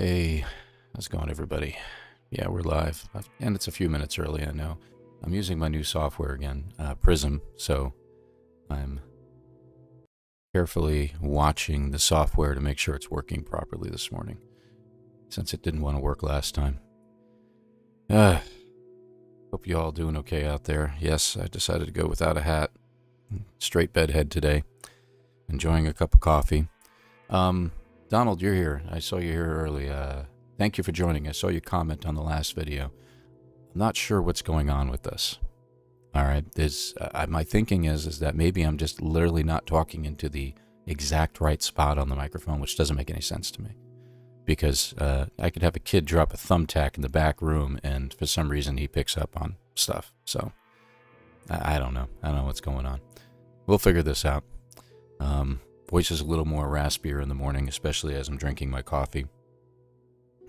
Hey, how's it going, everybody? Yeah, we're live, and it's a few minutes early, I know. I'm using my new software again, Prism, so I'm carefully watching the software to make sure it's working properly this morning, since it didn't want to work last time. Hope you all doing okay out there. Yes, I decided to go without a hat, straight bedhead today, enjoying a cup of coffee. Donald, you're here. I saw you here early. Thank you for joining. I saw your comment on the last video. I'm not sure what's going on with this. All right. My thinking is that maybe I'm just literally not talking into the exact right spot on the microphone, which doesn't make any sense to me. Because I could have a kid drop a thumbtack in the back room, and for some reason he picks up on stuff. So I don't know. I don't know what's going on. We'll figure this out. Voice is a little more raspier in the morning, especially as I'm drinking my coffee.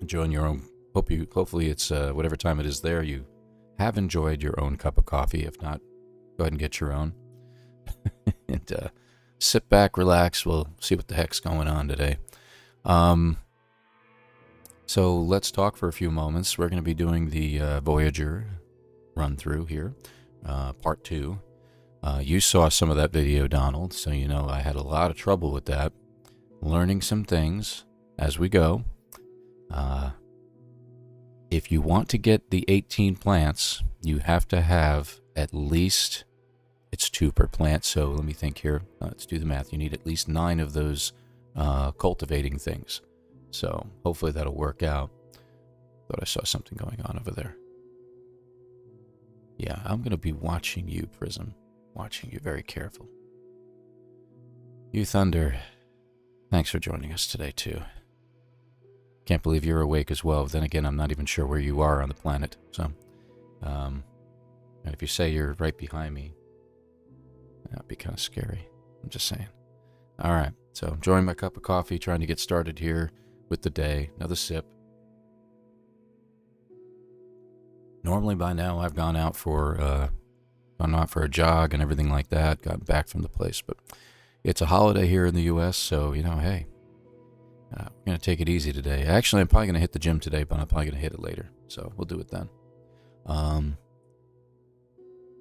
Enjoying your own. Hopefully it's whatever time it is there. You have enjoyed your own cup of coffee. If not, go ahead and get your own. And sit back, relax. We'll see what the heck's going on today. So let's talk for a few moments. We're going to be doing the Voyager run through here, part 2. You saw some of that video, Donald, so you know I had a lot of trouble with that. Learning some things as we go. If you want to get the 18 plants, you have to have at least, it's 2 per plant, so let me think here. Let's do the math. You need at least 9 of those cultivating things. So hopefully that'll work out. Thought I saw something going on over there. Yeah, I'm going to be watching you, Prism. Watching you very careful. You Thunder, thanks for joining us today too. Can't believe you're awake as well. Then again, I'm not even sure where you are on the planet. So, and if you say you're right behind me, that'd be kind of scary. I'm just saying. All right, so enjoying my cup of coffee, trying to get started here with the day. Another sip. Normally by now I've gone out for a jog and everything like that, gotten back from the place, but it's a holiday here in the U.S., so, you know, hey, we're going to take it easy today. Actually, I'm probably going to hit the gym today, but I'm probably going to hit it later, so we'll do it then.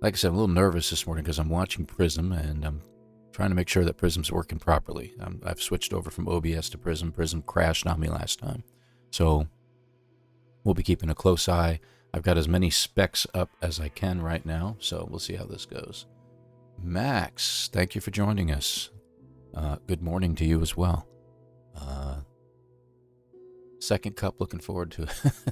Like I said, I'm a little nervous this morning because I'm watching Prism, and I'm trying to make sure that Prism's working properly. I've switched over from OBS to Prism. Prism crashed on me last time, so we'll be keeping a close eye. I've got as many specs up as I can right now, so we'll see how this goes. Max, thank you for joining us. Good morning to you as well. Second cup, looking forward to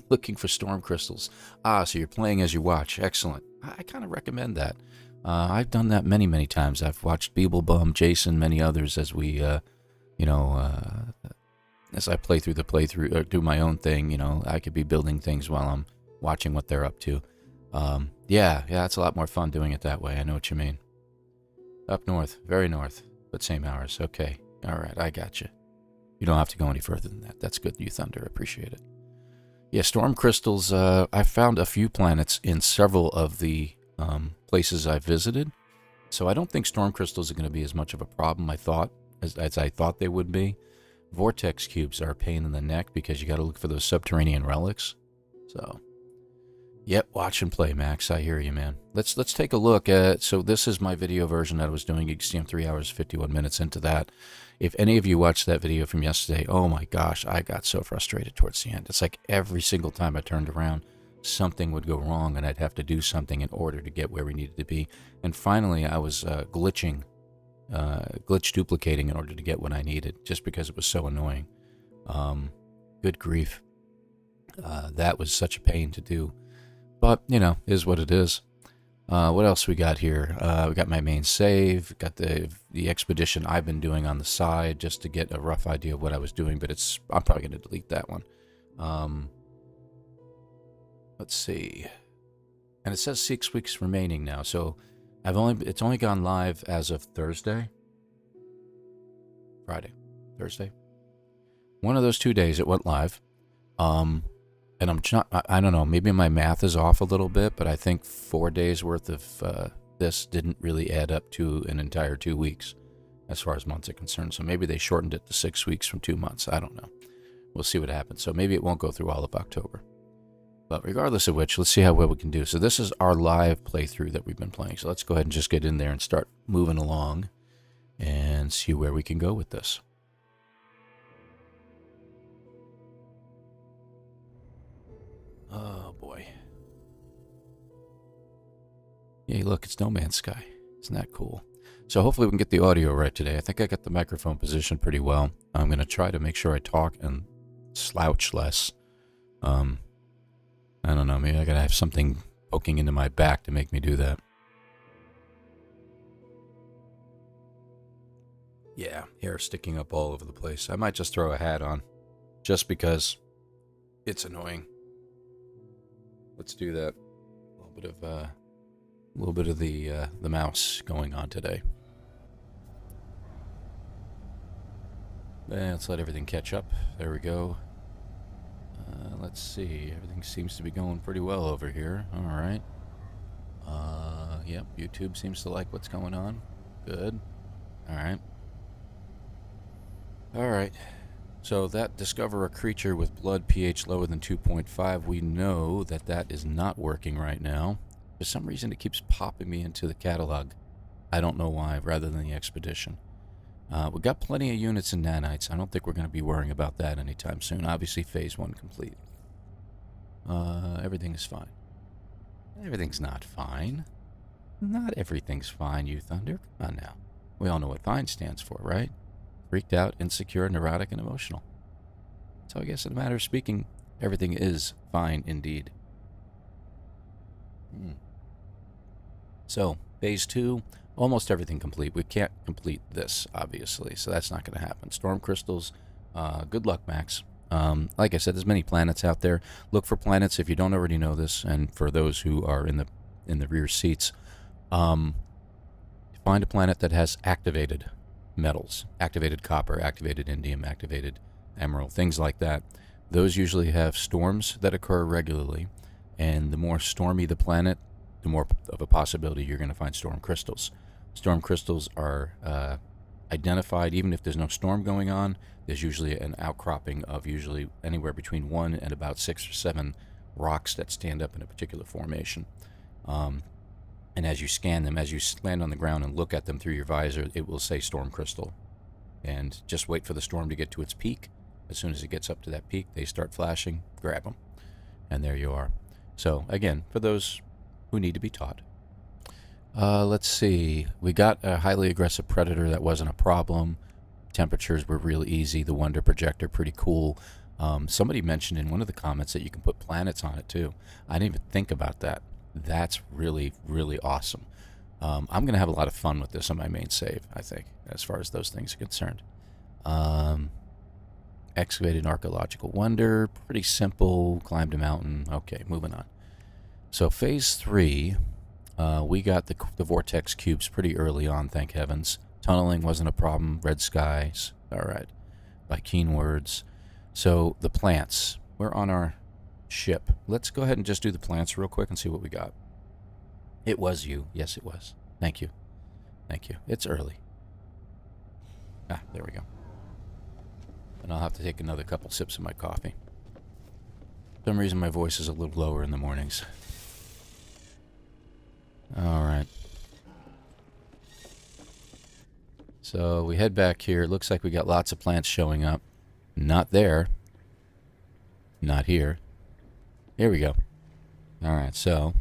looking for storm crystals. So you're playing as you watch. Excellent. I kind of recommend that. I've done that many, many times. I've watched Beeblebum, Jason, many others as we, as I play through the playthrough, or do my own thing. You know, I could be building things while I'm watching what they're up to. Yeah, it's a lot more fun doing it that way. I know what you mean. Up north, very north, but same hours. Okay, all right, I got you. You don't have to go any further than that. That's good, you Thunder. Appreciate it. Yeah, storm crystals. I found a few planets in several of the places I've visited, so I don't think storm crystals are going to be as much of a problem as I thought they would be. Vortex cubes are a pain in the neck because you got to look for those subterranean relics. So. Yep, watch and play, Max. I hear you, man. Let's take a look at. So this is my video version that I was doing. You can see I'm 3 hours 51 minutes into that. If any of you watched that video from yesterday, oh my gosh, I got so frustrated towards the end. It's like every single time I turned around, something would go wrong, and I'd have to do something in order to get where we needed to be. And finally, I was glitch duplicating in order to get what I needed, just because it was so annoying. Good grief. That was such a pain to do. But, you know, is what it is. What else we got here? We got my main save, got the expedition I've been doing on the side just to get a rough idea of what I was doing, but I'm probably going to delete that one. Let's see. And it says 6 weeks remaining now, so it's only gone live as of Thursday. Thursday. One of those 2 days it went live. And I don't know, maybe my math is off a little bit, but I think 4 days worth of this didn't really add up to an entire 2 weeks as far as months are concerned. So maybe they shortened it to 6 weeks from 2 months. I don't know. We'll see what happens. So maybe it won't go through all of October. But regardless of which, let's see how well we can do. So this is our live playthrough that we've been playing. So let's go ahead and just get in there and start moving along and see where we can go with this. Oh, boy. Yay, look, it's No Man's Sky. Isn't that cool? So hopefully we can get the audio right today. I think I got the microphone positioned pretty well. I'm going to try to make sure I talk and slouch less. I don't know, maybe I got to have something poking into my back to make me do that. Yeah, hair sticking up all over the place. I might just throw a hat on, just because it's annoying. Let's do that. A little bit of the mouse going on today. Let's let everything catch up. There we go. Let's see. Everything seems to be going pretty well over here. All right. Yep. YouTube seems to like what's going on. Good. All right. All right. So that discover a creature with blood pH lower than 2.5. We know that that is not working right now. For some reason, it keeps popping me into the catalog. I don't know why, rather than the expedition. We've got plenty of units in nanites. I don't think we're going to be worrying about that anytime soon. Obviously, phase 1 complete. Everything is fine. Everything's not fine. Not everything's fine, you Thunder. Come on now. We all know what fine stands for, right? Freaked out, insecure, neurotic, and emotional. So I guess in a matter of speaking, everything is fine indeed. So, phase 2, almost everything complete. We can't complete this, obviously, so that's not going to happen. Storm crystals, good luck, Max. Like I said, there's many planets out there. Look for planets if you don't already know this, and for those who are in the rear seats, find a planet that has activated metals, activated copper, activated indium, activated emerald, things like that. Those usually have storms that occur regularly, and the more stormy the planet, the more of a possibility you're going to find storm crystals. Storm crystals are identified even if there's no storm going on. There's usually an outcropping of usually anywhere between 1 and about 6 or 7 rocks that stand up in a particular formation. And as you scan them, as you land on the ground and look at them through your visor, it will say storm crystal. And just wait for the storm to get to its peak. As soon as it gets up to that peak, they start flashing, grab them. And there you are. So, again, for those who need to be taught. Let's see. We got a highly aggressive predator. That wasn't a problem. Temperatures were really easy. The Wonder Projector, pretty cool. Somebody mentioned in one of the comments that you can put planets on it, too. I didn't even think about that. That's really, really awesome. I'm going to have a lot of fun with this on my main save, I think, as far as those things are concerned. Excavated archaeological wonder. Pretty simple. Climbed a mountain. Okay, moving on. So phase 3, we got the vortex cubes pretty early on, thank heavens. Tunneling wasn't a problem. Red skies. All right. By keen words. So the plants. We're on our ship. Let's go ahead and just do the plants real quick and see what we got. It was you. Yes, it was. Thank you. Thank you. It's early. Ah, there we go. And I'll have to take another couple sips of my coffee. For some reason my voice is a little lower in the mornings. Alright. So we head back here. It looks like we got lots of plants showing up. Not there. Not here. Here we go. Alright, so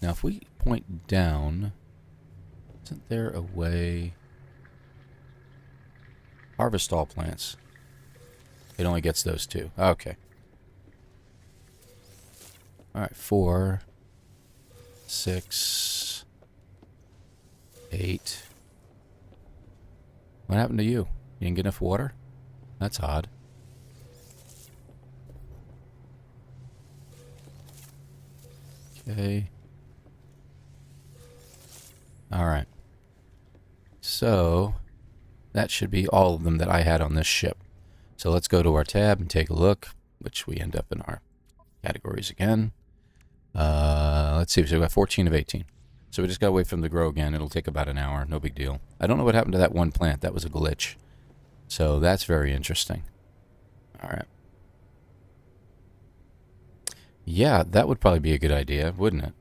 now if we point down, isn't there a way? Harvest all plants. It only gets those 2. Okay. Alright, 4, 6, 8. What happened to you? You didn't get enough water? That's odd. Okay. Alright. So, that should be all of them that I had on this ship. So let's go to our tab and take a look, which we end up in our categories again. Let's see, so we got 14 of 18. So we just gotta wait for them to grow again. It'll take about an hour, no big deal. I don't know what happened to that one plant. That was a glitch. So that's very interesting. All right. Yeah, that would probably be a good idea, wouldn't it?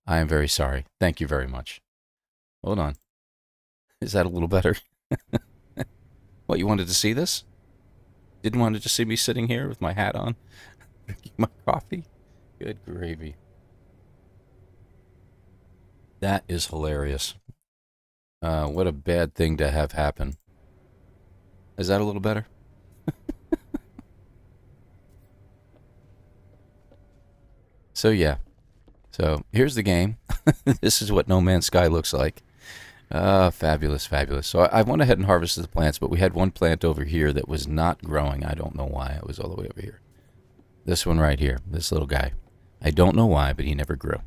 I am very sorry. Thank you very much. Hold on. Is that a little better? What, you wanted to see this? Didn't want to just see me sitting here with my hat on, drinking my coffee? Good gravy. That is hilarious. What a bad thing to have happen. Is that a little better? So yeah. So here's the game. This is what No Man's Sky looks like. Fabulous, fabulous. So I went ahead and harvested the plants, but we had one plant over here that was not growing. I don't know why. It was all the way over here. This one right here, this little guy. I don't know why, but he never grew.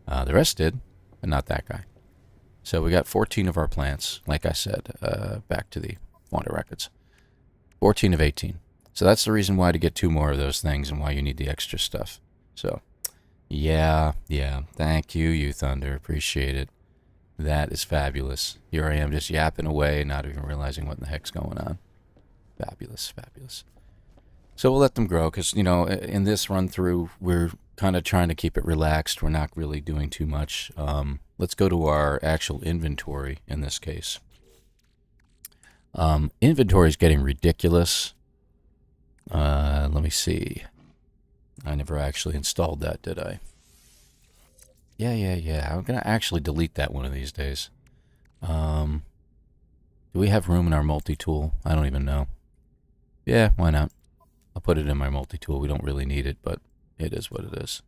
The rest did, but not that guy. So we got 14 of our plants, like I said, back to the Wanda records. 14 of 18. So that's the reason why to get 2 more of those things and why you need the extra stuff. So, yeah. Thank you, You Thunder. Appreciate it. That is fabulous. Here I am just yapping away, not even realizing what in the heck's going on. Fabulous, fabulous. So we'll let them grow because, you know, in this run through, we're kind of trying to keep it relaxed. We're not really doing too much. Let's go to our actual inventory in this case. Inventory is getting ridiculous. Let me see. I never actually installed that, did I? Yeah. I'm going to actually delete that one of these days. Do we have room in our multi-tool? I don't even know. Yeah, why not? I'll put it in my multi-tool. We don't really need it, but it is what it is.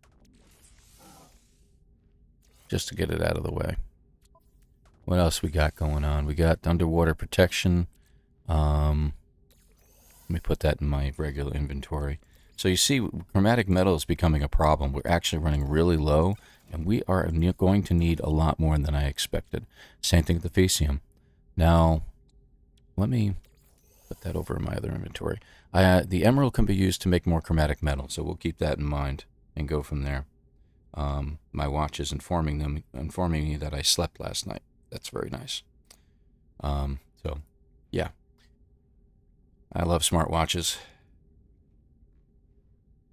Just to get it out of the way. What else we got going on? We got underwater protection. Let me put that in my regular inventory. So you see, chromatic metal is becoming a problem. We're actually running really low, and we are going to need a lot more than I expected. Same thing with the Fecium. Now, let me put that over in my other inventory. The emerald can be used to make more chromatic metal, so we'll keep that in mind and go from there. My watch is informing me that I slept last night. That's very nice. So, yeah. I love smartwatches.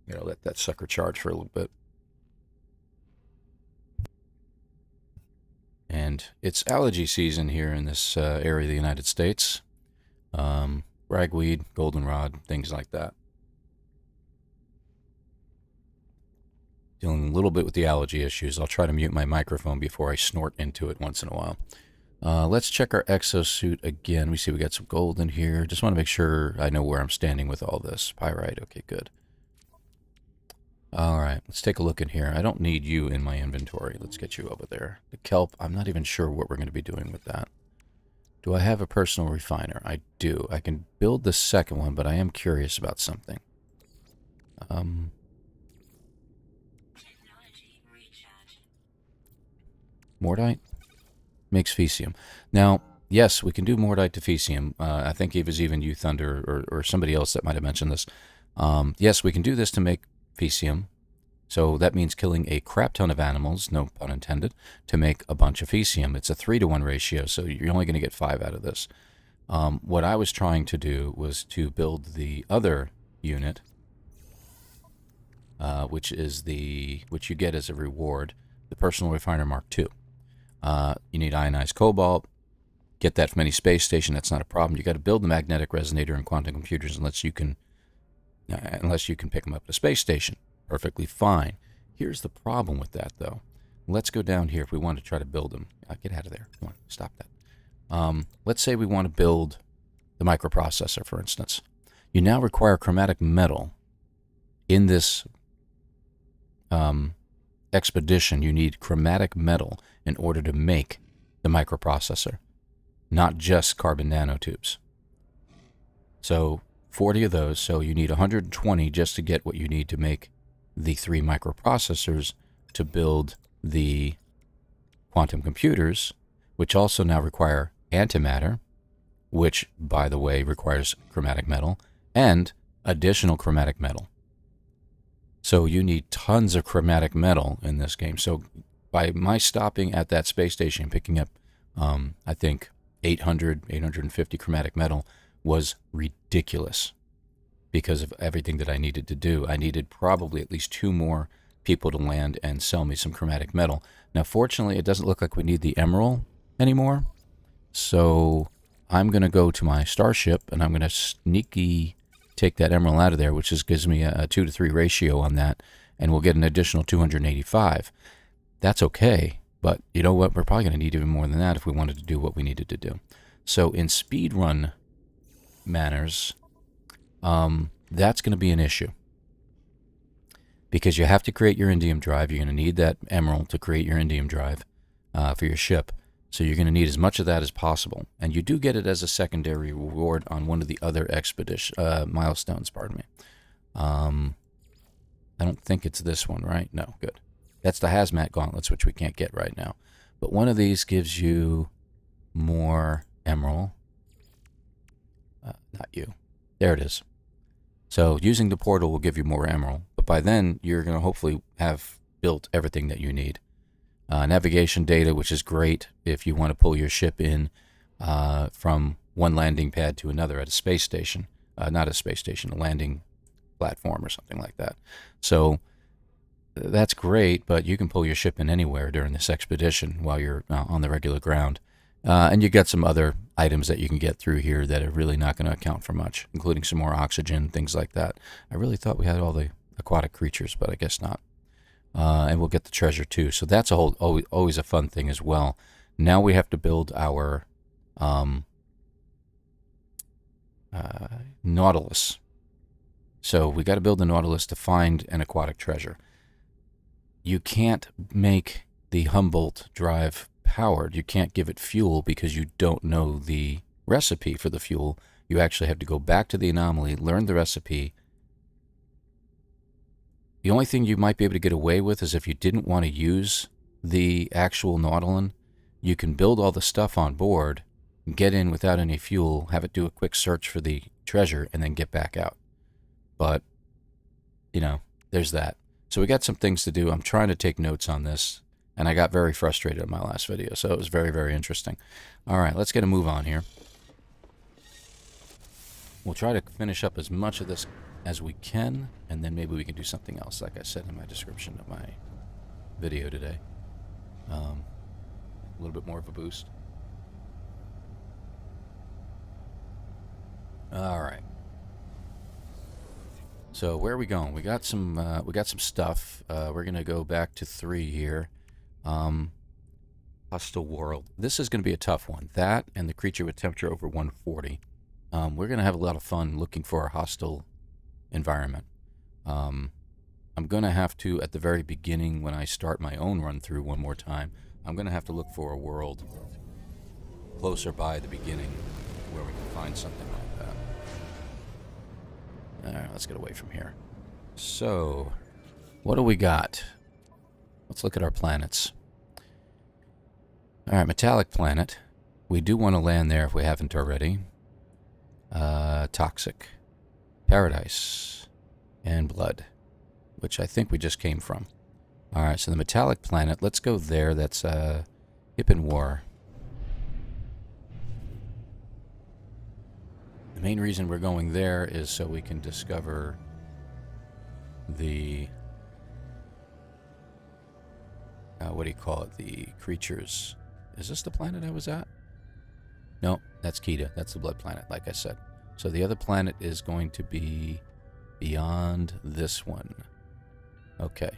Gotta let that sucker charge for a little bit. And it's allergy season here in this area of the United States. Ragweed, goldenrod, things like that. Dealing a little bit with the allergy issues. I'll try to mute my microphone before I snort into it once in a while. Let's check our exosuit again. We see we got some gold in here. Just want to make sure I know where I'm standing with all this. Pyrite, okay, good. All right, let's take a look in here. I don't need you in my inventory. Let's get you over there. The kelp, I'm not even sure what we're going to be doing with that. Do I have a personal refiner? I do. I can build the second one, but I am curious about something. Mordite? Makes Fecium. Now, yes, we can do Mordite to Fecium. I think it was even you, Thunder, or somebody else that might have mentioned this. Yes, we can do this to make Fecium. So that means killing a crap ton of animals, no pun intended, to make a bunch of Fecium. It's a 3-to-1 ratio, so you're only going to get 5 out of this. What I was trying to do was to build the other unit, which you get as a reward, the Personal Refiner Mark II. You need ionized cobalt. Get that from any space station. That's not a problem. You got to build the magnetic resonator in quantum computers unless you can pick them up at a space station. Perfectly fine. Here's the problem with that, though. Let's go down here if we want to try to build them. Get out of there. Come on, stop that. Let's say we want to build the microprocessor, for instance. You now require chromatic metal. In this expedition, you need chromatic metal in order to make the microprocessor, not just carbon nanotubes. So 40 of those, so you need 120 just to get what you need to make the 3 microprocessors to build the quantum computers, which also now require antimatter, which, by the way, requires chromatic metal, and additional chromatic metal. So you need tons of chromatic metal in this game. So by my stopping at that space station, picking up, I think, 800, 850 chromatic metal was ridiculous because of everything that I needed to do. I needed probably at least 2 more people to land and sell me some chromatic metal. Now, fortunately, it doesn't look like we need the emerald anymore. So I'm going to go to my starship, and I'm going to sneaky take that emerald out of there, which just gives me a 2 to 3 ratio on that, and we'll get an additional 285. That's okay, but you know what? We're probably going to need even more than that if we wanted to do what we needed to do. So in speedrun manners, that's going to be an issue, because you have to create your indium drive. You're going to need that emerald to create your indium drive for your ship. So you're going to need as much of that as possible. And you do get it as a secondary reward on one of the other expedition milestones, pardon me. I don't think it's this one, right? No, good. That's the hazmat gauntlets, which we can't get right now. But one of these gives you more emerald. Not you. There it is. So using the portal will give you more emerald. But by then, you're going to hopefully have built everything that you need. Navigation data, which is great if you want to pull your ship in from one landing pad to another at a space station. Not a space station, a landing platform or something like that. So that's great, but you can pull your ship in anywhere during this expedition while you're on the regular ground. And you got some other items that you can get through here that are really not going to account for much, including some more oxygen, things like that. I really thought we had all the aquatic creatures, but I guess not. And we'll get the treasure too. So that's always a fun thing as well. Now we have to build our Nautilus. So we got to build the Nautilus to find an aquatic treasure. You can't make the Humboldt drive powered. You can't give it fuel because you don't know the recipe for the fuel. You actually have to go back to the anomaly, learn the recipe. The only thing you might be able to get away with is if you didn't want to use the actual Nautilus, you can build all the stuff on board, get in without any fuel, have it do a quick search for the treasure, and then get back out. But, you know, there's that. So we got some things to do. I'm trying to take notes on this, and I got very frustrated in my last video, so it was very, very interesting. All right, let's get a move on here. We'll try to finish up as much of this as we can, and then maybe we can do something else, like I said in my description of my video today. A little bit more of a boost. All right. So where are we going? We got some stuff. We're gonna go back to 3 here. Hostile world. This is gonna be a tough one. That and the creature with temperature over 140. We're gonna have a lot of fun looking for a hostile environment. I'm gonna have to, at the very beginning, when I start my own run through one more time, I'm gonna have to look for a world closer by the beginning where we can find something like that. Alright, let's get away from here. So, what do we got? Let's look at our planets. Alright, metallic planet. We do want to land there if we haven't already. Toxic. Paradise. And blood. Which I think we just came from. Alright, so the metallic planet, let's go there. That's Hip and War. The main reason we're going there is so we can discover the what do you call it? The creatures. Is this the planet I was at? No, that's Kita. That's the blood planet, like I said. So the other planet is going to be beyond this one. Okay.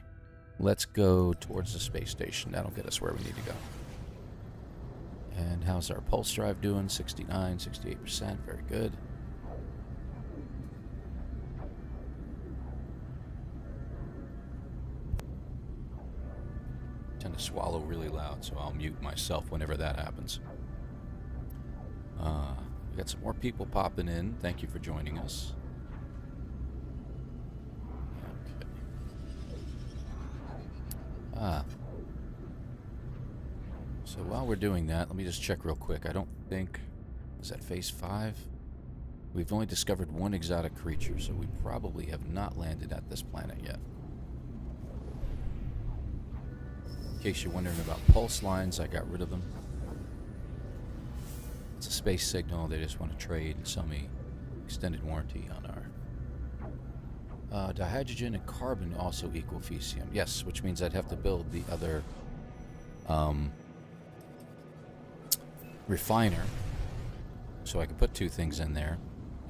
Let's go towards the space station. That'll get us where we need to go. And how's our pulse drive doing? 69, 68%. Very good. I tend to swallow really loud, so I'll mute myself whenever that happens. We got some more people popping in. Thank you for joining us. Okay. So while we're doing that, let me just check real quick. I don't think... Is that phase 5? We've only discovered one exotic creature, so we probably have not landed at this planet yet. In case you're wondering about pulse lines, I got rid of them. it's a space signal. They just want to trade and sell me extended warranty on our dihydrogen and carbon also equal fecium. Yes, which means I'd have to build the other refiner, so I can put 2 things in there,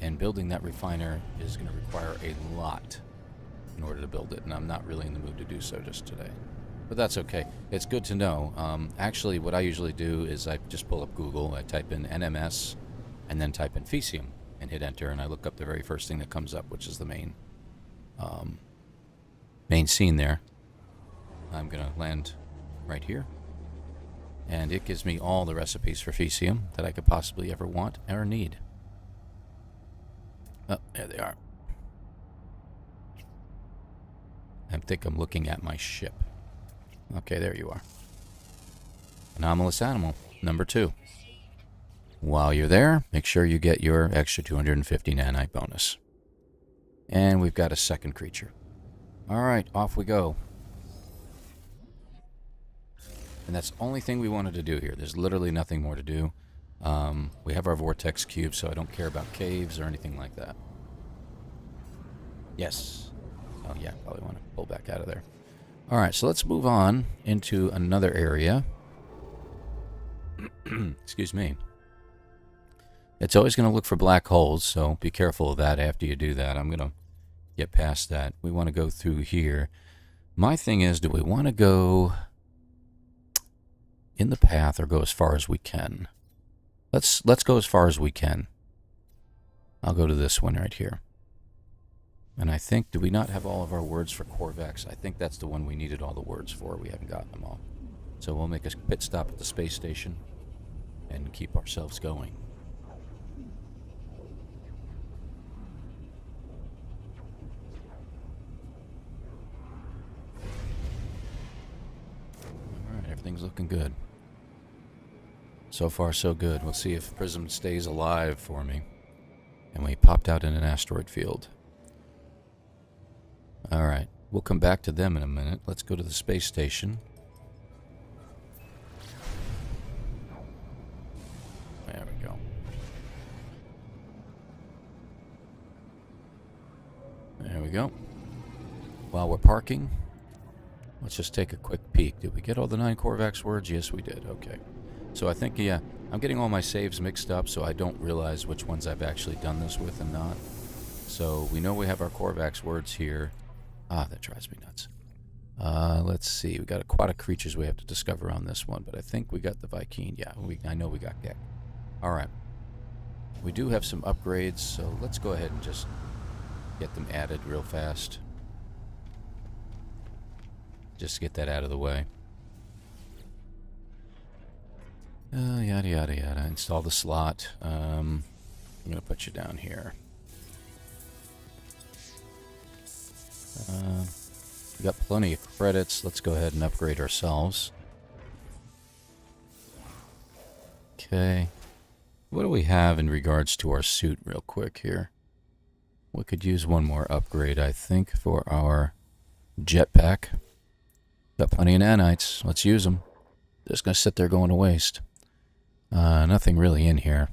and building that refiner is going to require a lot in order to build it, and I'm not really in the mood to do so just today. But that's okay. It's good to know. Actually, what I usually do is I just pull up Google, I type in NMS, and then type in fecium, and hit enter, and I look up the very first thing that comes up, which is the main scene there. I'm going to land right here, and it gives me all the recipes for fecium that I could possibly ever want or need. Oh, there they are. I think I'm looking at my ship. Okay, there you are. Anomalous animal, number 2. While you're there, make sure you get your extra 250 nanite bonus. And we've got a second creature. Alright, off we go. And that's the only thing we wanted to do here. There's literally nothing more to do. We have our vortex cube, so I don't care about caves or anything like that. Yes. Oh yeah, probably want to pull back out of there. Alright, so let's move on into another area. Excuse me. It's always going to look for black holes, so be careful of that after you do that. I'm going to get past that. We want to go through here. My thing is, do we want to go in the path or go as far as we can? Let's go as far as we can. I'll go to this one right here. And I think, do we not have all of our words for Corvax? I think that's the one we needed all the words for. We haven't gotten them all. So we'll make a pit stop at the space station and keep ourselves going. Alright, everything's looking good. So far, so good. We'll see if Prism stays alive for me. And we popped out in an asteroid field. Alright, we'll come back to them in a minute. Let's go to the space station. There we go. There we go. While we're parking, let's just take a quick peek. Did we get all the 9 Corvax words? Yes, we did. Okay. So I think, yeah, I'm getting all my saves mixed up, so I don't realize which ones I've actually done this with and not. So we know we have our Corvax words here. Ah, that drives me nuts. Let's see. We got aquatic creatures we have to discover on this one, but I think we got the Vy'keen. Yeah, I know we got Gek. All right. We do have some upgrades, so let's go ahead and just get them added real fast. Just to get that out of the way. Yada, yada, yada. Install the slot. I'm going to put you down here. We got plenty of credits. Let's go ahead and upgrade ourselves. Okay. What do we have in regards to our suit real quick here? We could use one more upgrade, I think, for our jetpack. Got plenty of nanites. Let's use them. Just going to sit there going to waste. Nothing really in here.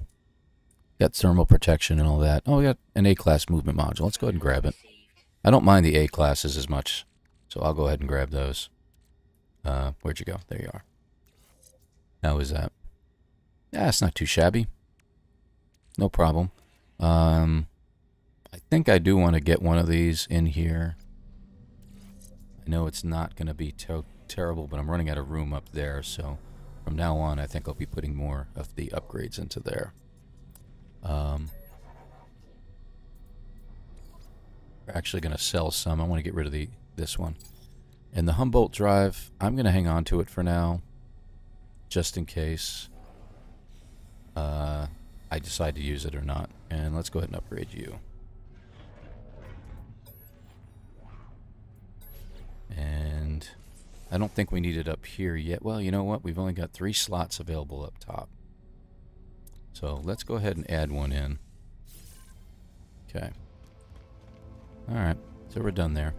Got thermal protection and all that. Oh, we got an A-class movement module. Let's go ahead and grab it. I don't mind the A-classes as much, so I'll go ahead and grab those. Where'd you go? There you are. How is that? Yeah, it's not too shabby. No problem. I think I do want to get one of these in here. I know it's not going to be terrible, but I'm running out of room up there, so from now on I think I'll be putting more of the upgrades into there. We're actually going to sell some. I want to get rid of this one. And the Humboldt drive, I'm going to hang on to it for now, just in case I decide to use it or not. And let's go ahead and upgrade you. And I don't think we need it up here yet. Well, you know what? We've only got 3 slots available up top. So let's go ahead and add one in. Okay. Alright, so we're done there.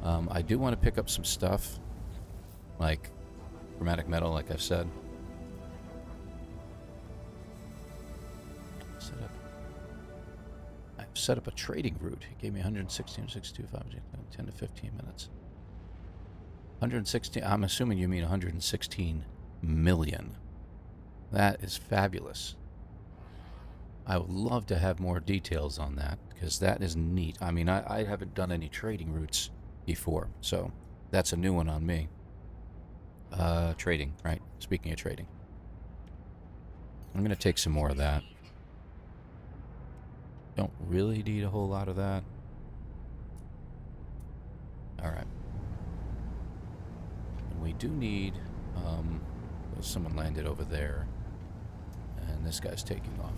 I do want to pick up some stuff, like chromatic metal, like I've said. set up a trading route. He gave me 116, 62, 10 to 15 minutes. 116, I'm assuming you mean 116 million. That is fabulous. I would love to have more details on that, because that is neat. I mean, I haven't done any trading routes before, so that's a new one on me. Trading, right? Speaking of trading. I'm going to take some more of that. Don't really need a whole lot of that. Alright. And we do need... someone landed over there. And this guy's taking off.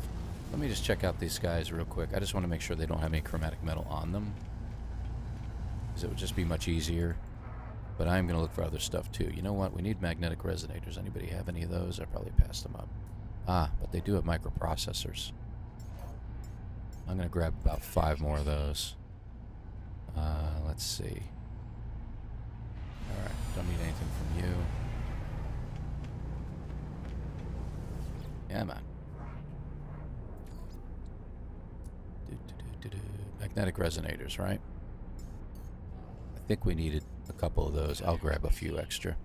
Let me just check out these guys real quick. I just want to make sure they don't have any chromatic metal on them, because it would just be much easier. But I'm going to look for other stuff too. You know what? We need magnetic resonators. Anybody have any of those? I probably passed them up. Ah, but they do have microprocessors. I'm going to grab about 5 more of those. Let's see. Alright, don't need anything from you. Yeah, man. Magnetic resonators, right? I think we needed a couple of those. I'll grab a few extra.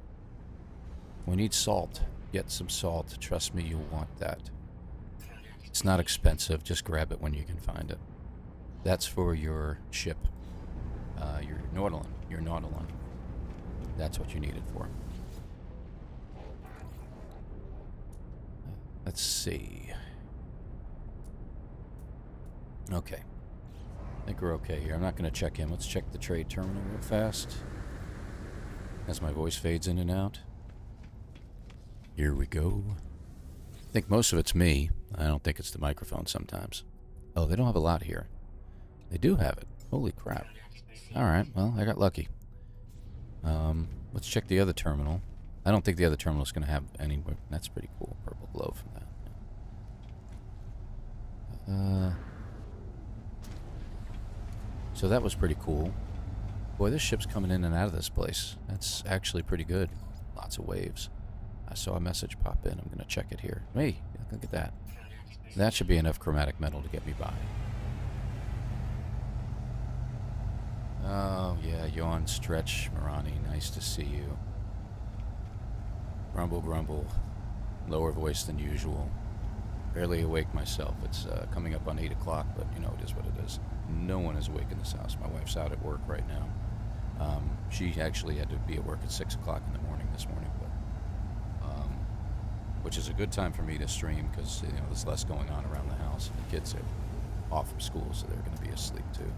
We need salt. Get some salt. Trust me, you'll want that. It's not expensive. Just grab it when you can find it. That's for your ship. Your Nautilon. Your Nautilon. That's what you need it for. Let's see. Okay. I think we're okay here. I'm not going to check him. Let's check the trade terminal real fast, as my voice fades in and out. Here we go. I think most of it's me. I don't think it's the microphone sometimes. Oh, they don't have a lot here. They do have it. Holy crap. Alright, well, I got lucky. Let's check the other terminal. I don't think the other terminal is going to have any... That's pretty cool. Purple glow from that. So that was pretty cool. Boy, this ship's coming in and out of this place. That's actually pretty good. Lots of waves. I saw a message pop in. I'm going to check it here. Hey, look at that. That should be enough chromatic metal to get me by. Oh, yeah, yawn, stretch, Marani. Nice to see you. Grumble, grumble. Lower voice than usual. Barely awake myself. It's coming up on 8 o'clock, but you know, it is what it is. No one is awake in this house. My wife's out at work right now. She actually had to be at work at 6 o'clock in the morning this morning, but which is a good time for me to stream, because you know, there's less going on around the house. The kids are off from school, so they're going to be asleep too.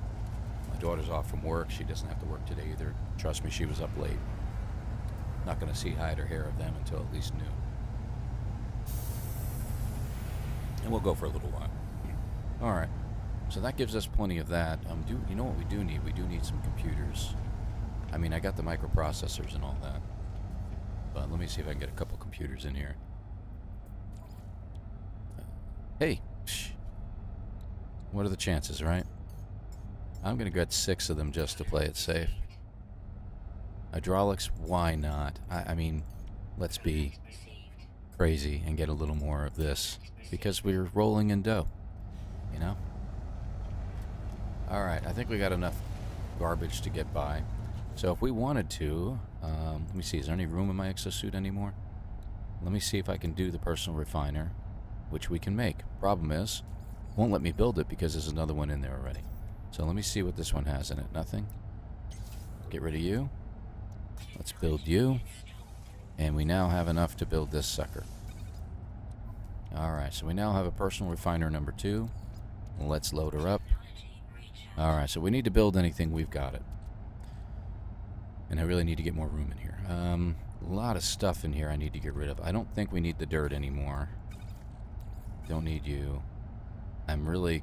My daughter's off from work. She doesn't have to work today either. Trust me, she was up late. Not going to see hide or hair of them until at least noon. And we'll go for a little while. Alright. So that gives us plenty of that. You know what we do need? We do need some computers. I mean, I got the microprocessors and all that. But let me see if I can get a couple computers in here. Hey. Shh. What are the chances, right? I'm going to get 6 of them just to play it safe. Hydraulics, why not? I mean, let's be crazy and get a little more of this, because we're rolling in dough, you know? Alright, I think we got enough garbage to get by. So if we wanted to, let me see, is there any room in my exosuit anymore? Let me see if I can do the personal refiner, which we can make. Problem is, it won't let me build it because there's another one in there already. So let me see what this one has in it. Nothing. Get rid of you. Let's build you. And we now have enough to build this sucker. Alright, so we now have a personal refiner number 2. Let's load her up. Alright, so we need to build anything, we've got it. And I really need to get more room in here. A lot of stuff in here I need to get rid of. I don't think we need the dirt anymore. Don't need you. I'm really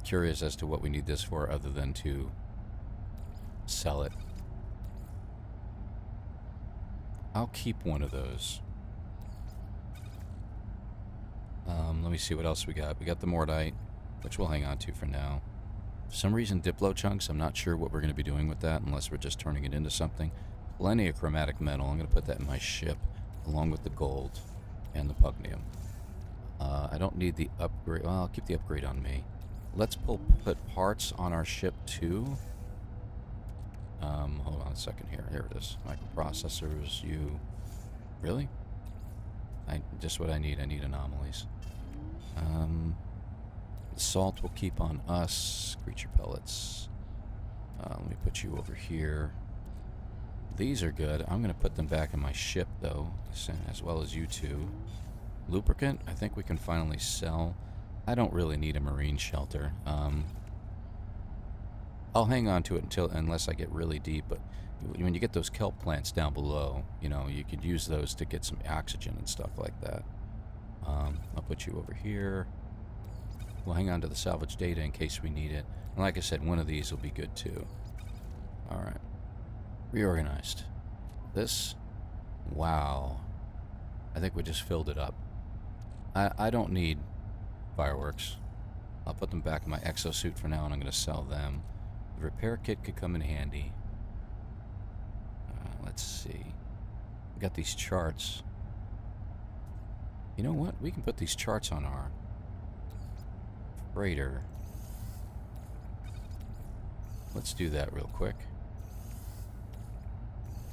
curious as to what we need this for, other than to sell it. I'll keep one of those. Let me see what else we got. We got the Mordite, which we'll hang on to for now. For some reason, Diplo chunks, I'm not sure what we're going to be doing with that, unless we're just turning it into something. Plenty of chromatic metal. I'm going to put that in my ship, along with the gold and the pugnium. I don't need the upgrade. Well, I'll keep the upgrade on me. Let's put parts on our ship too. Hold on a second here. Here it is. Microprocessors, you... Really? Just what I need. I need anomalies. Salt will keep on us. Creature pellets. Let me put you over here. These are good. I'm going to put them back in my ship, though, as well as you two. Lubricant, I think we can finally sell. I don't really need a marine shelter. I'll hang on to it unless I get really deep, but when you get those kelp plants down below, you know, you could use those to get some oxygen and stuff like that. I'll put you over here. We'll hang on to the salvage data in case we need it. And like I said, one of these will be good too. Alright. Reorganized. This, wow. I think we just filled it up. I don't need fireworks. I'll put them back in my exosuit for now, and I'm going to sell them. The repair kit could come in handy. Let's see. We got these charts. You know what? We can put these charts on our freighter. Let's do that real quick.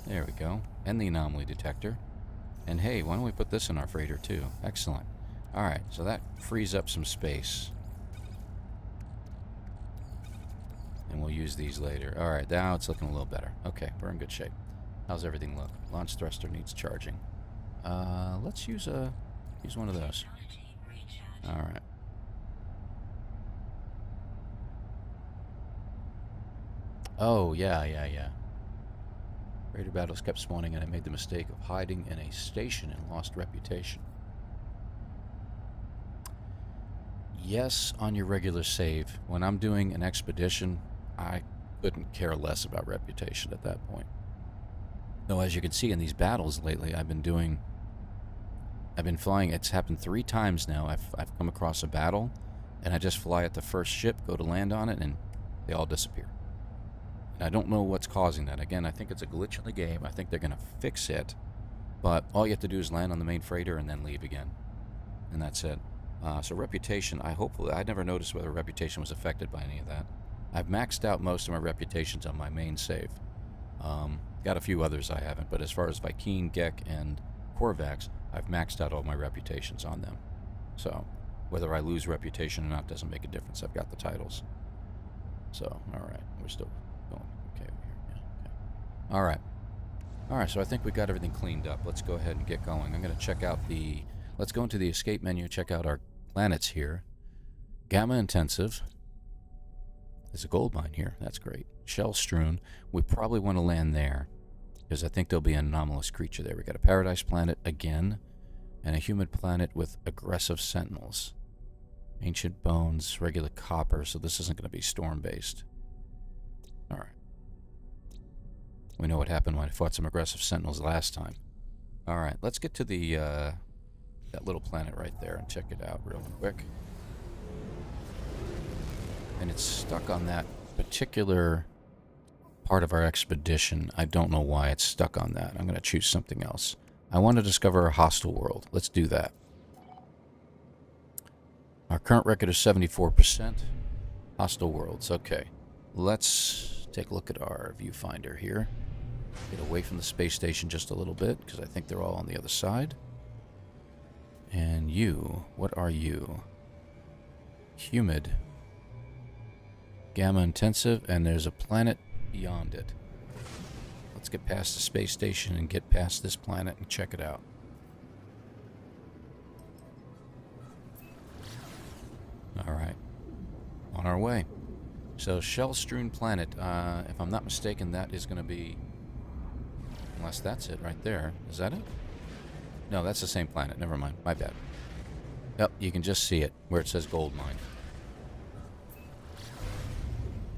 There we go. And the anomaly detector. And hey, why don't we put this in our freighter too? Excellent. Alright, so that frees up some space. And we'll use these later. Alright, now it's looking a little better. Okay, we're in good shape. How's everything look? Launch thruster needs charging. Let's use one of those. Alright. Oh, yeah. Raider battles kept spawning, and I made the mistake of hiding in a station and lost reputation. Yes, on your regular save. When I'm doing an expedition, I couldn't care less about reputation at that point. Though, as you can see in these battles lately, I've been flying. It's happened 3 times now. I've come across a battle, and I just fly at the first ship, go to land on it, and they all disappear. And I don't know what's causing that. Again, I think it's a glitch in the game. I think they're going to fix it. But all you have to do is land on the main freighter and then leave again. And that's it. So reputation, I never noticed whether reputation was affected by any of that. I've maxed out most of my reputations on my main save. Got a few others I haven't, but as far as Vy'keen, Gek, and Korvax, I've maxed out all my reputations on them. So whether I lose reputation or not doesn't make a difference. I've got the titles. So, alright, we're still going okay over here. Yeah, okay. Alright, so I think we got everything cleaned up. Let's go ahead and get going. I'm going to check out let's go into the escape menu, check out our planets here. Gamma Intensive. There's a gold mine here. That's great. Shell Strewn. We probably want to land there, because I think there'll be an anomalous creature there. We got a paradise planet again, and a humid planet with aggressive sentinels. Ancient bones, regular copper, so this isn't going to be storm-based. Alright. We know what happened when I fought some aggressive sentinels last time. Alright, let's get to that little planet right there and check it out real quick. And it's stuck on that particular part of our expedition. I don't know why it's stuck on that. I'm going to choose something else. I want to discover a hostile world. Let's do that. Our current record is 74%. Hostile worlds. Okay. Let's take a look at our viewfinder here. Get away from the space station just a little bit, because I think they're all on the other side. And you, what are you? Humid. Gamma intensive, and there's a planet beyond it. Let's get past the space station and get past this planet and check it out. Alright. On our way. So, shell-strewn planet. If I'm not mistaken, that is going to be... Unless that's it right there. Is that it? No, that's the same planet. Never mind. My bad. Yep, you can just see it where it says gold mine.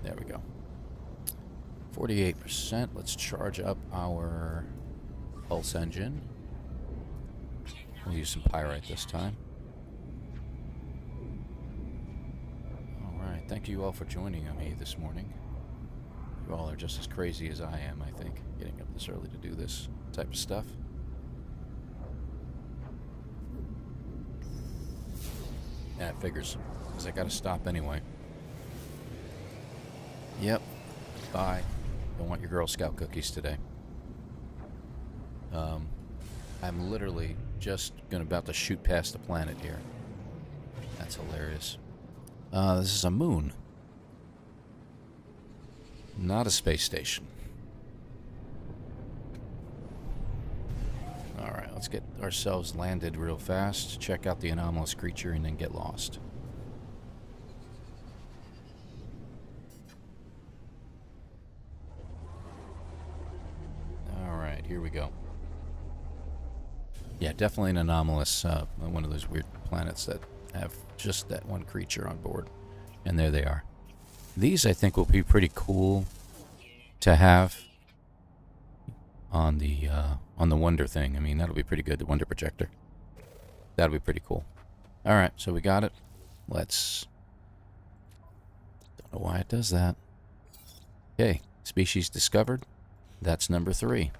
There we go. 48%. Let's charge up our pulse engine. We'll use some pyrite this time. Alright, thank you all for joining me this morning. You all are just as crazy as I am, I think, getting up this early to do this type of stuff. Yeah, it figures, because I gotta stop anyway. Yep. Bye. Don't want your Girl Scout cookies today. I'm literally just about to shoot past the planet here. That's hilarious. This is a moon. Not a space station. Alright, let's get ourselves landed real fast, check out the anomalous creature, and then get lost. Alright, here we go. Yeah, definitely an anomalous, one of those weird planets that have just that one creature on board. And there they are. These, I think, will be pretty cool to have on the Wonder thing. I mean, that'll be pretty good, the Wonder projector. That'll be pretty cool. Alright, so we got it. Let's... Don't know why it does that. Okay, species discovered. That's number 3.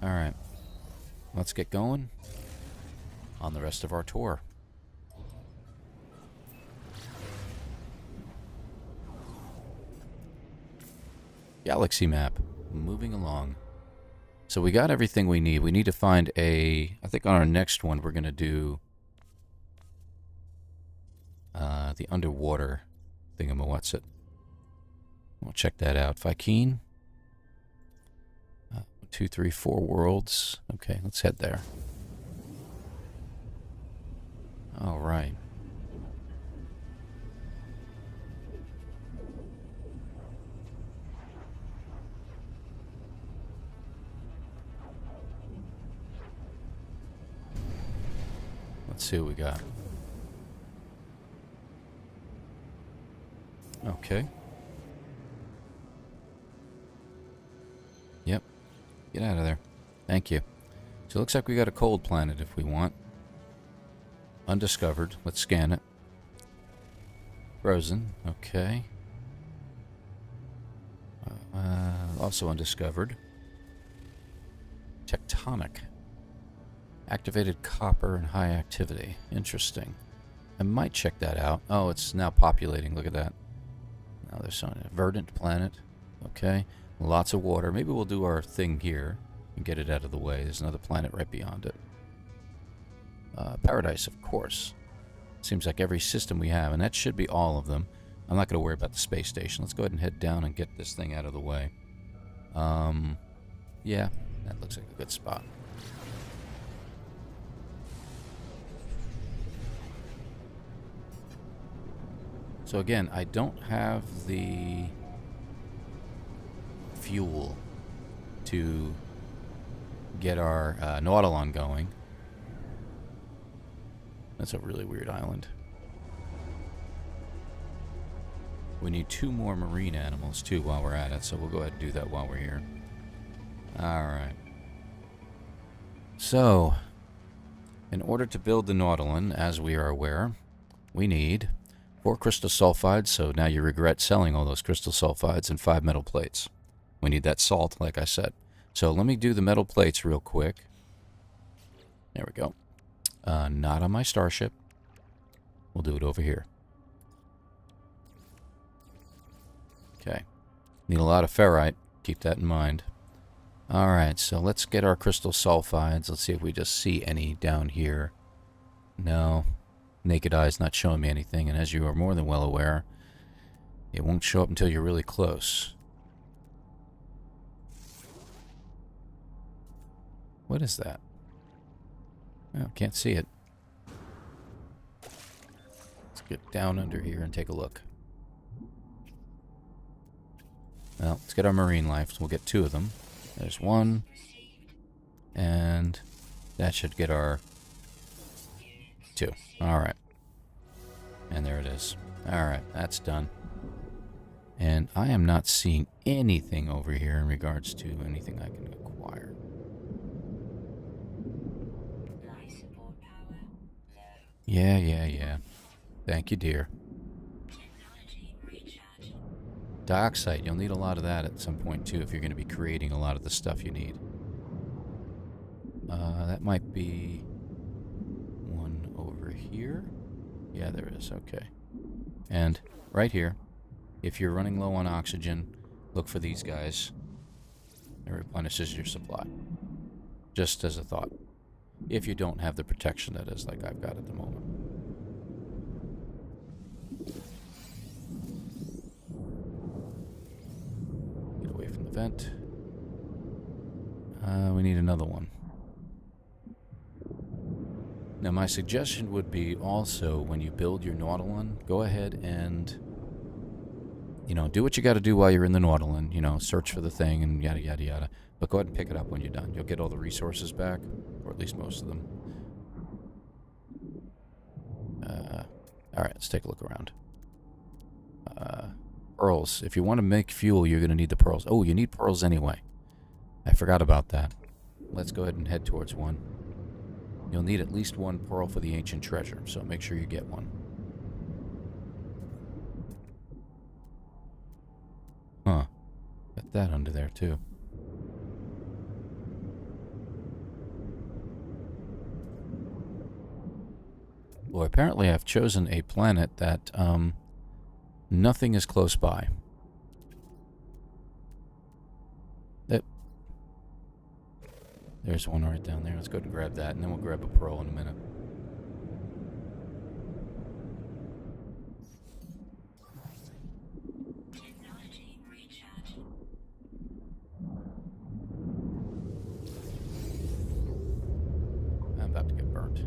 Alright. Let's get going on the rest of our tour. Galaxy map. Moving along. So we got everything we need. We need to find a... I think on our next one we're going to do... the underwater thingamawhatsit. We'll check that out. Vy'keen. 2, 3, 4 worlds. Okay, let's head there. All right. Let's see what we got. Okay. Yep. Get out of there. Thank you. So it looks like we got a cold planet if we want. Undiscovered. Let's scan it. Frozen. Okay. Also undiscovered. Tectonic. Activated copper and high activity. Interesting. I might check that out. Oh, it's now populating. Look at that. Now there's some verdant planet. Okay. Lots of water. Maybe we'll do our thing here and get it out of the way. There's another planet right beyond it. Paradise, of course. Seems like every system we have, and that should be all of them. I'm not going to worry about the space station. Let's go ahead and head down and get this thing out of the way. Yeah, that looks like a good spot. So again, I don't have the fuel to get our Nautilon going. That's a really weird island. We need 2 more marine animals too while we're at it, so we'll go ahead and do that while we're here. Alright. So, in order to build the Nautilon, as we are aware, we need 4 crystal sulfides, so now you regret selling all those crystal sulfides, and 5 metal plates. We need that salt, like I said. So let me do the metal plates real quick. There we go. Not on my starship. We'll do it over here. Okay. Need a lot of ferrite. Keep that in mind. Alright, so let's get our crystal sulfides. Let's see if we just see any down here. No. Naked eye's not showing me anything, and as you are more than well aware, it won't show up until you're really close. What is that? Oh, can't see it. Let's get down under here and take a look. Well, let's get our marine life. We'll get 2 of them. There's 1. And that should get our 2. Alright. And there it is. Alright, that's done. And I am not seeing anything over here in regards to anything I can acquire. Yeah. Thank you, dear. Dioxide, you'll need a lot of that at some point, too, if you're going to be creating a lot of the stuff you need. That might be one over here. Yeah, there is. Okay. And right here. If you're running low on oxygen, look for these guys. It replenishes your supply. Just as a thought. If you don't have the protection, that is, like I've got at the moment. Get away from the vent. We need another one. Now, my suggestion would be also, when you build your Nautilon, go ahead and, you know, do what you got to do while you're in the Nautilon. You know, search for the thing and yada, yada, yada. But go ahead and pick it up when you're done. You'll get all the resources back, or at least most of them. Alright, let's take a look around. Pearls. If you want to make fuel, you're going to need the pearls. Oh, you need pearls anyway. I forgot about that. Let's go ahead and head towards one. You'll need at least one pearl for the ancient treasure, so make sure you get one. Huh. Got that under there, too. Well, apparently I've chosen a planet that, nothing is close by. There's one right down there. Let's go ahead and grab that, and then we'll grab a pearl in a minute. I'm about to get burnt.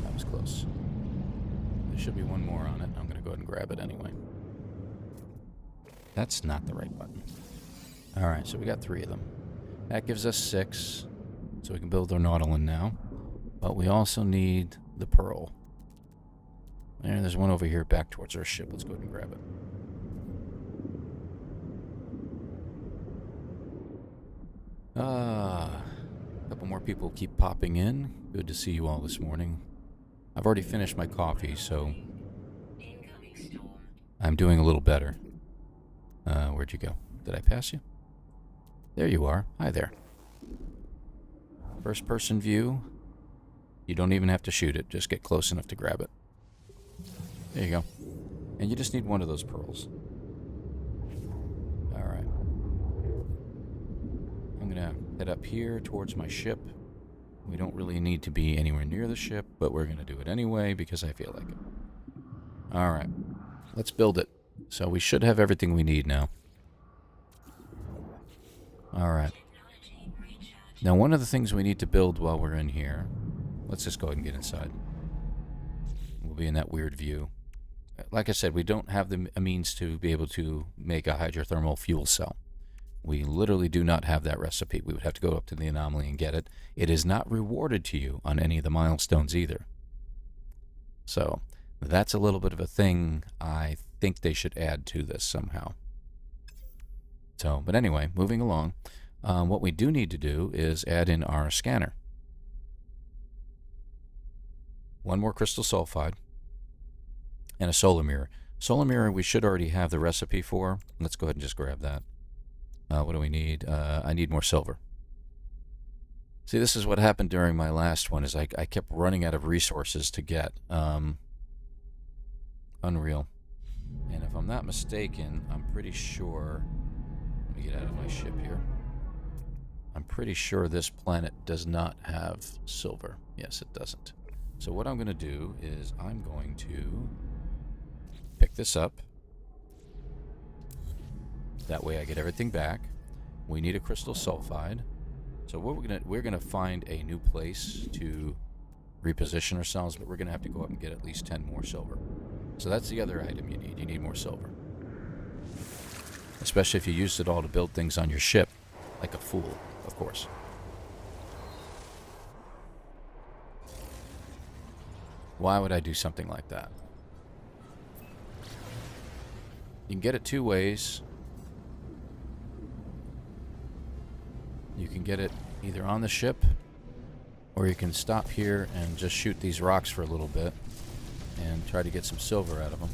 That was close. There should be one more on it. I'm going to go ahead and grab it anyway. That's not the right button. Alright, so we got 3 of them. That gives us 6, so we can build our Nautilon now. But we also need the pearl. And there's one over here back towards our ship. Let's go ahead and grab it. A couple more people keep popping in. Good to see you all this morning. I've already finished my coffee, so I'm doing a little better. Where'd you go? Did I pass you? There you are. Hi there. First person view. You don't even have to shoot it. Just get close enough to grab it. There you go. And you just need one of those pearls. Alright. I'm gonna head up here towards my ship. We don't really need to be anywhere near the ship, but we're gonna do it anyway because I feel like it. Alright. Let's build it. So we should have everything we need now. Alright. Now, one of the things we need to build while we're in here... Let's just go ahead and get inside. We'll be in that weird view. Like I said, we don't have the means to be able to make a hydrothermal fuel cell. We literally do not have that recipe. We would have to go up to the anomaly and get it. It is not rewarded to you on any of the milestones either. So, that's a little bit of a thing I think they should add to this somehow. So, but anyway, moving along, what we do need to do is add in our scanner. One more crystal sulfide and a solar mirror. Solar mirror we should already have the recipe for. Let's go ahead and just grab that. What do we need? I need more silver. See, this is what happened during my last one, is I kept running out of resources to get. Unreal. And if I'm not mistaken, I'm pretty sure... Let me get out of my ship here. I'm pretty sure this planet does not have silver. Yes, it doesn't. So what I'm going to do is I'm going to pick this up. That way I get everything back. We need a crystal sulfide. So what we're gonna find a new place to reposition ourselves, but we're gonna have to go up and get at least 10 more silver. So that's the other item you need. You need more silver. Especially if you used it all to build things on your ship. Like a fool, of course. Why would I do something like that? You can get it 2 ways. You can get it either on the ship, or you can stop here and just shoot these rocks for a little bit and try to get some silver out of them.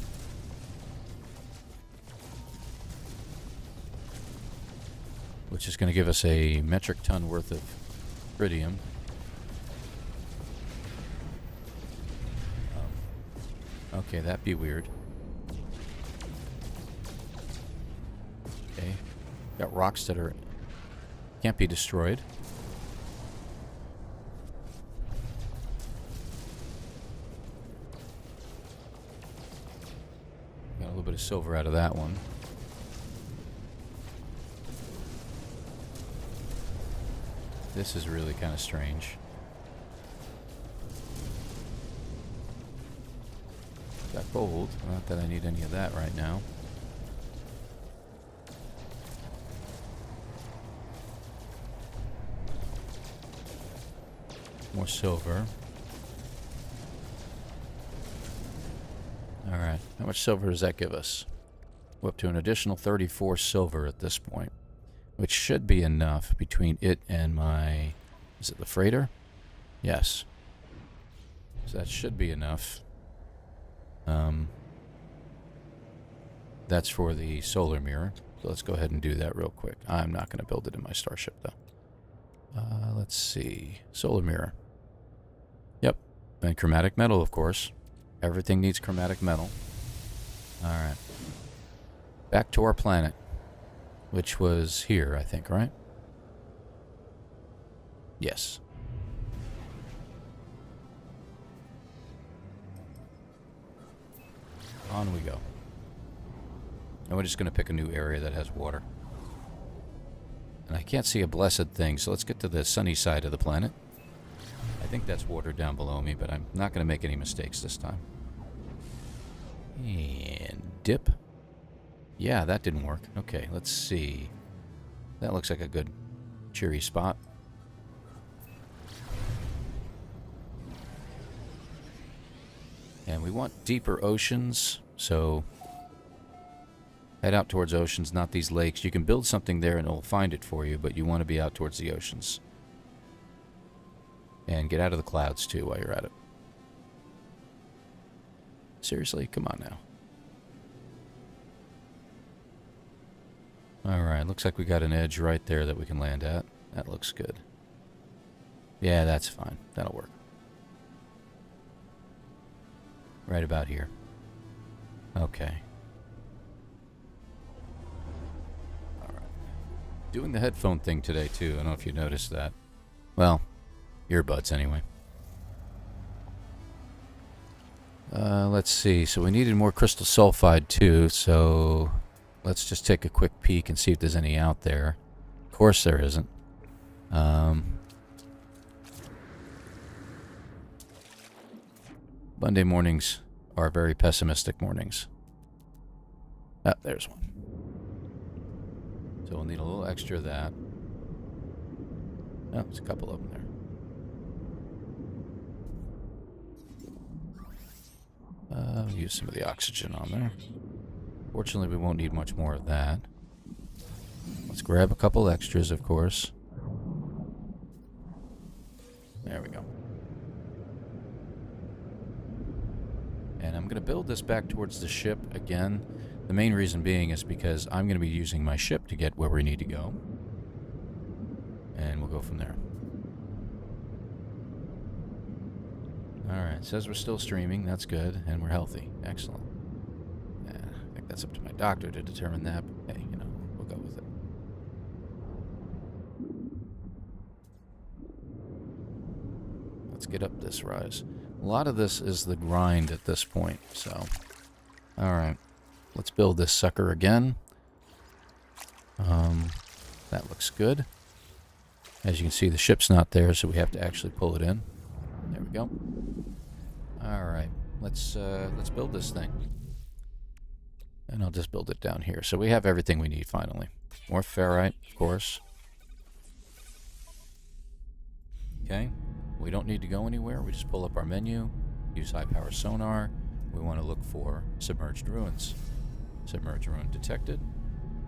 Which is going to give us a metric ton worth of iridium. Okay, that'd be weird. Okay. Got rocks that can't be destroyed. Got a little bit of silver out of that one. This is really kind of strange. Got gold. Not that I need any of that right now. More silver. Alright. How much silver does that give us? We're up to an additional 34 silver at this point, which should be enough between it and my... Is it the freighter? Yes. So that should be enough. That's for the solar mirror. So let's go ahead and do that real quick. I'm not going to build it in my starship, though. Let's see. Solar mirror. Yep. And chromatic metal, of course. Everything needs chromatic metal. Alright. Back to our planet. Which was here, I think, right? Yes. On we go. And we're just going to pick a new area that has water. And I can't see a blessed thing, so let's get to the sunny side of the planet. I think that's water down below me, but I'm not going to make any mistakes this time. And dip. Yeah, that didn't work. Okay, let's see. That looks like a good, cheery spot. And we want deeper oceans, so head out towards oceans, not these lakes. You can build something there and it'll find it for you, but you want to be out towards the oceans. And get out of the clouds, too, while you're at it. Seriously? Come on now. Alright, looks like we got an edge right there that we can land at. That looks good. Yeah, that's fine. That'll work. Right about here. Okay. Alright. Doing the headphone thing today, too. I don't know if you noticed that. Well, earbuds, anyway. Let's see. So we needed more crystal sulfide, too, so let's just take a quick peek and see if there's any out there. Of course there isn't. Monday mornings are very pessimistic mornings. Ah, there's one. So we'll need a little extra of that. Oh, there's a couple of them there. Use some of the oxygen on there. Fortunately, we won't need much more of that. Let's grab a couple extras, of course. There we go. And I'm going to build this back towards the ship again. The main reason being is because I'm going to be using my ship to get where we need to go. And we'll go from there. Alright, it says we're still streaming. That's good. And we're healthy. Excellent. Yeah, I think that's up to my doctor to determine that. But hey, you know, we'll go with it. Let's get up this rise. A lot of this is the grind at this point, so... Alright. Let's build this sucker again. That looks good. As you can see, the ship's not there, so we have to actually pull it in. There we go. Alright. Let's build this thing. And I'll just build it down here. So we have everything we need, finally. More ferrite, of course. Okay. We don't need to go anywhere. We just pull up our menu, use high-power sonar. We want to look for submerged ruins. Submerged ruin detected.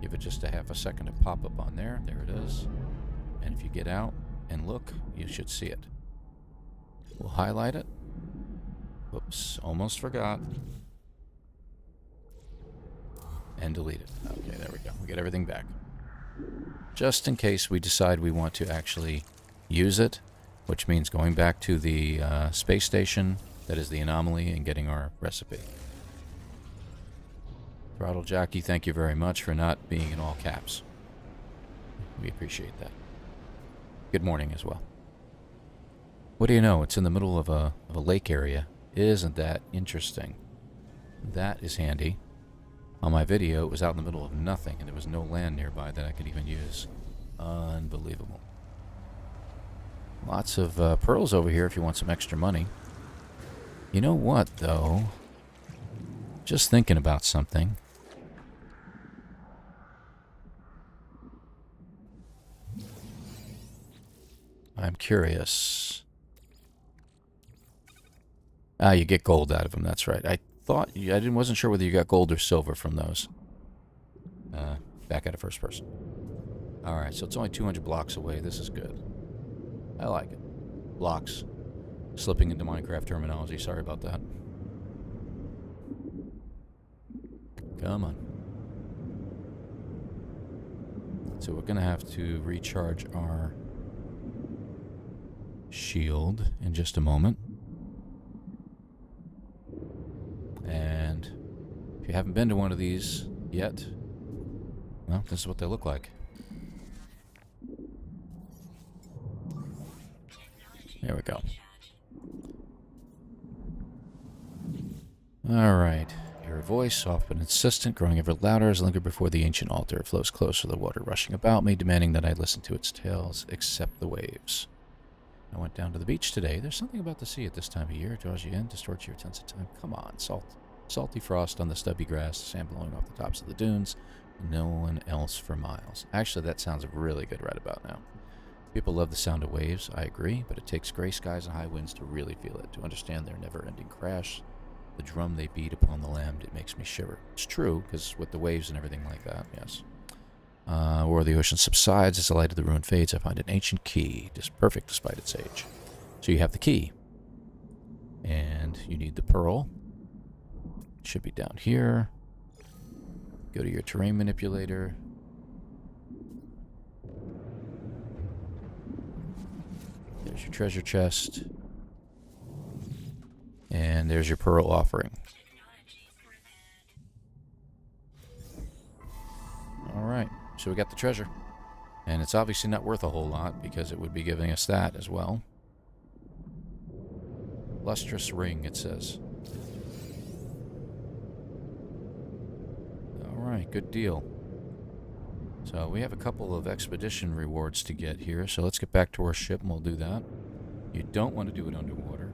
Give it just a half a second to pop up on there. There it is. And if you get out and look, you should see it. We'll highlight it. Whoops, almost forgot. And delete it. Okay, there we go. We get everything back. Just in case we decide we want to actually use it, which means going back to the space station, that is the anomaly, and getting our recipe. Throttle Jockey, thank you very much for not being in all caps. We appreciate that. Good morning as well. What do you know? It's in the middle of a lake area. Isn't that interesting? That is handy. On my video, it was out in the middle of nothing, and there was no land nearby that I could even use. Unbelievable. Lots of pearls over here if you want some extra money. You know what, though? Just thinking about something. I'm curious. Ah, you get gold out of them, that's right. I wasn't sure whether you got gold or silver from those. Back at a first person. Alright, so it's only 200 blocks away. This is good. I like it. Blocks. Slipping into Minecraft terminology. Sorry about that. Come on. So we're going to have to recharge our shield in just a moment. And if you haven't been to one of these yet, well, this is what they look like. There we go. Alright. Your voice, soft but insistent, growing ever louder as I linger before the ancient altar. It flows closer, the water rushing about me, demanding that I listen to its tales, except the waves. I went down to the beach today. There's something about the sea at this time of year. It draws you in, distorts your sense of time. Come on, salty frost on the stubby grass, sand blowing off the tops of the dunes. No one else for miles. Actually, that sounds really good right about now. People love the sound of waves, I agree, but it takes gray skies and high winds to really feel it, to understand their never-ending crash. The drum they beat upon the land, it makes me shiver. It's true, because with the waves and everything like that, yes. Or the ocean subsides as the light of the ruin fades, I find an ancient key, just perfect despite its age. So you have the key. And you need the pearl. It should be down here. Go to your terrain manipulator. There's your treasure chest. And there's your pearl offering. Alright, so we got the treasure. And it's obviously not worth a whole lot because it would be giving us that as well. Lustrous ring, it says. Alright, good deal. So we have a couple of expedition rewards to get here, so let's get back to our ship and we'll do that. You don't want to do it underwater.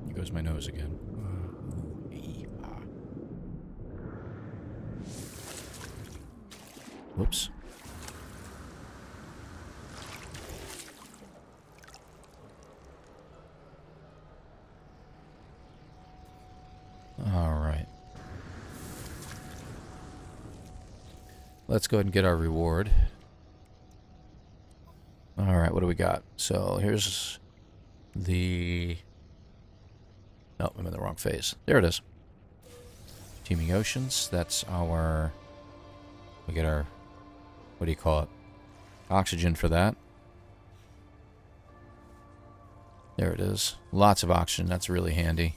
Here goes my nose again. Whoops. All right. Let's go ahead and get our reward. All right, what do we got? So here's the... Oh, I'm in the wrong phase. There it is. Teeming Oceans. That's our... We get our... What do you call it? Oxygen for that. There it is. Lots of oxygen. That's really handy.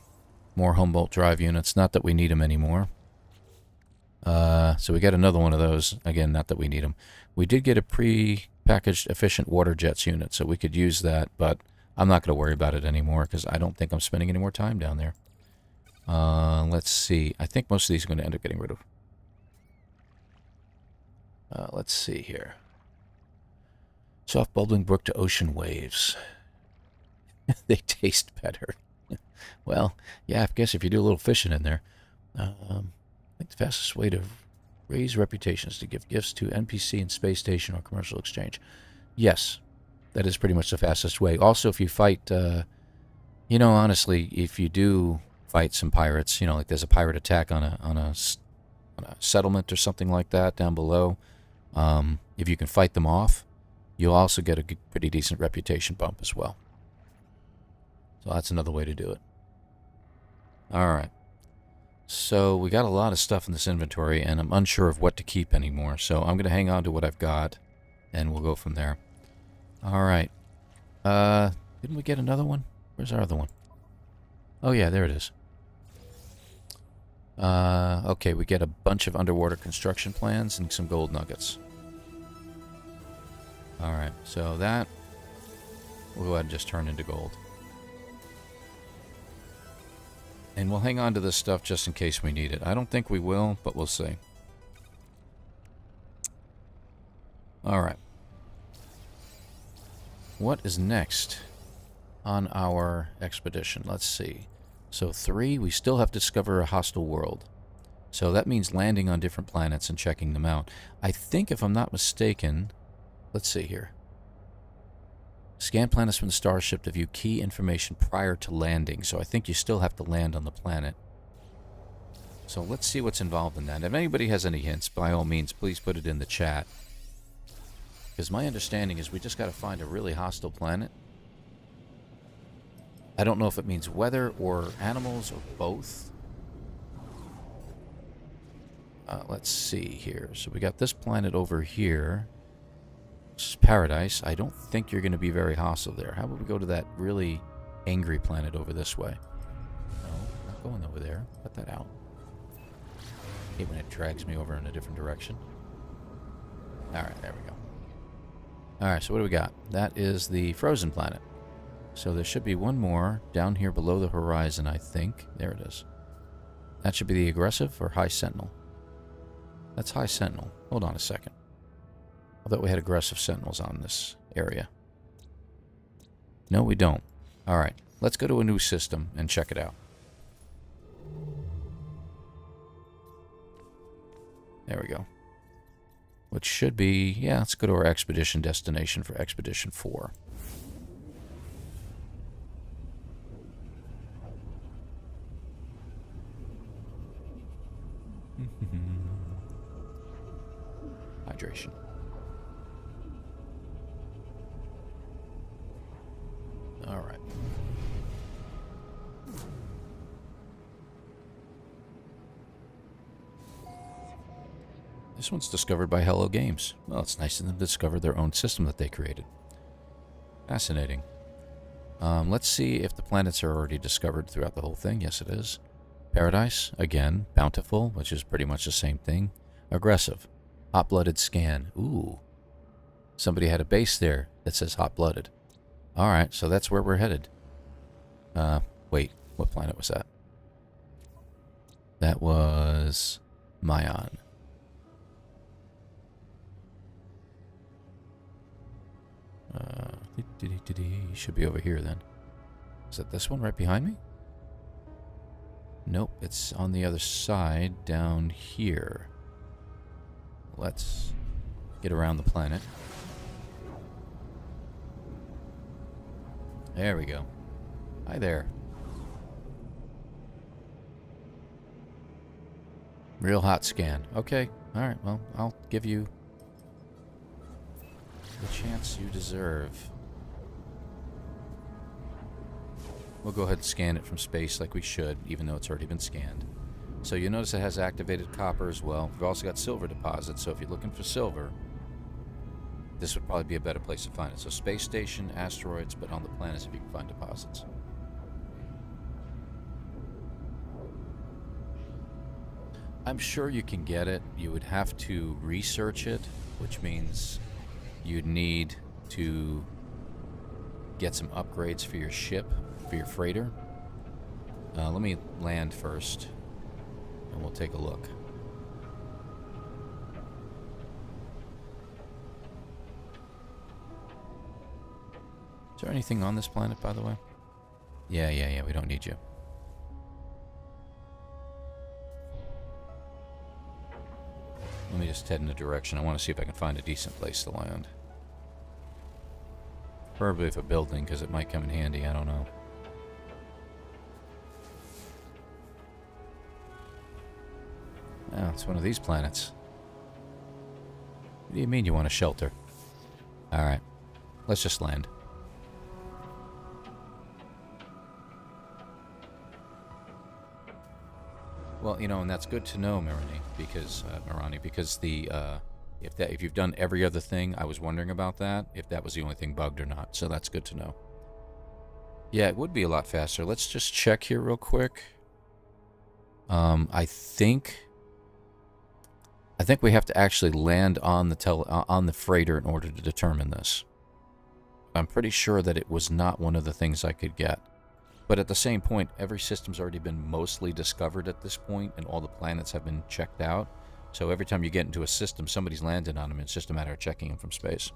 More Humboldt drive units. Not that we need them anymore. So we got another one of those. Again, not that we need them. We did get a pre-packaged efficient water jets unit, so we could use that, but I'm not going to worry about it anymore because I don't think I'm spending any more time down there. Let's see. I think most of these are going to end up getting rid of. Let's see here. Soft bubbling brook to ocean waves. They taste better. Well, yeah, I guess if you do a little fishing in there. I think the fastest way to raise reputation is to give gifts to NPC and space station or commercial exchange. Yes, that is pretty much the fastest way. Also, if you fight, you know, honestly, if you do fight some pirates, you know, like there's a pirate attack on a settlement or something like that down below, if you can fight them off, you'll also get a pretty decent reputation bump as well. So that's another way to do it. Alright. So we got a lot of stuff in this inventory, and I'm unsure of what to keep anymore. So I'm going to hang on to what I've got, and we'll go from there. Alright. Didn't we get another one? Where's our other one? Oh yeah, there it is. Okay, we get a bunch of underwater construction plans and some gold nuggets. Alright, so that we'll go ahead and just turn into gold. And we'll hang on to this stuff just in case we need it. I don't think we will, but we'll see. Alright. What is next on our expedition? Let's see. So 3, we still have to discover a hostile world. So that means landing on different planets and checking them out. I think, if I'm not mistaken, let's see here. Scan planets from the starship to view key information prior to landing. So I think you still have to land on the planet. So let's see what's involved in that. If anybody has any hints, by all means, please put it in the chat. Because my understanding is we just got to find a really hostile planet. I don't know if it means weather or animals or both. Let's see here. So we got this planet over here. This is Paradise. I don't think you're going to be very hostile there. How about we go to that really angry planet over this way? No, not going over there. Cut that out. I hate when it drags me over in a different direction. Alright, there we go. Alright, so what do we got? That is the frozen planet. So there should be one more down here below the horizon, I think. There it is. That should be the aggressive or high sentinel. That's high sentinel. Hold on a second. I thought we had aggressive sentinels on this area. No, we don't. Alright, let's go to a new system and check it out. There we go. Which should be, yeah, let's go to our expedition destination for Expedition 4. Hydration. All right. This one's discovered by Hello Games. Well, it's nice of them to discover their own system that they created. Fascinating. Let's see if the planets are already discovered throughout the whole thing. Yes, it is. Paradise, again. Bountiful, which is pretty much the same thing. Aggressive. Hot-blooded scan. Ooh. Somebody had a base there that says hot-blooded. Alright, so that's where we're headed. Wait. What planet was that? That was Mayan. Should be over here then. Is that this one right behind me? Nope, it's on the other side down here. Let's get around the planet. There we go. Hi there. Real hot scan. Okay, alright, well, I'll give you the chance you deserve. We'll go ahead and scan it from space like we should, even though it's already been scanned. So you notice it has activated copper as well. We've also got silver deposits, so if you're looking for silver, this would probably be a better place to find it. So space station, asteroids, but on the planets if you can find deposits. I'm sure you can get it. You would have to research it, which means you'd need to get some upgrades for your ship, for your freighter. Let me land first, and we'll take a look. Is there anything on this planet, by the way? Yeah, we don't need you. Let me just head in a direction. I want to see if I can find a decent place to land. Preferably with a building, because it might come in handy. I don't know. Oh, it's one of these planets. What do you mean you want a shelter? Alright. Let's just land. Well, you know, and that's good to know, Mirani, because the if you've done every other thing, I was wondering about that, if that was the only thing bugged or not. So that's good to know. Yeah, it would be a lot faster. Let's just check here real quick. I think we have to actually land on the freighter in order to determine this. I'm pretty sure that it was not one of the things I could get. But at the same point, every system's already been mostly discovered at this point, and all the planets have been checked out. So every time you get into a system, somebody's landed on them. It's just a matter of checking them from space.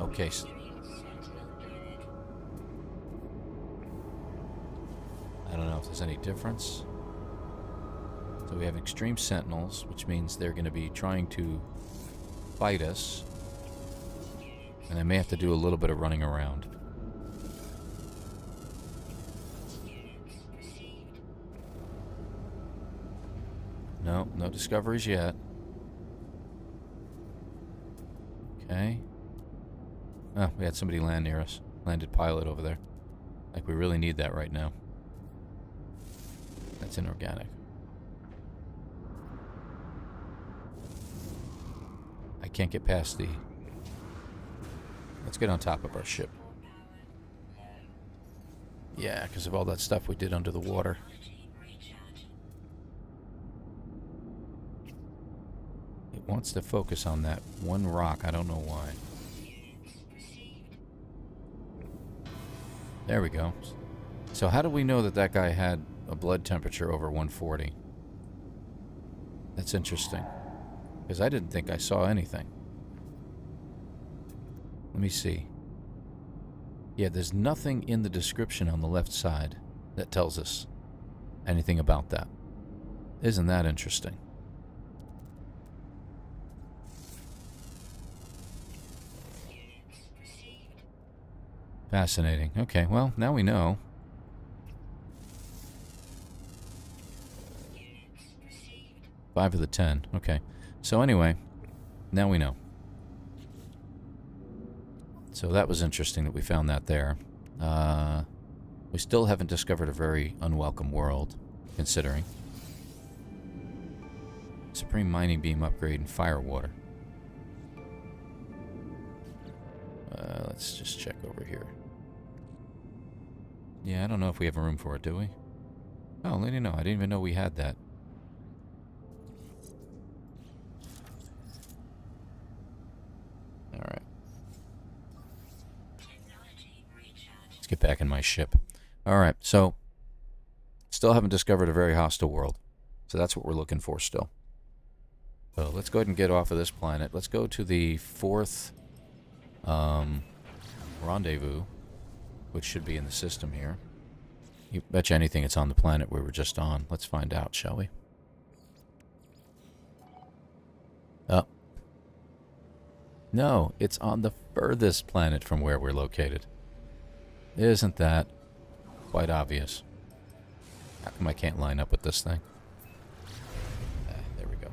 Okay. I don't know if there's any difference. So we have extreme sentinels, which means they're going to be trying to fight us. And I may have to do a little bit of running around. No, no discoveries yet. Okay. Oh, we had somebody land near us. Landed pilot over there. Like we really need that right now. That's inorganic. I can't get past the... Let's get on top of our ship. Yeah, because of all that stuff we did under the water. It wants to focus on that one rock. I don't know why. There we go. So how do we know that that guy had a blood temperature over 140? That's interesting. Because I didn't think I saw anything. Let me see. Yeah, there's nothing in the description on the left side that tells us anything about that. Isn't that interesting? Fascinating. Okay, well, now we know. Five of the 10. Okay. So anyway, now we know. So that was interesting that we found that there. We still haven't discovered a very unwelcome world, considering. Supreme mining beam upgrade and fire water. Let's just check over here. Yeah, I don't know if we have room for it, do we? Oh, let you know. I didn't even know we had that. Alright. Let's get back in my ship. Alright, so still haven't discovered a very hostile world. So that's what we're looking for still. So let's go ahead and get off of this planet. Let's go to the fourth rendezvous, which should be in the system here. You betcha anything it's on the planet we were just on. Let's find out, shall we? Oh. No, it's on the furthest planet from where we're located. Isn't that quite obvious? How come I can't line up with this thing? There we go.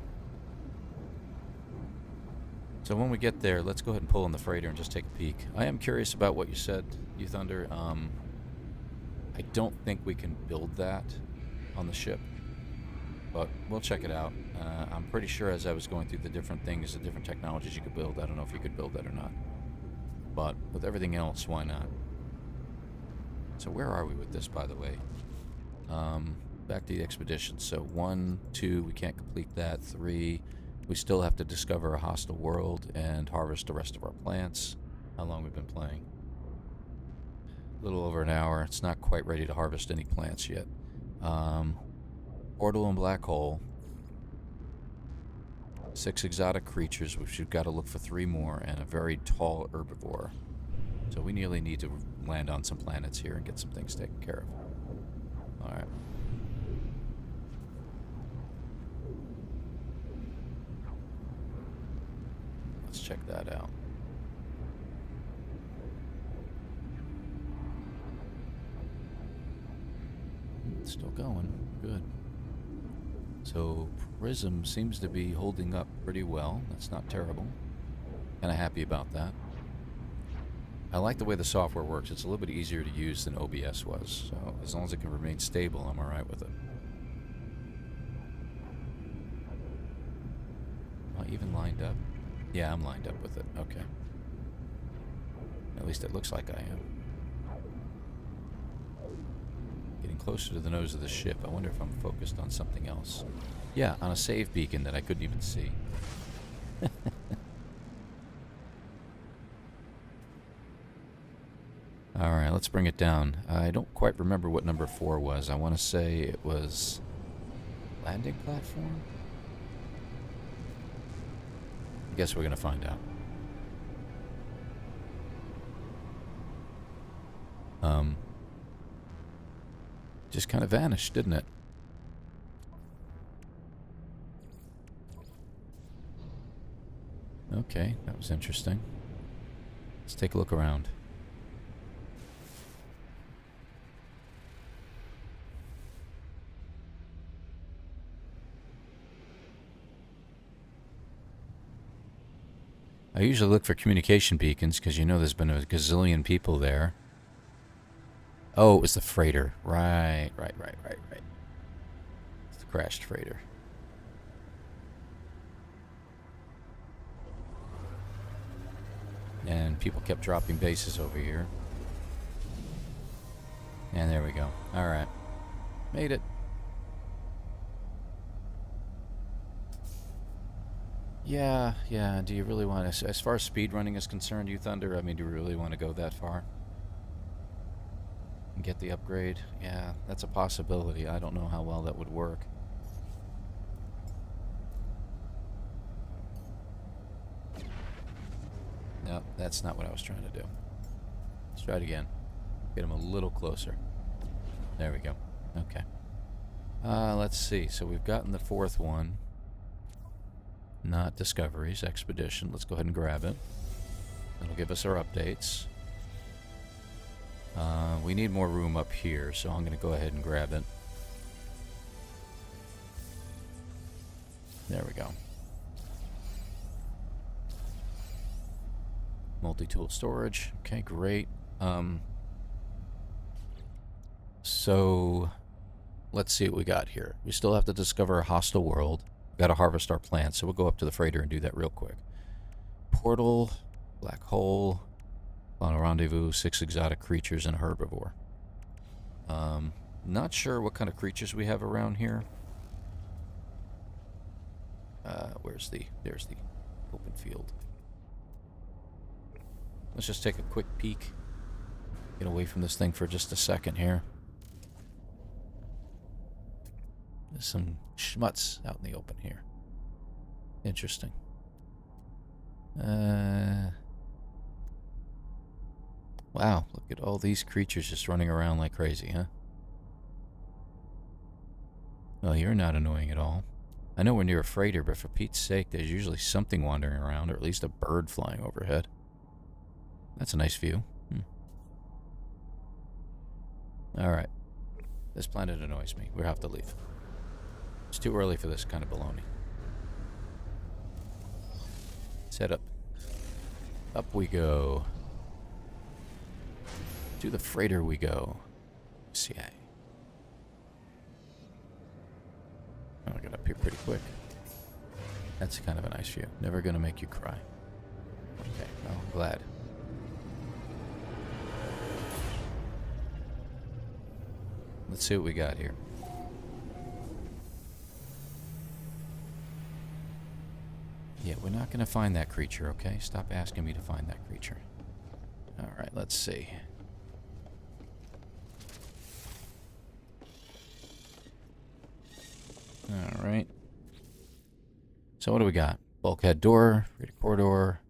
So when we get there, let's go ahead and pull in the freighter and just take a peek. I am curious about what you said, You Thunder. I don't think we can build that on the ship, but we'll check it out. I'm pretty sure as I was going through the different things, the different technologies you could build, I don't know if you could build that or not. But with everything else, why not? So where are we with this, by the way? Back to the expedition. So 1, 2, we can't complete that. 3, we still have to discover a hostile world and harvest the rest of our plants. How long we've been playing? A little over an hour. It's not quite ready to harvest any plants yet. Portal and black hole. 6 exotic creatures, which we've got to look for 3 more, and a very tall herbivore. So we nearly need to land on some planets here and get some things taken care of. Alright. Let's check that out. It's still going. Good. So Prism seems to be holding up pretty well. That's not terrible. Kind of happy about that. I like the way the software works. It's a little bit easier to use than OBS was. So as long as it can remain stable, I'm alright with it. Am I even lined up? Yeah, I'm lined up with it. Okay. At least it looks like I am. Getting closer to the nose of the ship. I wonder if I'm focused on something else. Yeah, on a save beacon that I couldn't even see. Alright, let's bring it down. I don't quite remember what number 4 was. I want to say it was... landing platform? I guess we're going to find out. Just kind of vanished, didn't it? Okay, that was interesting. Let's take a look around. I usually look for communication beacons because you know there's been a gazillion people there. Oh, it was the freighter. Right. It's the crashed freighter. And people kept dropping bases over here. And there we go. Alright. Made it. Yeah. Do you really want to... As far as speedrunning is concerned, you Thunder, I mean, do you really want to go that far? And get the upgrade? Yeah, that's a possibility. I don't know how well that would work. No, that's not what I was trying to do. Let's try it again. Get him a little closer. There we go. Okay. Let's see. So we've gotten the 4th one. Not discoveries, expedition. Let's go ahead and grab it. That'll give us our updates. We need more room up here, so I'm going to go ahead and grab it. There we go. Multi-tool storage. Okay, great. So, let's see what we got here. We still have to discover a hostile world. We've got to harvest our plants, so we'll go up to the freighter and do that real quick. Portal, black hole, final rendezvous, 6 exotic creatures, and a herbivore. Not sure what kind of creatures we have around here. There's the open field. Let's just take a quick peek. Get away from this thing for just a second here. There's some schmutz out in the open here. Interesting. Wow, look at all these creatures just running around like crazy, huh? Well, you're not annoying at all. I know we're near a freighter, but for Pete's sake, there's usually something wandering around, or at least a bird flying overhead. That's a nice view. Alright. This planet annoys me. We have to leave. It's too early for this kind of baloney. Set up. Up we go. To the freighter we go. CA. I'll get up here pretty quick. That's kind of a nice view. Never gonna make you cry. Okay, well, I'm glad. Let's see what we got here. Yeah, we're not gonna find that creature, okay? Stop asking me to find that creature. Alright, let's see. Alright. So what do we got? Bulkhead door, freighter corridor,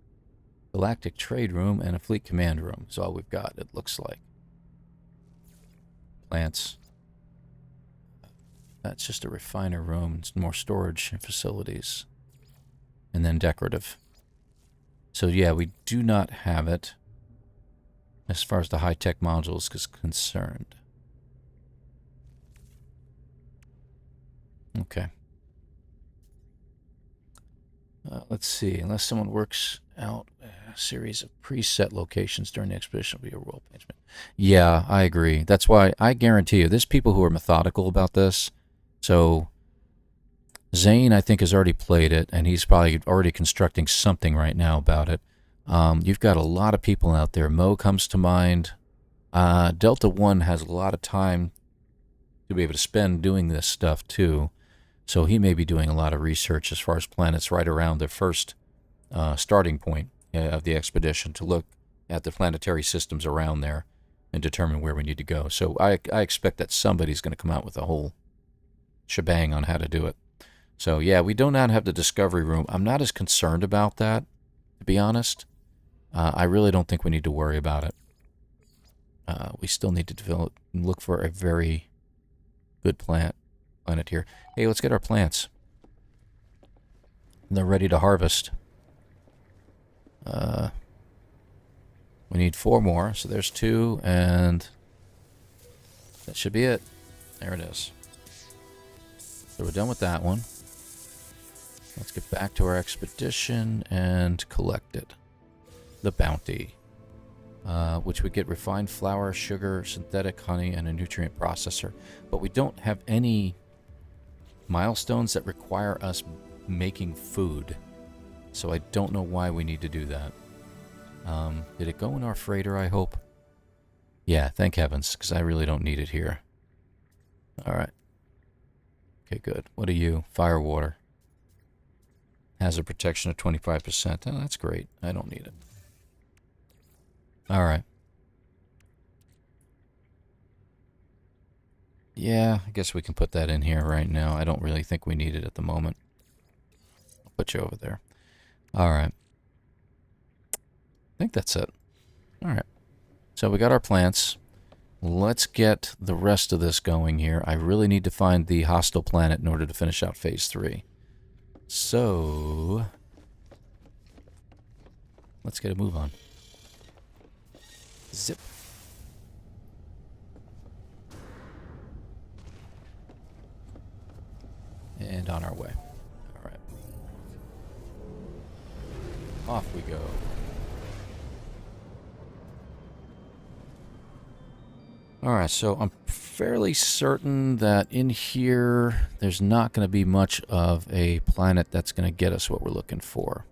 galactic trade room, and a fleet command room is all we've got, it looks like. Plants. That's just a refiner room. It's more storage facilities. And then decorative. So yeah, we do not have it as far as the high-tech modules is concerned. Okay. Let's see. Unless someone works out a series of preset locations during the expedition, will be a role placement. Yeah, I agree. That's why I guarantee you, there's people who are methodical about this. So Zane, I think, has already played it, and he's probably already constructing something right now about it. You've got a lot of people out there. Mo comes to mind. Delta 1 has a lot of time to be able to spend doing this stuff, too. So he may be doing a lot of research as far as planets right around the first starting point of the expedition to look at the planetary systems around there and determine where we need to go. So I expect that somebody's going to come out with a whole shebang on how to do it. So yeah, we do not have the discovery room. I'm not as concerned about that, to be honest. I really don't think we need to worry about it. We still need to look for a very good planet here. Hey, let's get our plants. They're ready to harvest. We need 4 more, so there's 2, and that should be it. There it is. So we're done with that one. Let's get back to our expedition and collect it. The bounty. Which we get refined flour, sugar, synthetic honey, and a nutrient processor. But we don't have any milestones that require us making food. So I don't know why we need to do that. Did it go in our freighter, I hope? Yeah, thank heavens, because I really don't need it here. Alright. Okay, good. What are you? Fire water. Hazard protection of 25%. Oh, that's great. I don't need it. Alright. Yeah, I guess we can put that in here right now. I don't really think we need it at the moment. I'll put you over there. Alright. I think that's it. Alright. So we got our plants. Let's get the rest of this going here. I really need to find the hostile planet in order to finish out phase 3. So let's get a move on. Zip. And on our way. Alright. Off we go. Alright, so I'm fairly certain that in here there's not going to be much of a planet that's going to get us what we're looking for.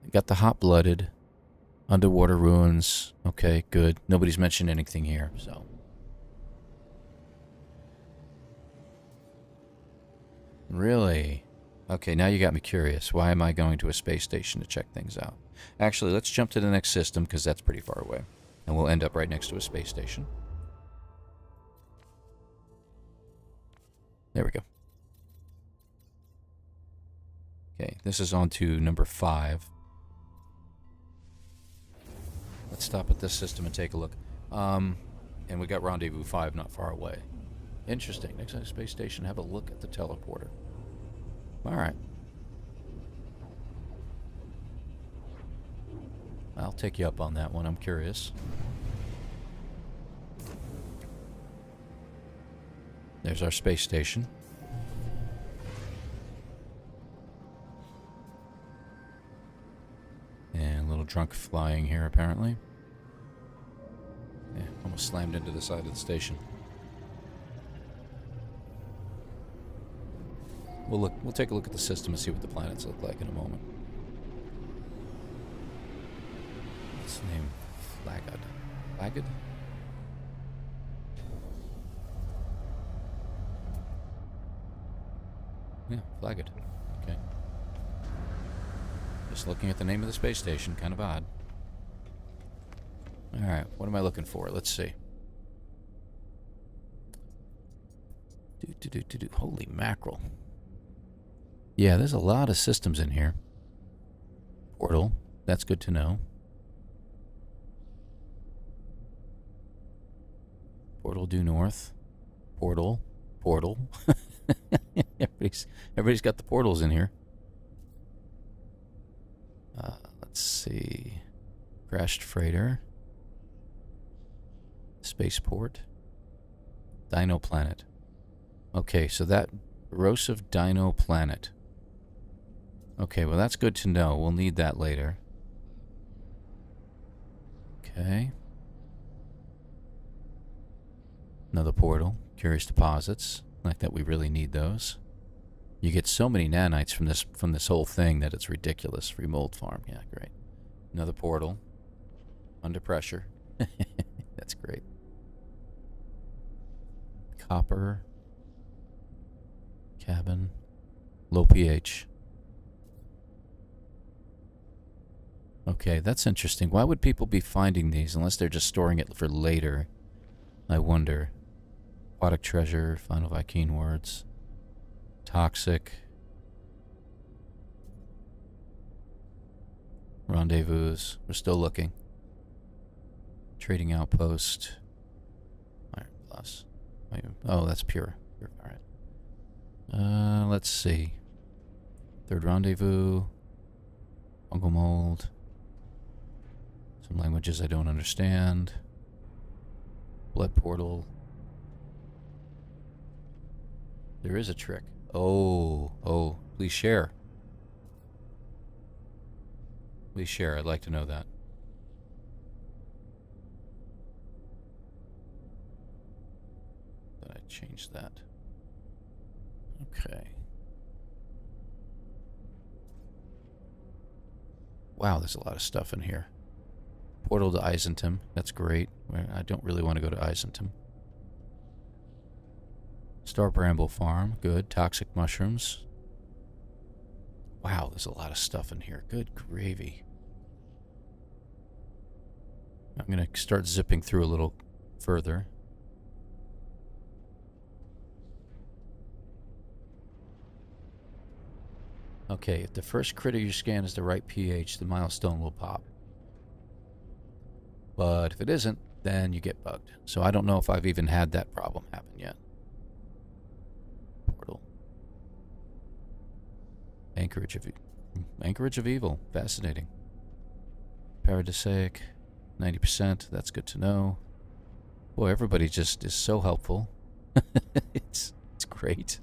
We got the hot-blooded, underwater ruins. Okay, good. Nobody's mentioned anything here, so. Really? Okay, now you got me curious. Why am I going to a space station to check things out? Actually, let's jump to the next system because that's pretty far away. And we'll end up right next to a space station. There we go. Okay, this is on to number 5. Let's stop at this system and take a look. And we got Rendezvous 5 not far away. Interesting. Next to the space station, have a look at the teleporter. Alright. I'll take you up on that one. I'm curious. There's our space station. And a little drunk flying here, apparently. Yeah, almost slammed into the side of the station. We'll take a look at the system and see what the planets look like in a moment. What's the name? Flagad. Flagad? Yeah, Flagad. Okay. Just looking at the name of the space station, kind of odd. Alright, what am I looking for? Let's see. Holy mackerel. Yeah, there's a lot of systems in here. Portal. That's good to know. Portal due north. Portal. Portal. Everybody's got the portals in here. Let's see. Crashed freighter. Spaceport. Dino planet. Okay, so that erosive dino planet. Okay, well that's good to know. We'll need that later. Okay. Another portal. Curious deposits. Like that we really need those. You get so many nanites from this whole thing that it's ridiculous. Free mold farm. Yeah, great. Another portal. Under pressure. That's great. Copper. Cabin. Low pH. Okay, that's interesting. Why would people be finding these unless they're just storing it for later? I wonder. Aquatic treasure, final Vy'keen words. Toxic. Rendezvous. We're still looking. Trading outpost. Iron plus. Oh, that's pure. Alright. Let's see. Third rendezvous. Fungal mold. Some languages I don't understand. Blood portal. There is a trick. Oh, please share. Please share. I'd like to know that. Did I change that? Okay. Wow, there's a lot of stuff in here. Portal to Eisentum. That's great. I don't really want to go to Eisentum. Star Bramble Farm. Good. Toxic mushrooms. Wow, there's a lot of stuff in here. Good gravy. I'm going to start zipping through a little further. Okay, if the first critter you scan is the right pH, the milestone will pop. But if it isn't, then you get bugged. So I don't know if I've even had that problem happen yet. Portal. Anchorage of Evil. Fascinating. Paradisaic. 90%. That's good to know. Boy, everybody just is so helpful. It's great.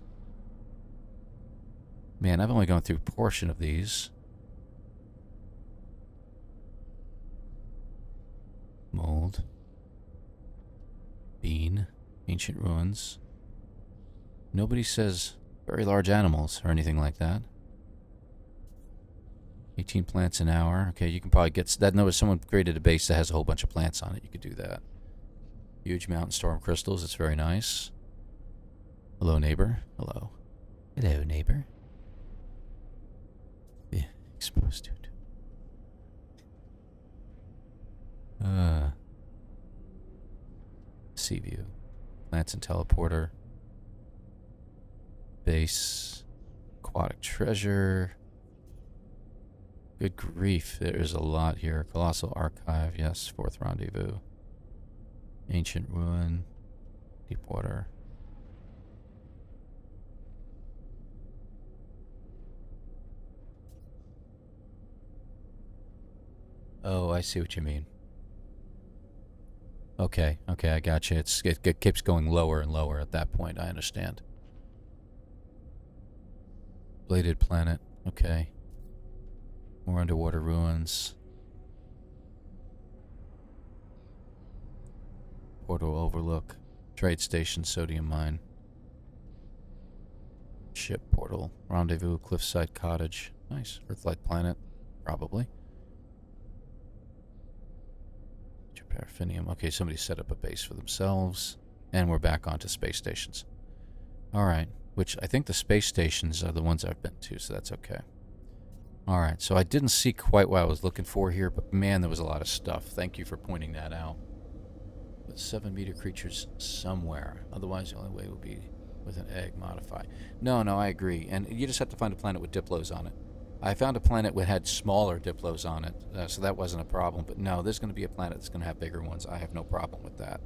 Man, I've only gone through a portion of these. Mold. Bean. Ancient ruins. Nobody says very large animals or anything like that. 18 plants an hour. Okay, you can probably get that. Notice someone created a base that has a whole bunch of plants on it. You could do that. Huge mountain storm crystals. It's very nice. Hello, neighbor. Hello. Hello, neighbor. Yeah, exposed to it. Sea view. Plants and teleporter. Base. Aquatic treasure. Good grief, there's a lot here. Colossal archive, yes. Fourth rendezvous. Ancient ruin. Deep water. Oh, I see what you mean. Okay, I got you. It keeps going lower and lower at that point. I understand. Bladed planet. Okay. More underwater ruins. Portal overlook. Trade station, sodium mine. Ship portal. Rendezvous, cliffside cottage. Nice. Earth-like planet. Probably. Paraffinium. Okay, somebody set up a base for themselves. And we're back onto space stations. Alright. Which I think the space stations are the ones I've been to, so that's okay. Alright, so I didn't see quite what I was looking for here, but man, there was a lot of stuff. Thank you for pointing that out. But 7-meter creatures somewhere. Otherwise, the only way would be with an egg modify. No, I agree. And you just have to find a planet with Diplos on it. I found a planet that had smaller Diplos on it, so that wasn't a problem. But no, there's going to be a planet that's going to have bigger ones. I have no problem with that.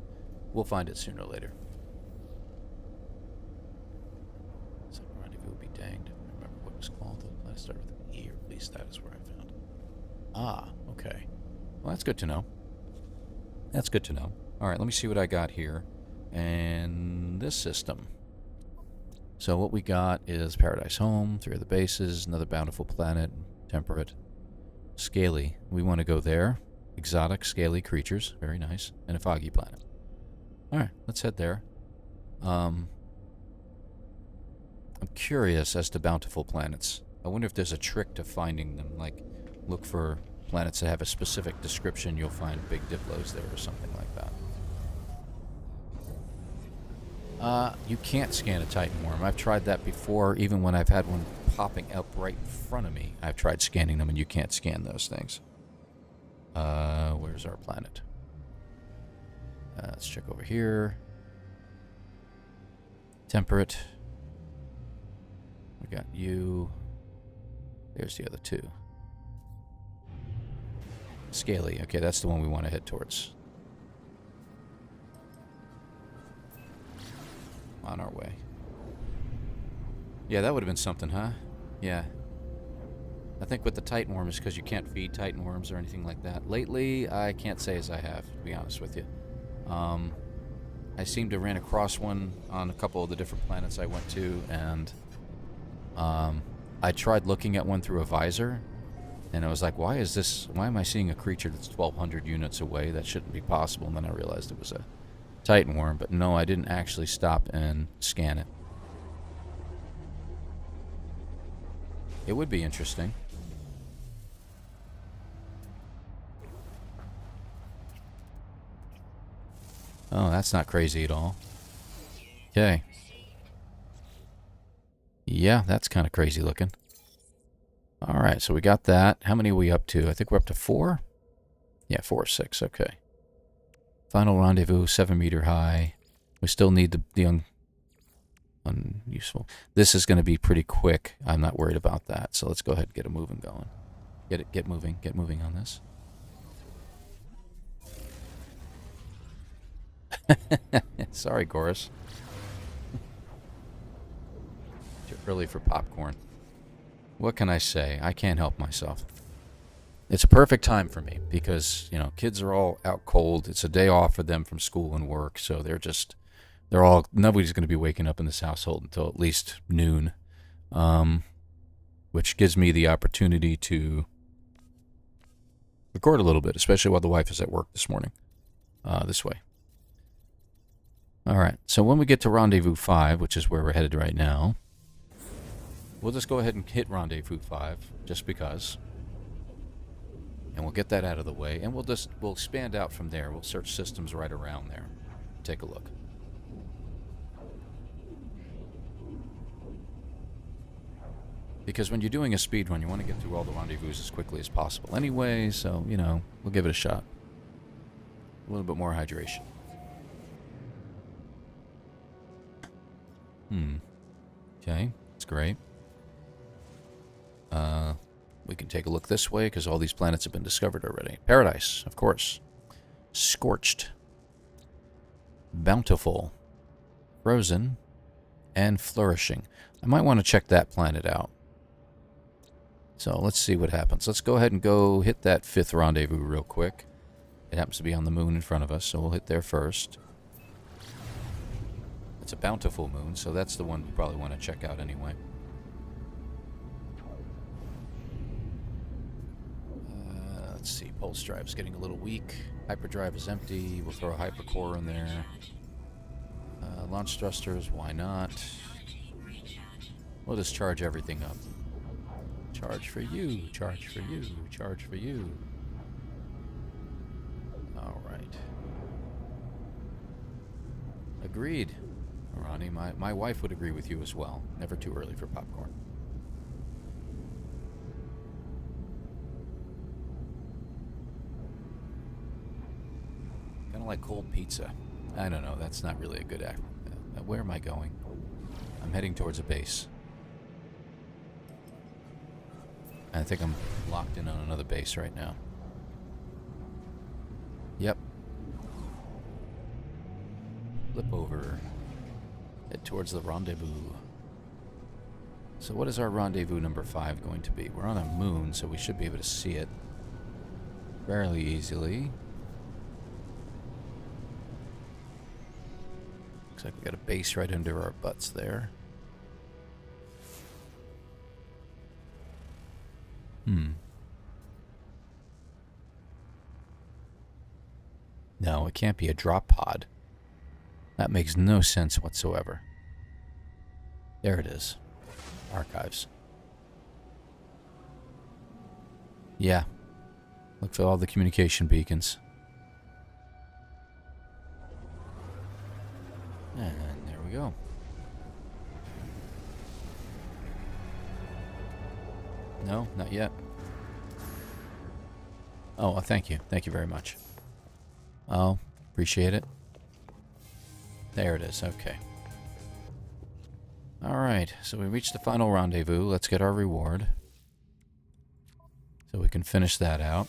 We'll find it sooner or later. So rendezvous would be danged. I don't remember what it was called. The planet started with an E, or at least that is where I found it. Ah, okay. Well, that's good to know. That's good to know. All right, let me see what I got here. And this system. So what we got is Paradise Home, 3 of the bases, another bountiful planet, temperate, scaly. We want to go there. Exotic, scaly creatures, very nice, and a foggy planet. All right, let's head there. I'm curious as to bountiful planets. I wonder if there's a trick to finding them, like look for planets that have a specific description, you'll find big diplos there or something like that. You can't scan a Titan worm. I've tried that before, even when I've had one popping up right in front of me. I've tried scanning them, and you can't scan those things. Where's our planet? Let's check over here. Temperate. We got you. There's the other two. Scaly. Okay, that's the one we want to head towards. On our way. Yeah, that would have been something, huh? Yeah. I think with the Titan worm is because you can't feed Titan worms or anything like that. Lately, I can't say as I have, to be honest with you. I seem to ran across one on a couple of the different planets I went to, and I tried looking at one through a visor, and I was like, why am I seeing a creature that's 1,200 units away? That shouldn't be possible. And then I realized it was a Titan worm, but no, I didn't actually stop and scan it. It would be interesting. Oh, that's not crazy at all. Okay. Yeah, that's kind of crazy looking. Alright, so we got that. How many are we up to? I think we're up to 4? Yeah, 4 or 6, okay. Final rendezvous, 7 meter high. We still need the unuseful. This is going to be pretty quick. I'm not worried about that, so let's go ahead and get a moving going. Get moving on this. Sorry, Chorus. Too early for popcorn. What can I say? I can't help myself. It's a perfect time for me because, you know, kids are all out cold. It's a day off for them from school and work, so nobody's going to be waking up in this household until at least noon, which gives me the opportunity to record a little bit, especially while the wife is at work this morning, this way. All right, so when we get to Rendezvous 5, which is where we're headed right now, we'll just go ahead and hit Rendezvous 5, just because. And we'll get that out of the way, and we'll expand out from there. We'll search systems right around there. Take a look. Because when you're doing a speed run, you want to get through all the rendezvous as quickly as possible anyway, so, you know, we'll give it a shot. A little bit more hydration. Okay, that's great. We can take a look this way, because all these planets have been discovered already. Paradise, of course. Scorched. Bountiful. Frozen. And flourishing. I might want to check that planet out. So let's see what happens. Let's go ahead and go hit that 5th rendezvous real quick. It happens to be on the moon in front of us, so we'll hit there first. It's a bountiful moon, so that's the one we probably want to check out anyway. Let's see, pulse drive's getting a little weak. Hyperdrive is empty. We'll throw a hypercore in there. Launch thrusters, why not? We'll just charge everything up. Charge for you, charge for you, charge for you. Alright. Agreed. Ronnie, my wife would agree with you as well. Never too early for popcorn. Kind of like cold pizza. I don't know, that's not really a good act. Where am I going? I'm heading towards a base. I think I'm locked in on another base right now. Yep. Flip over. Head towards the rendezvous. So what is our rendezvous number 5 going to be? We're on a moon, so we should be able to see it fairly easily. Looks like we got a base right under our butts there. No, it can't be a drop pod. That makes no sense whatsoever. There it is. Archives. Yeah. Look for all the communication beacons. And there we go. No, not yet. Oh, well, thank you. Thank you very much. Oh, appreciate it. There it is. Okay. Alright, so we reached the final rendezvous. Let's get our reward. So we can finish that out.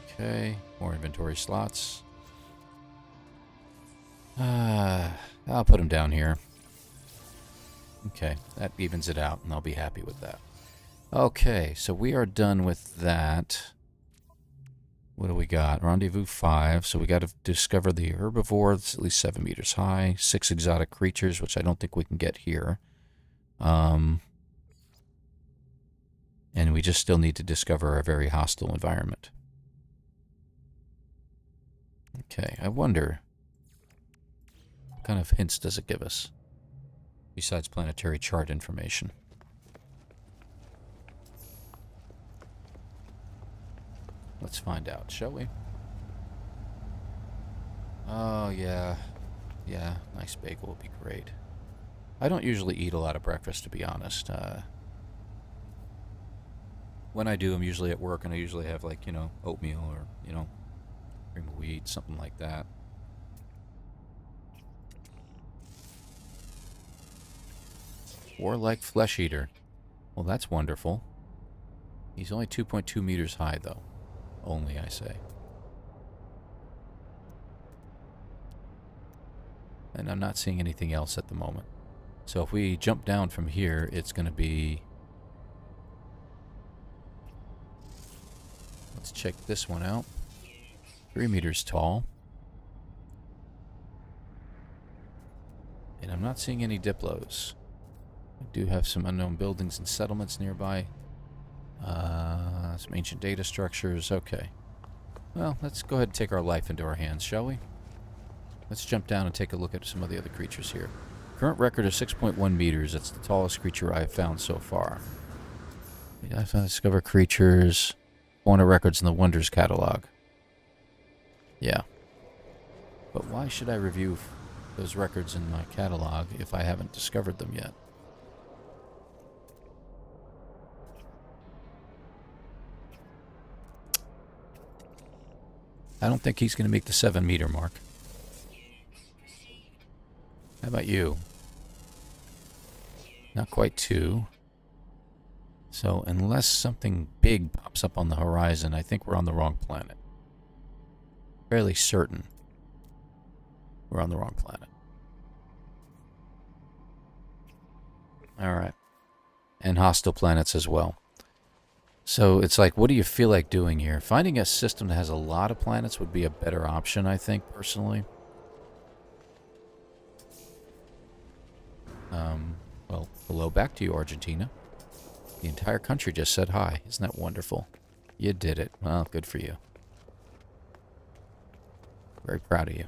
Okay, more inventory slots. I'll put them down here. Okay, that evens it out, and I'll be happy with that. Okay, so we are done with that. What do we got? Rendezvous 5. So we got to discover the herbivore that's at least 7 meters high. 6 exotic creatures, which I don't think we can get here. And we just still need to discover a very hostile environment. Okay, I wonder, what kind of hints does it give us? Besides planetary chart information. Let's find out, shall we? Oh, yeah. Yeah, nice bagel would be great. I don't usually eat a lot of breakfast, to be honest. When I do, I'm usually at work, and I usually have, like, you know, oatmeal or, you know, cream of wheat, something like that. Warlike flesh eater. Well, that's wonderful. He's only 2.2 meters high, though. Only, I say. And I'm not seeing anything else at the moment. So if we jump down from here, it's going to be... Let's check this one out. 3 meters tall. And I'm not seeing any Diplos. I do have some unknown buildings and settlements nearby. Some ancient data structures. Okay. Well, let's go ahead and take our life into our hands, shall we? Let's jump down and take a look at some of the other creatures here. Current record of 6.1 meters. That's the tallest creature I've found so far. I found discover creatures. 400 records in the Wonders catalog. Yeah. But why should I review those records in my catalog if I haven't discovered them yet? I don't think he's going to make the 7 meter mark. How about you? Not quite 2. So unless something big pops up on the horizon, I think we're on the wrong planet. Fairly certain we're on the wrong planet. Alright. And hostile planets as well. So it's like, what do you feel like doing here? Finding a system that has a lot of planets would be a better option, I think, personally. Well, hello back to you, Argentina. The entire country just said hi. Isn't that wonderful? You did it. Well, good for you. Very proud of you.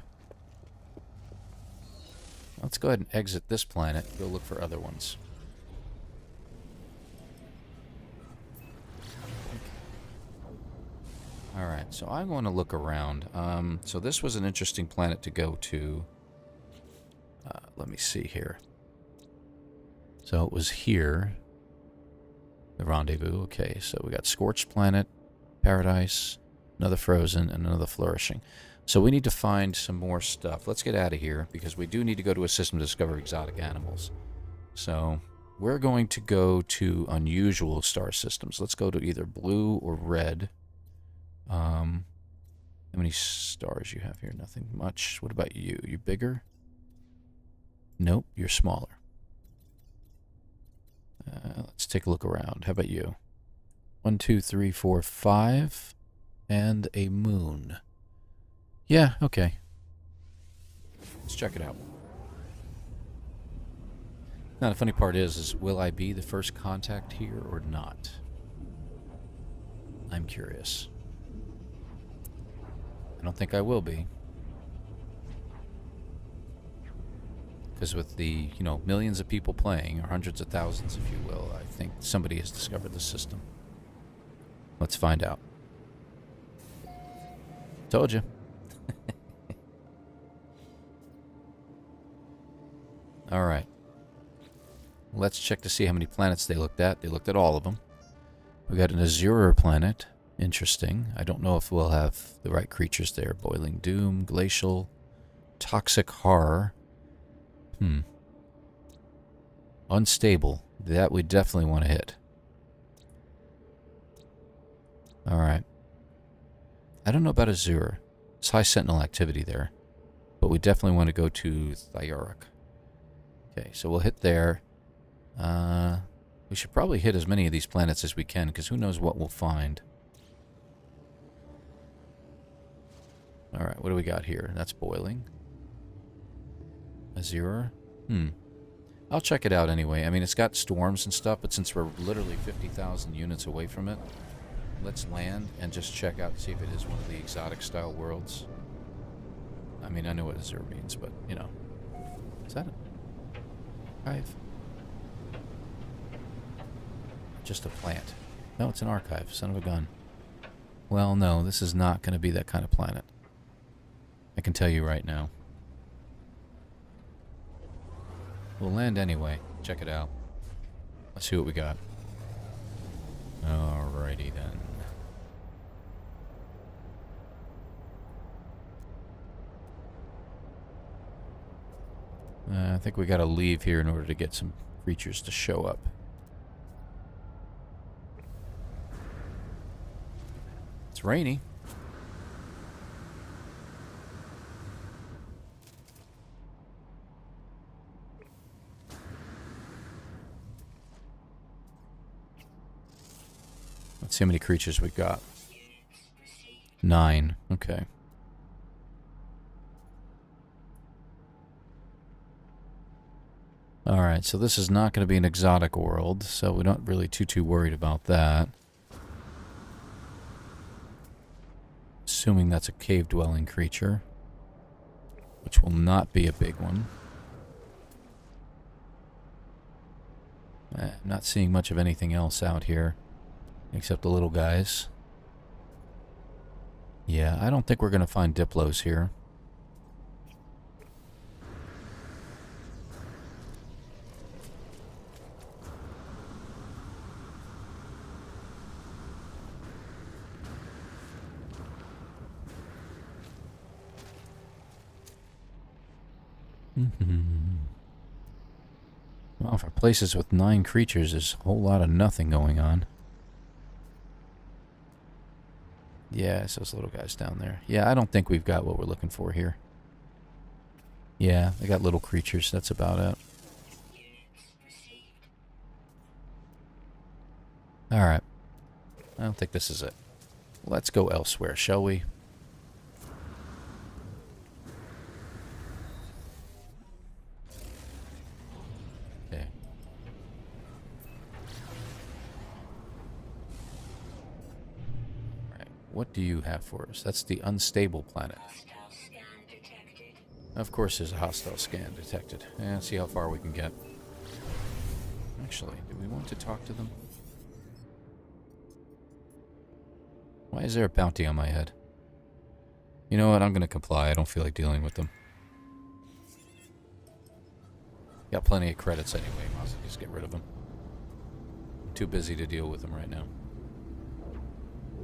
Let's go ahead and exit this planet and go look for other ones. Alright, so I want to look around. So this was an interesting planet to go to. Let me see here. So it was here. The rendezvous. Okay, so we got Scorched Planet, Paradise, another Frozen, and another Flourishing. So we need to find some more stuff. Let's get out of here, because we do need to go to a system to discover exotic animals. So we're going to go to unusual star systems. Let's go to either blue or red. How many stars you have here? Nothing much. What about you? You bigger? Nope, you're smaller. Let's take a look around. How about you? 1, 2, 3, 4, 5. And a moon. Yeah, okay. Let's check it out. Now, the funny part is will I be the first contact here or not? I'm curious. I don't think I will be. Because with the, you know, millions of people playing, or hundreds of thousands, if you will, I think somebody has discovered the system. Let's find out. Told you. Alright. Let's check to see how many planets they looked at. They looked at all of them. We got an Azure planet. Interesting. I don't know if we'll have the right creatures there. Boiling Doom, Glacial, Toxic Horror. Unstable. That we definitely want to hit. Alright. I don't know about Azure. It's high Sentinel activity there. But we definitely want to go to Thyoric. Okay, so we'll hit there. We should probably hit as many of these planets as we can, because who knows what we'll find. Alright, what do we got here? That's boiling. Azure. I'll check it out anyway. I mean, it's got storms and stuff, but since we're literally 50,000 units away from it, let's land and just check out and see if it is one of the exotic style worlds. I mean, I know what Azure means, but, you know. Is that a hive? Just a plant. No, it's an archive. Son of a gun. Well, no, this is not going to be that kind of planet. I can tell you right now. We'll land anyway. Check it out. Let's see what we got. Alrighty then. I think we gotta leave here in order to get some creatures to show up. It's rainy. Let's see how many creatures we got. 9. Okay. Alright, so this is not going to be an exotic world, so we're not really too worried about that. Assuming that's a cave-dwelling creature, which will not be a big one. I'm not seeing much of anything else out here, except the little guys. Yeah, I don't think we're going to find Diplos here. Well, for places with 9 creatures, there's a whole lot of nothing going on. Yeah, it's those little guys down there. Yeah, I don't think we've got what we're looking for here. Yeah, they got little creatures. That's about it. Alright. I don't think this is it. Let's go elsewhere, shall we? Okay. Alright, what do you have for us? That's the unstable planet. Of course there's a hostile scan detected. And see how far we can get. Actually, do we want to talk to them? Why is there a bounty on my head? You know what? I'm going to comply. I don't feel like dealing with them. Got plenty of credits anyway. Might as well just get rid of them. I'm too busy to deal with them right now.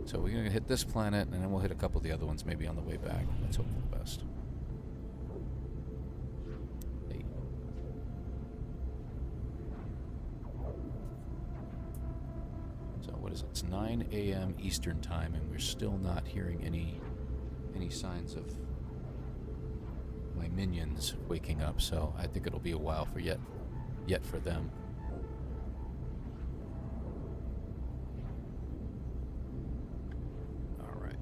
So we're going to hit this planet, and then we'll hit a couple of the other ones maybe on the way back. Let's hope for the best. Hey. So what is it? It's 9 a.m. Eastern Time, and we're still not hearing any signs of my minions waking up. So I think it'll be a while for yet for them. All right.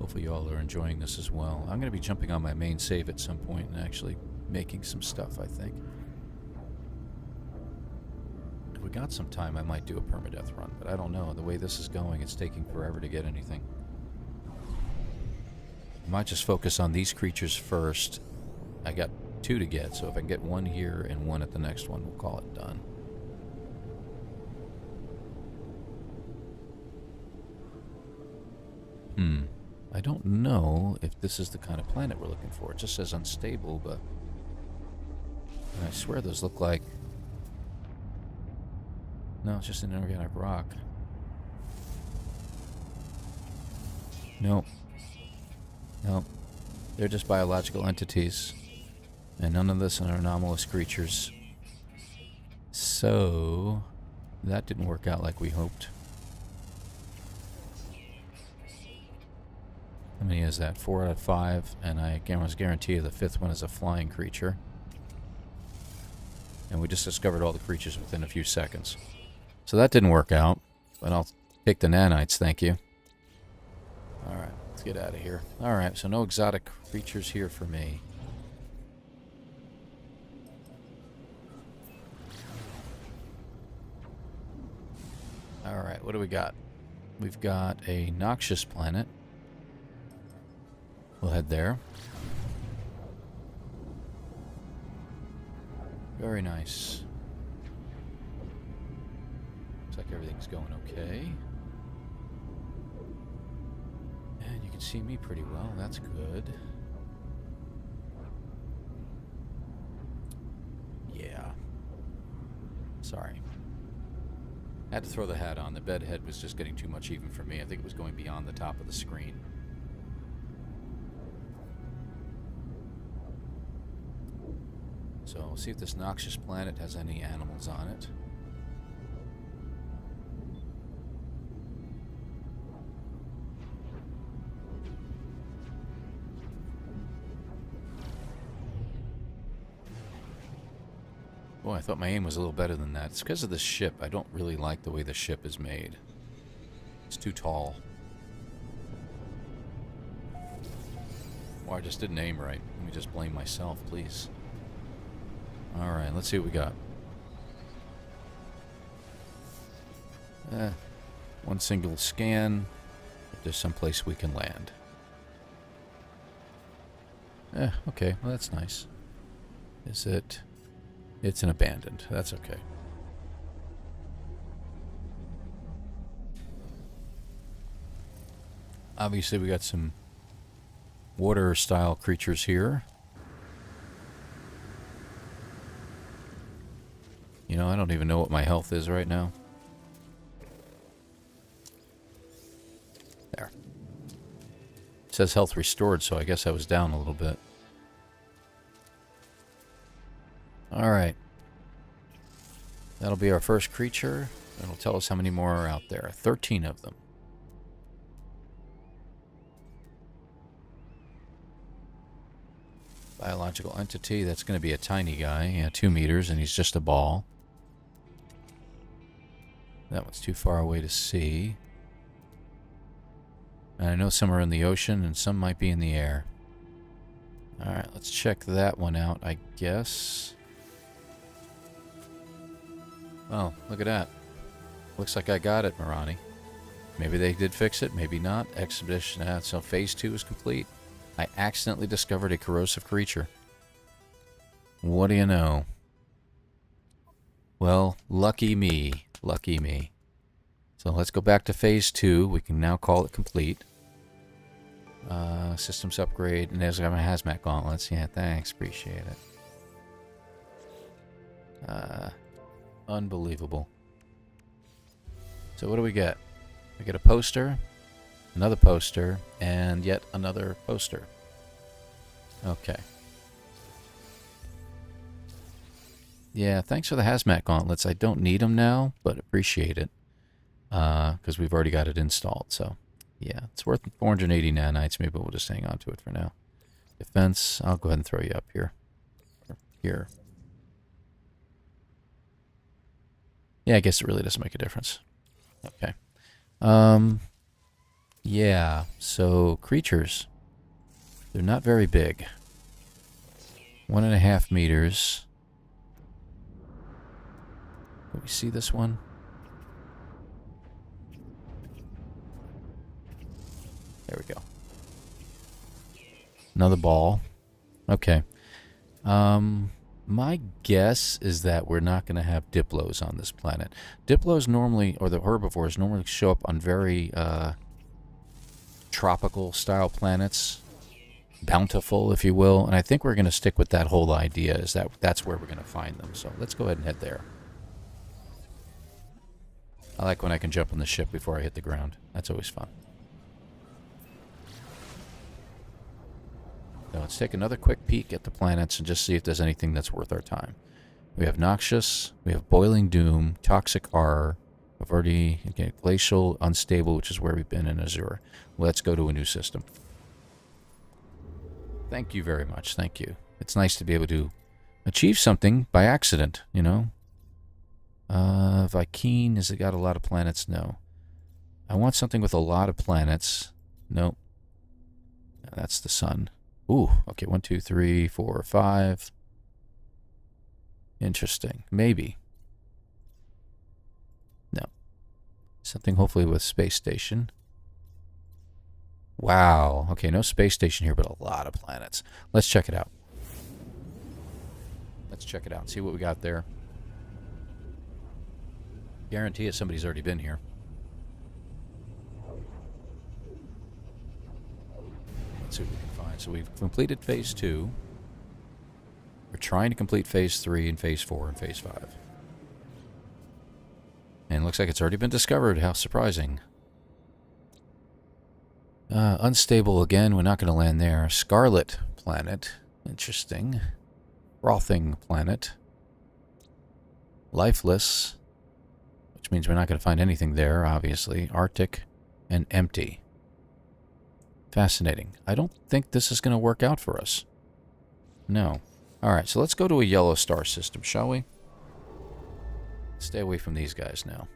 Hopefully you all are enjoying this as well. I'm going to be jumping on my main save at some point and actually making some stuff, I think. If we got some time, I might do a permadeath run, but I don't know. The way this is going, it's taking forever to get anything. I might just focus on these creatures first. I got 2 to get, so if I can get 1 here and 1 at the next one, we'll call it done. I don't know if this is the kind of planet we're looking for. It just says unstable, but I swear those look like... No, it's just an inorganic rock. Nope. Nope. They're just biological entities. And none of this are anomalous creatures. So... that didn't work out like we hoped. How many is that? 4 out of 5, and I was guaranteed the 5th one is a flying creature. And we just discovered all the creatures within a few seconds. So that didn't work out, but I'll take the nanites, thank you. Alright, let's get out of here. Alright, so no exotic creatures here for me. Alright, what do we got? We've got a noxious planet. We'll head there. Very nice. Looks like everything's going okay. And you can see me pretty well. That's good. Yeah. Sorry. Had to throw the hat on. The bedhead was just getting too much even for me. I think it was going beyond the top of the screen. So we'll see if this noxious planet has any animals on it. Boy, I thought my aim was a little better than that. It's because of the ship. I don't really like the way the ship is made. It's too tall. Or I just didn't aim right. Let me just blame myself, please. Alright, let's see what we got. One single scan. If there's someplace we can land. Okay. Well, that's nice. Is it... It's an abandoned. That's okay. Obviously, we got some water-style creatures here. You know, I don't even know what my health is right now. There. It says health restored, so I guess I was down a little bit. Alright. That'll be our first creature. It'll tell us how many more are out there. 13 of them. Biological entity. That's going to be a tiny guy. Yeah, 2 meters, and he's just a ball. That one's too far away to see. And I know some are in the ocean, and some might be in the air. Alright, let's check that one out, I guess. Oh, look at that. Looks like I got it, Marani. Maybe they did fix it, maybe not. Expedition, so phase 2 is complete. I accidentally discovered a corrosive creature. What do you know? Well, lucky me. Lucky me. So let's go back to phase 2. We can now call it complete. Systems upgrade. And there's my hazmat gauntlets. Yeah, thanks. Appreciate it. Unbelievable. So what do we get? We get a poster, another poster, and yet another poster. Okay. Yeah, thanks for the hazmat gauntlets. I don't need them now, but appreciate it. Because we've already got it installed, so... Yeah, it's worth 480 nanites. Maybe we'll just hang on to it for now. Defense, I'll go ahead and throw you up here. Or here. Yeah, I guess it really doesn't make a difference. Okay. Yeah, so creatures. They're not very big. 1.5 meters. Can we see this one? There we go. Another ball. Okay. My guess is that we're not going to have diplos on this planet. Diplos normally, or the herbivores normally show up on very tropical style planets, bountiful, if you will. And I think we're going to stick with that whole idea, is that that's where we're going to find them. So let's go ahead and head there. I like when I can jump on the ship before I hit the ground. That's always fun. So let's take another quick peek at the planets and just see if there's anything that's worth our time. We have Noxious, we have Boiling Doom, Toxic R, we've already, okay, Glacial, Unstable, which is where we've been in Azure. Let's go to a new system. Thank you very much, thank you. It's nice to be able to achieve something by accident, you know? Vy'keen, has it got a lot of planets? No. I want something with a lot of planets. Nope. No, that's the sun. Ooh, okay, 1, 2, 3, 4, 5. Interesting. Maybe. No. Something hopefully with space station. Wow. Okay, no space station here, but a lot of planets. Let's check it out. Let's check it out. See what we got there. Guarantee it somebody's already been here. Let's see what we can find. So we've completed phase 2. We're trying to complete phase 3 and phase 4 and phase 5. And it looks like it's already been discovered. How surprising. Unstable again. We're not going to land there. Scarlet planet. Interesting. Frothing planet. Lifeless. Which means we're not going to find anything there, obviously. Arctic and empty. Fascinating. I don't think this is going to work out for us. No. Alright, so let's go to a yellow star system, shall we? Stay away from these guys now.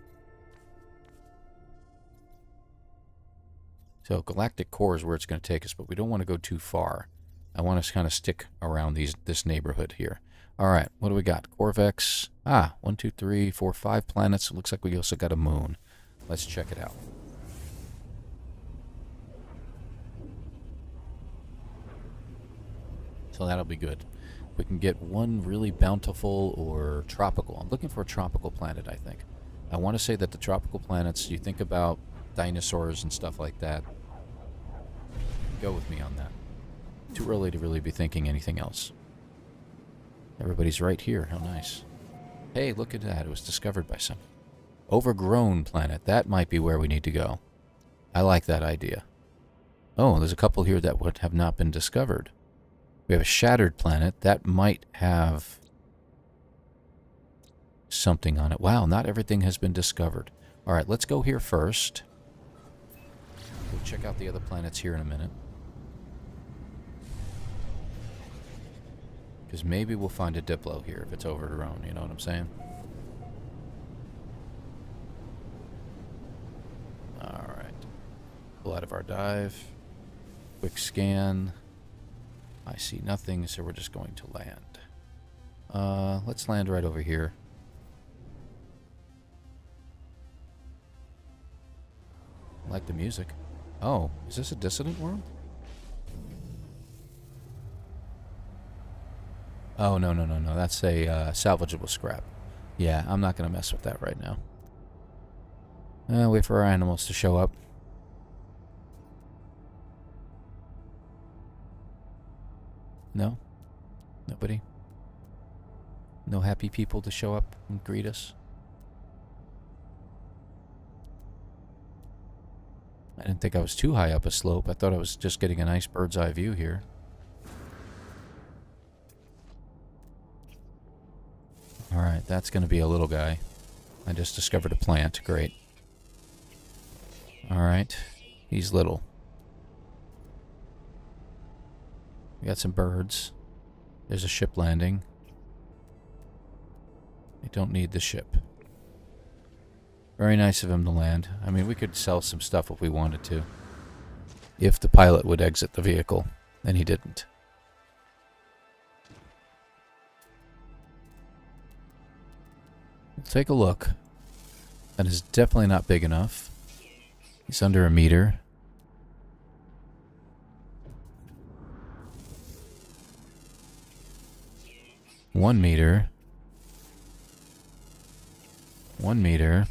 So, galactic core is where it's going to take us, but we don't want to go too far. I want to kind of stick around this neighborhood here. Alright, what do we got? Corvex. 1, 2, 3, 4, 5 planets. It looks like we also got a moon. Let's check it out. So that'll be good. We can get one really bountiful or tropical. I'm looking for a tropical planet, I think. I want to say that the tropical planets, you think about dinosaurs and stuff like that. Go with me on that. Too early to really be thinking anything else. Everybody's right here. How nice. Hey, look at that. It was discovered by some overgrown planet. That might be where we need to go. I like that idea. Oh, there's a couple here that would have not been discovered. We have a shattered planet. That might have something on it. Wow, not everything has been discovered. All right, let's go here first. We'll check out the other planets here in a minute. Because maybe we'll find a Diplo here if it's overgrown, you know what I'm saying? Alright. Pull out of our dive. Quick scan. I see nothing, so we're just going to land. Let's land right over here. I like the music. Oh, is this a dissident world? Oh, no. That's a salvageable scrap. Yeah, I'm not going to mess with that right now. Wait for our animals to show up. No? Nobody? No happy people to show up and greet us? I didn't think I was too high up a slope. I thought I was just getting a nice bird's eye view here. Alright, that's going to be a little guy. I just discovered a plant. Great. Alright, he's little. We got some birds. There's a ship landing. I don't need the ship. Very nice of him to land. I mean, we could sell some stuff if we wanted to. If the pilot would exit the vehicle. And he didn't. We'll take a look. That is definitely not big enough. He's under a meter. 1 meter. 1 meter.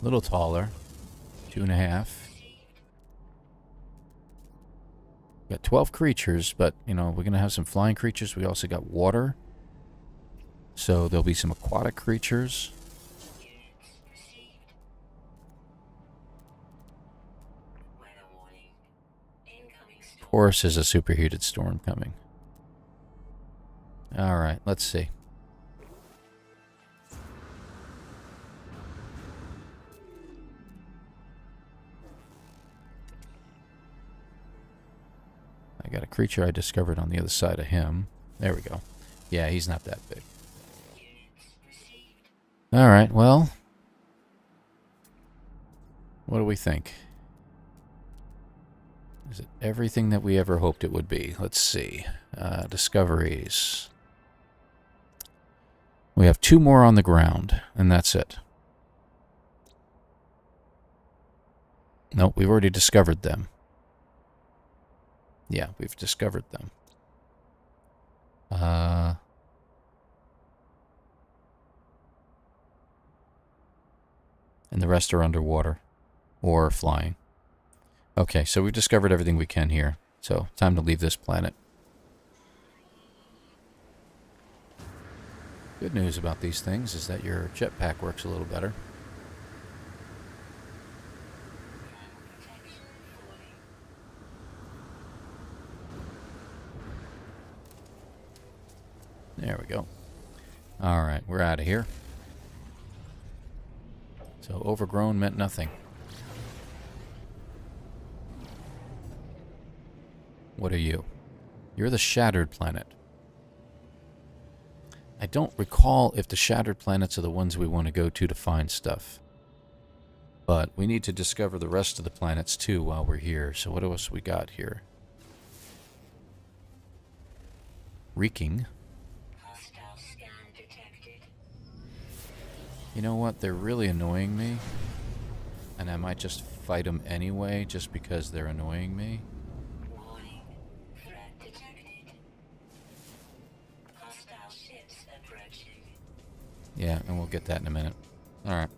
A little taller. 2.5. Got 12 creatures, but, you know, we're going to have some flying creatures. We also got water. So there'll be some aquatic creatures. Of course, there's a superheated storm coming. Alright, let's see. I got a creature I discovered on the other side of him. There we go. Yeah, he's not that big. Alright, well. What do we think? Is it everything that we ever hoped it would be? Let's see. Discoveries. We have 2 more on the ground, and that's it. Nope, we've already discovered them. Yeah, we've discovered them. And the rest are underwater. Or flying. Okay, so we've discovered everything we can here. So, time to leave this planet. Good news about these things is that your jetpack works a little better. There we go. Alright, we're out of here. So, overgrown meant nothing. What are you? You're the shattered planet. I don't recall if the shattered planets are the ones we want to go to find stuff. But we need to discover the rest of the planets too while we're here. So what else we got here? Reeking. You know what? They're really annoying me. And I might just fight them anyway just because they're annoying me. Yeah, and we'll get that in a minute. Alright.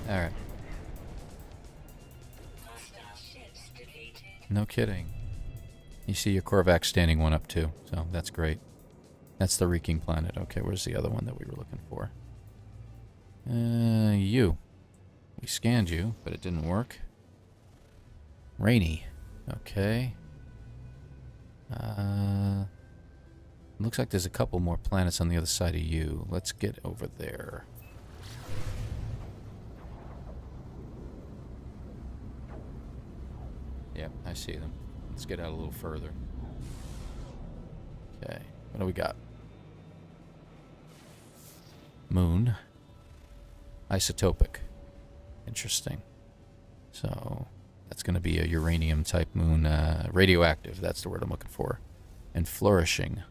Alright. No kidding. You see your Korvax standing one up too, so that's great. That's the Reeking planet. Okay, where's the other one that we were looking for? You. We scanned you, but it didn't work. Rainy. Okay. Looks like there's a couple more planets on the other side of you. Let's get over there. Yep, I see them. Let's get out a little further. Okay, what do we got? Moon. Isotopic. Interesting. So, that's going to be a uranium-type moon. Radioactive, that's the word I'm looking for. And flourishing.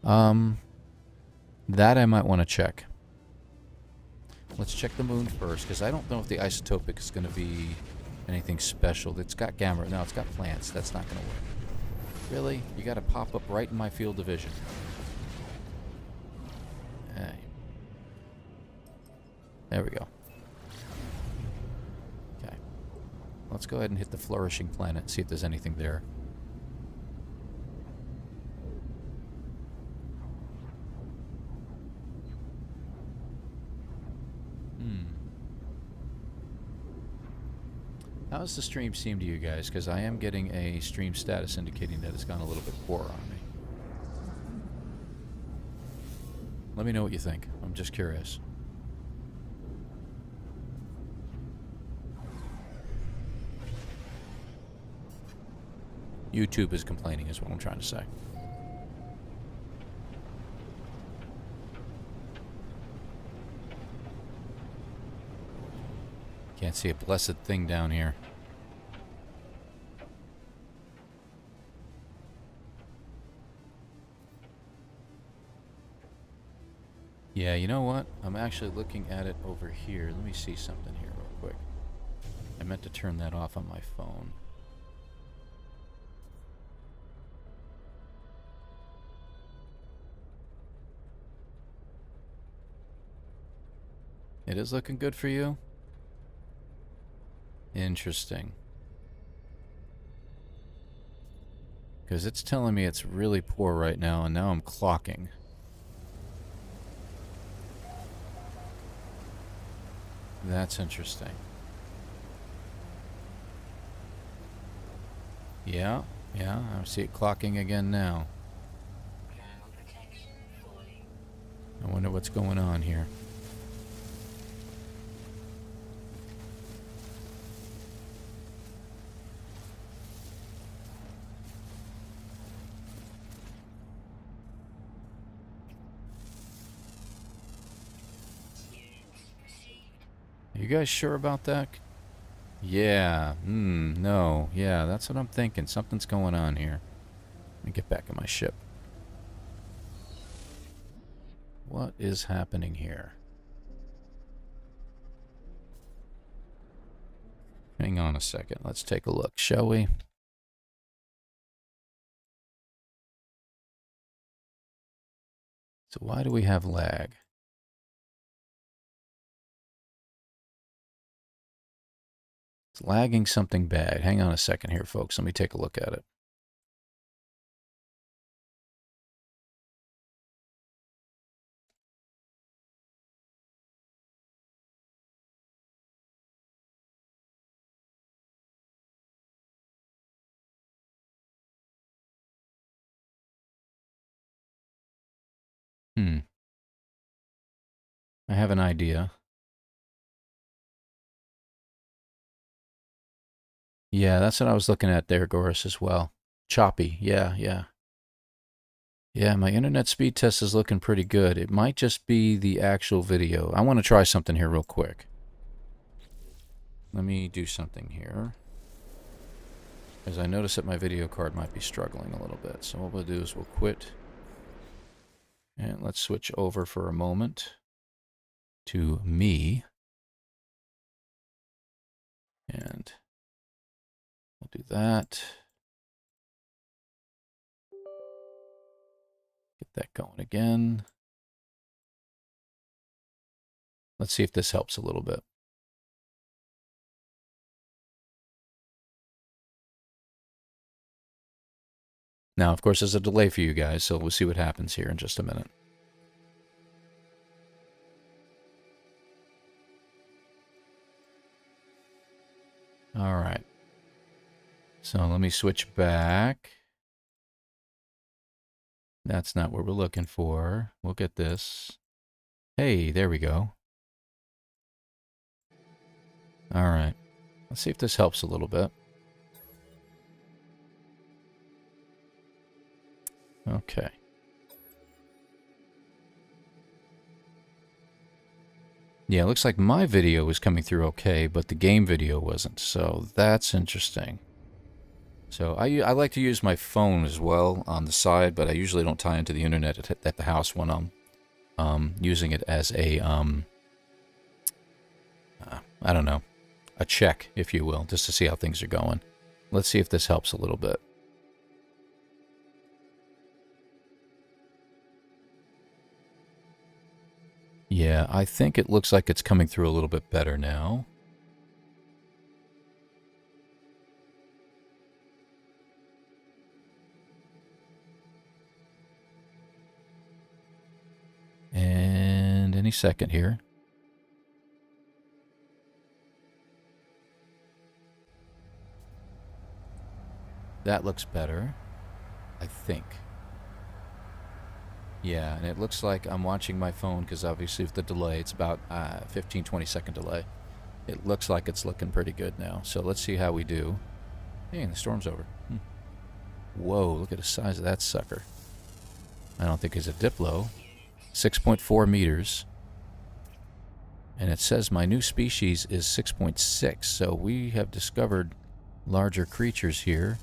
That I might want to check. Let's check the moon first, because I don't know if the isotopic is going to be anything special. It's got gamma. No, it's got plants. That's not going to work. Really? You got to pop up right in my field of vision. Hey. There we go. Okay. Let's go ahead and hit the flourishing planet and see if there's anything there. How does the stream seem to you guys? Because I am getting a stream status indicating that it's gone a little bit poor on me. Let me know what you think. I'm just curious. YouTube is complaining is what I'm trying to say. Can't see a blessed thing down here. Yeah, you know what? I'm actually looking at it over here. Let me see something here real quick. I meant to turn that off on my phone. It is looking good for you? Interesting. Because it's telling me it's really poor right now, and now I'm clocking. That's interesting. Yeah, yeah, I see it clocking again now. I wonder what's going on here. Are you guys sure about that? Yeah, no, yeah, that's what I'm thinking. Something's going on here. Let me get back in my ship. What is happening here? Hang on a second. Let's take a look, shall we? So why do we have lag? It's lagging something bad. Hang on a second here, folks. Let me take a look at it. I have an idea. Yeah, that's what I was looking at there, Goris, as well. Choppy. Yeah, yeah. Yeah, my internet speed test is looking pretty good. It might just be the actual video. I want to try something here real quick. Let me do something here. As I notice that my video card might be struggling a little bit. So what we'll do is we'll quit. And let's switch over for a moment to me. And we'll do that. Get that going again. Let's see if this helps a little bit. Now, of course, there's a delay for you guys, so we'll see what happens here in just a minute. All right. So let me switch back. That's not what we're looking for. We'll get this. Hey, there we go. All right. Let's see if this helps a little bit. Okay. Yeah, it looks like my video was coming through okay, but the game video wasn't. So that's interesting. So I like to use my phone as well on the side, but I usually don't tie into the internet at the house when I'm using it as a I don't know, a check, if you will, just to see how things are going. Let's see if this helps a little bit. Yeah, I think it looks like it's coming through a little bit better now. And any second here. That looks better, I think. Yeah, and it looks like I'm watching my phone because obviously with the delay, it's about 15-20 second delay. It looks like it's looking pretty good now. So let's see how we do. Hey, the storm's over. Whoa, look at the size of that sucker. I don't think it's a Diplo. 6.4 meters. And it says my new species is 6.6. So we have discovered larger creatures here.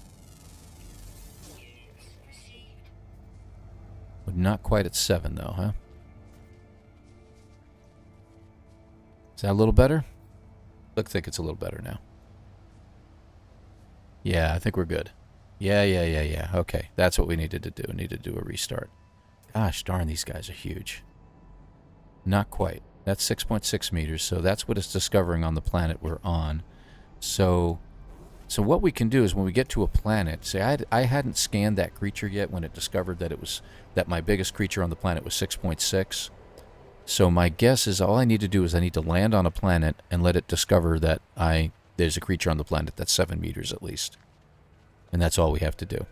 But not quite at 7 though, huh? Is that a little better? I think it's a little better now. Yeah, I think we're good. Yeah. Okay, that's what we needed to do. We needed to do a restart. Gosh darn, these guys are huge. Not quite. That's 6.6 meters, so that's what it's discovering on the planet we're on. So what we can do is when we get to a planet, say I hadn't scanned that creature yet when it discovered that my biggest creature on the planet was 6.6. So my guess is all I need to do is I need to land on a planet and let it discover that there's a creature on the planet that's 7 meters at least. And that's all we have to do.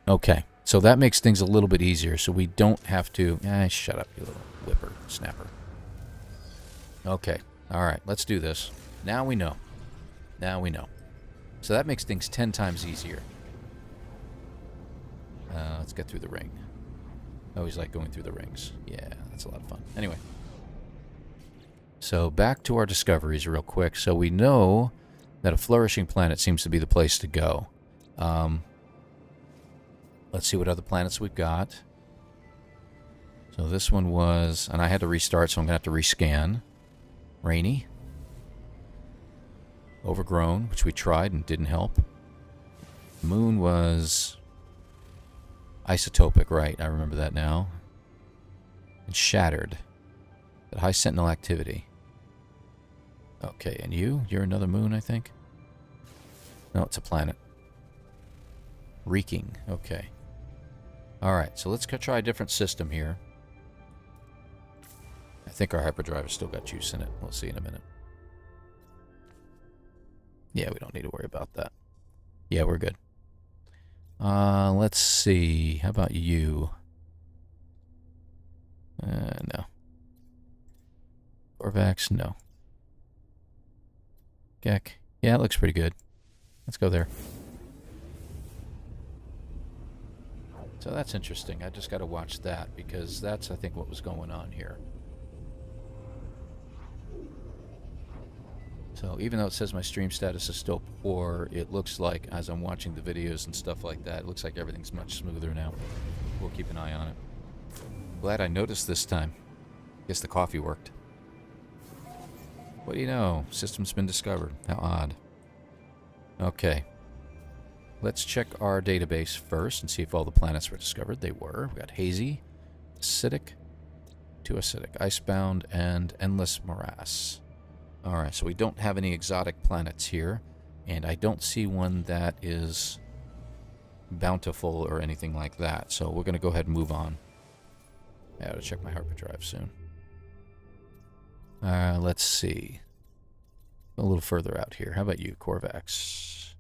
Okay, so that makes things a little bit easier, so we don't have to... shut up, you little whippersnapper. Okay, alright, let's do this. Now we know. So that makes things 10 times easier. Let's get through the ring. I always like going through the rings. Yeah, that's a lot of fun. Anyway. So back to our discoveries real quick. So we know that a flourishing planet seems to be the place to go. Let's see what other planets we've got. So this one was... And I had to restart, so I'm going to have to rescan. Rainy. Overgrown, which we tried and didn't help. Moon was... Isotopic, right. I remember that now. And shattered. At high sentinel activity. Okay, and you're another moon, I think? No, it's a planet. Reeking, okay. Alright, so let's try a different system here. I think our hyperdrive has still got juice in it. We'll see in a minute. Yeah, we don't need to worry about that. Yeah, we're good. Let's see. How about you? No. Corvax, no. Gek. Yeah, it looks pretty good. Let's go there. So that's interesting. I just got to watch that because that's, I think, what was going on here. So even though it says my stream status is still poor, it looks like, as I'm watching the videos and stuff like that, it looks like everything's much smoother now. We'll keep an eye on it. Glad I noticed this time. Guess the coffee worked. What do you know? System's been discovered. How odd. Okay. Let's check our database first and see if all the planets were discovered. They were. We got hazy, acidic, too acidic, icebound, and endless morass. Alright, so we don't have any exotic planets here, and I don't see one that is bountiful or anything like that, so we're going to go ahead and move on. I gotta check my hyperdrive soon. Let's see. A little further out here. How about you, Corvax?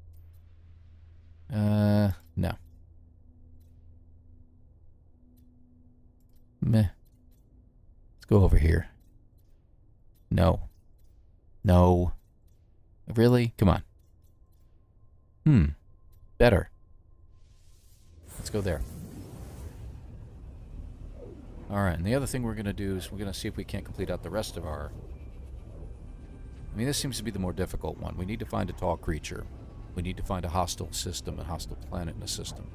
No. Meh. Let's go over here. No. No. Really? Come on. Better. Let's go there. Alright, and the other thing we're going to do is we're going to see if we can't complete out the rest of our... I mean, this seems to be the more difficult one. We need to find a tall creature. We need to find a hostile system, a hostile planet in a system.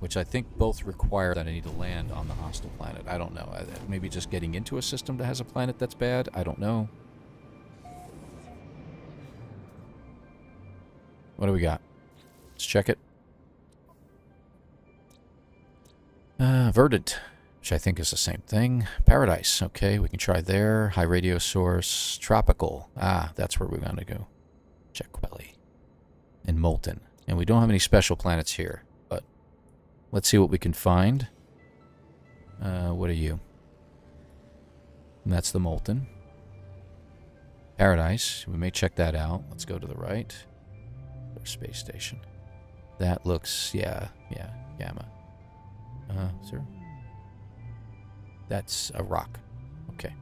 Which I think both require that I need to land on the hostile planet. I don't know. Maybe just getting into a system that has a planet that's bad? I don't know. What do we got? Let's check it. Verdant, which I think is the same thing. Paradise, okay, we can try there. High radio source. Tropical. That's where we're going to go. Check Belly. And Molten. And we don't have any special planets here, but let's see what we can find. What are you? And that's the Molten. Paradise, we may check that out. Let's go to the right. Space station. That looks, yeah, Gamma. Sir? That's a rock. Okay.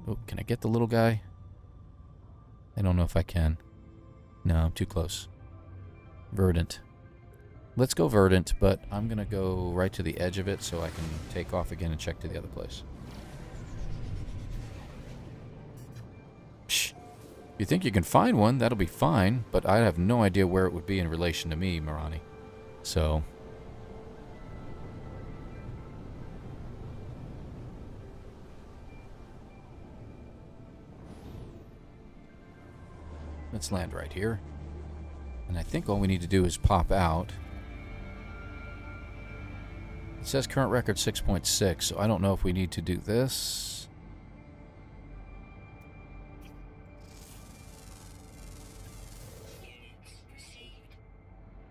Oh, can I get the little guy? I don't know if I can. No, I'm too close. Verdant. Let's go Verdant, but I'm going to go right to the edge of it so I can take off again and check to the other place. Psh. You think you can find one, that'll be fine, but I have no idea where it would be in relation to me, Marani. So... Let's land right here. And I think all we need to do is pop out. It says current record 6.6, so I don't know if we need to do this.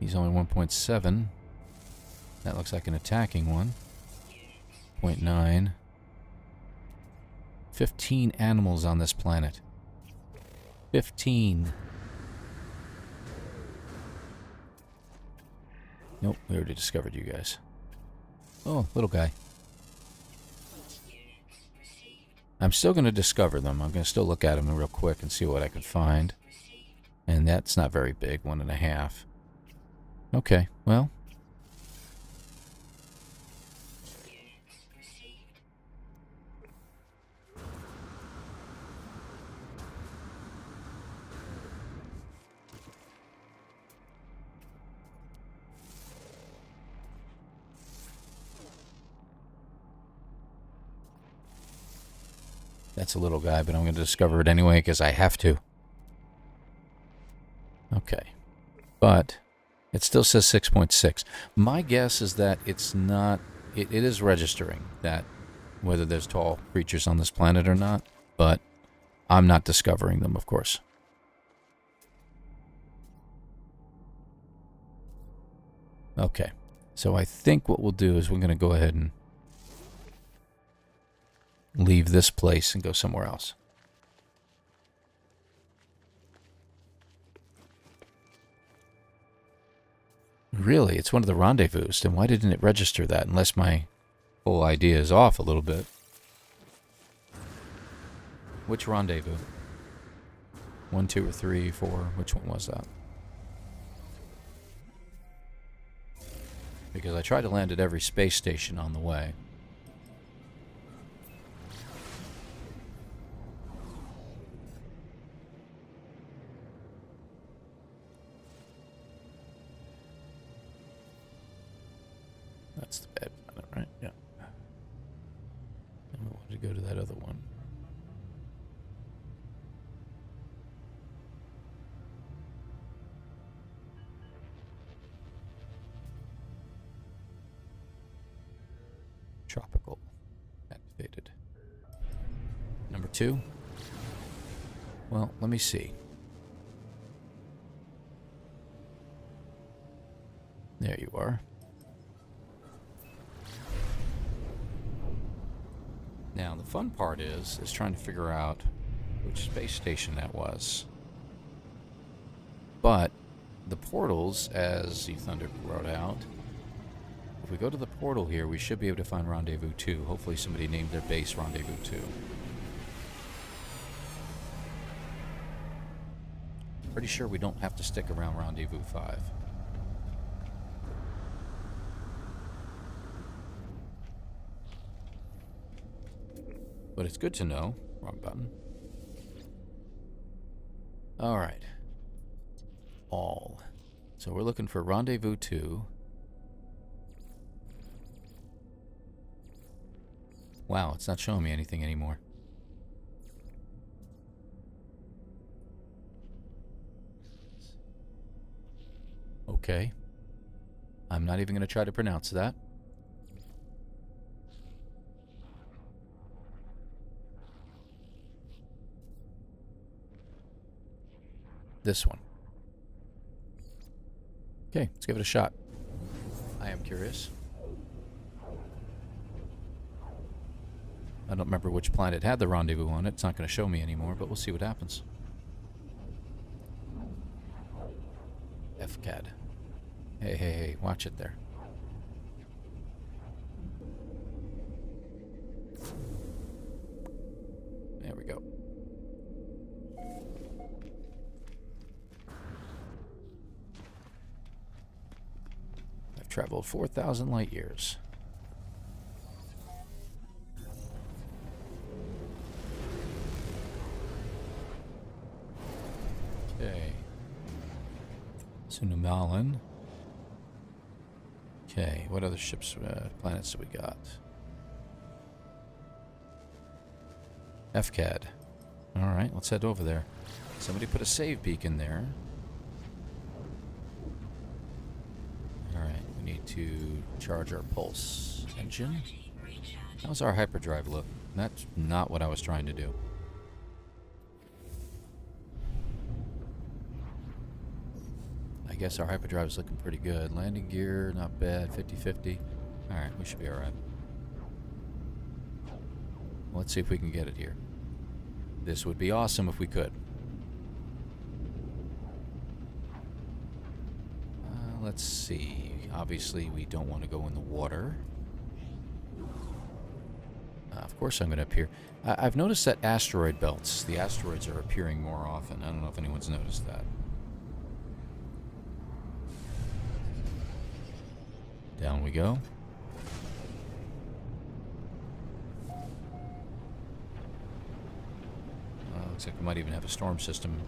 He's only 1.7. That looks like an attacking one. 0.9. 15 animals on this planet. 15. Nope, we already discovered you guys. Oh, little guy. I'm still going to discover them. I'm going to still look at them real quick and see what I can find. And that's not very big, 1.5. Okay, well. That's a little guy, but I'm going to discover it anyway because I have to. Okay. But it still says 6.6. My guess is that it's not... It is registering that whether there's tall creatures on this planet or not, but I'm not discovering them, of course. Okay. So I think what we'll do is we're going to go ahead and leave this place and go somewhere else. Really? It's one of the rendezvous. Then why didn't it register that? Unless my whole idea is off a little bit. Which rendezvous? 1, 2, or 3, 4? Which one was that? Because I tried to land at every space station on the way. That's the bad planet, right? Yeah. And we wanted to go to that other one. Tropical. Activated. Number 2. Well, let me see. There you are. Now, the fun part is trying to figure out which space station that was. But the portals, as Thunder wrote out, if we go to the portal here, we should be able to find Rendezvous 2. Hopefully somebody named their base Rendezvous 2. Pretty sure we don't have to stick around Rendezvous 5. But it's good to know. Wrong button. Alright. All. So we're looking for Rendezvous 2. Wow, it's not showing me anything anymore. Okay. I'm not even going to try to pronounce that. This one. Okay, let's give it a shot. I am curious. I don't remember which planet had the rendezvous on it. It's not going to show me anymore, but we'll see what happens. FCAD. Hey, hey, hey, watch it there. There we go. I've traveled 4,000 light years. Okay. Sunumalan. Okay, what other ships, planets do we got? FCAD. Alright, let's head over there. Somebody put a save beacon there. Alright, we need to charge our pulse engine. How's our hyperdrive look? That's not what I was trying to do. I guess our hyperdrive is looking pretty good. Landing gear, not bad. 50-50. Alright, we should be alright. Let's see if we can get it here. This would be awesome if we could. Let's see. Obviously, we don't want to go in the water. Of course I'm going to appear. I've noticed that asteroid belts, the asteroids are appearing more often. I don't know if anyone's noticed that. Down we go. Looks like we might even have a storm system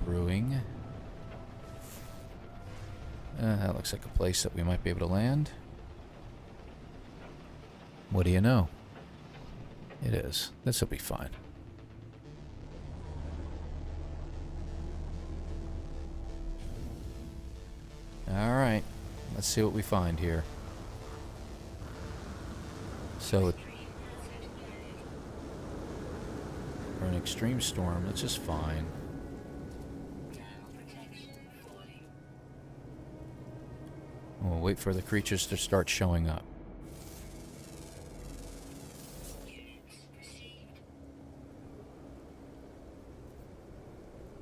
brewing. That looks like a place that we might be able to land. What do you know? It is. This will be fine. Alright. Let's see what we find here. So, for an extreme storm, that's just fine. We'll wait for the creatures to start showing up.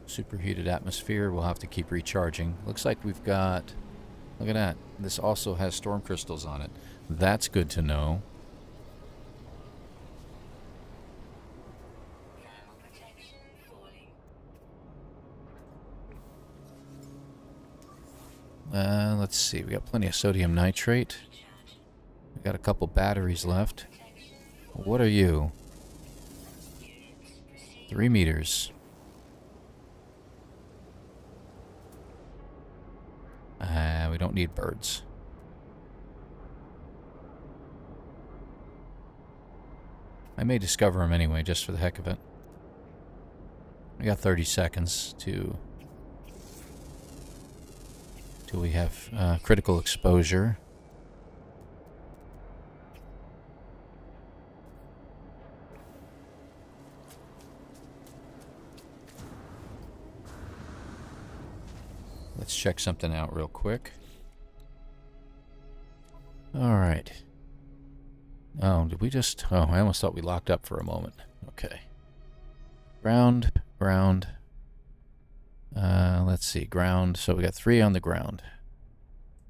Superheated atmosphere, we'll have to keep recharging. Looks like we've got... Look at that. This also has storm crystals on it. That's good to know. Let's see. We got plenty of sodium nitrate. We got a couple batteries left. What are you? 3 meters. We don't need birds. I may discover them anyway, just for the heck of it. We got 30 seconds till we have critical exposure. Let's check something out real quick. Alright. Oh, did we just... Oh, I almost thought we locked up for a moment. Okay. Ground. Let's see, ground. So we got 3 on the ground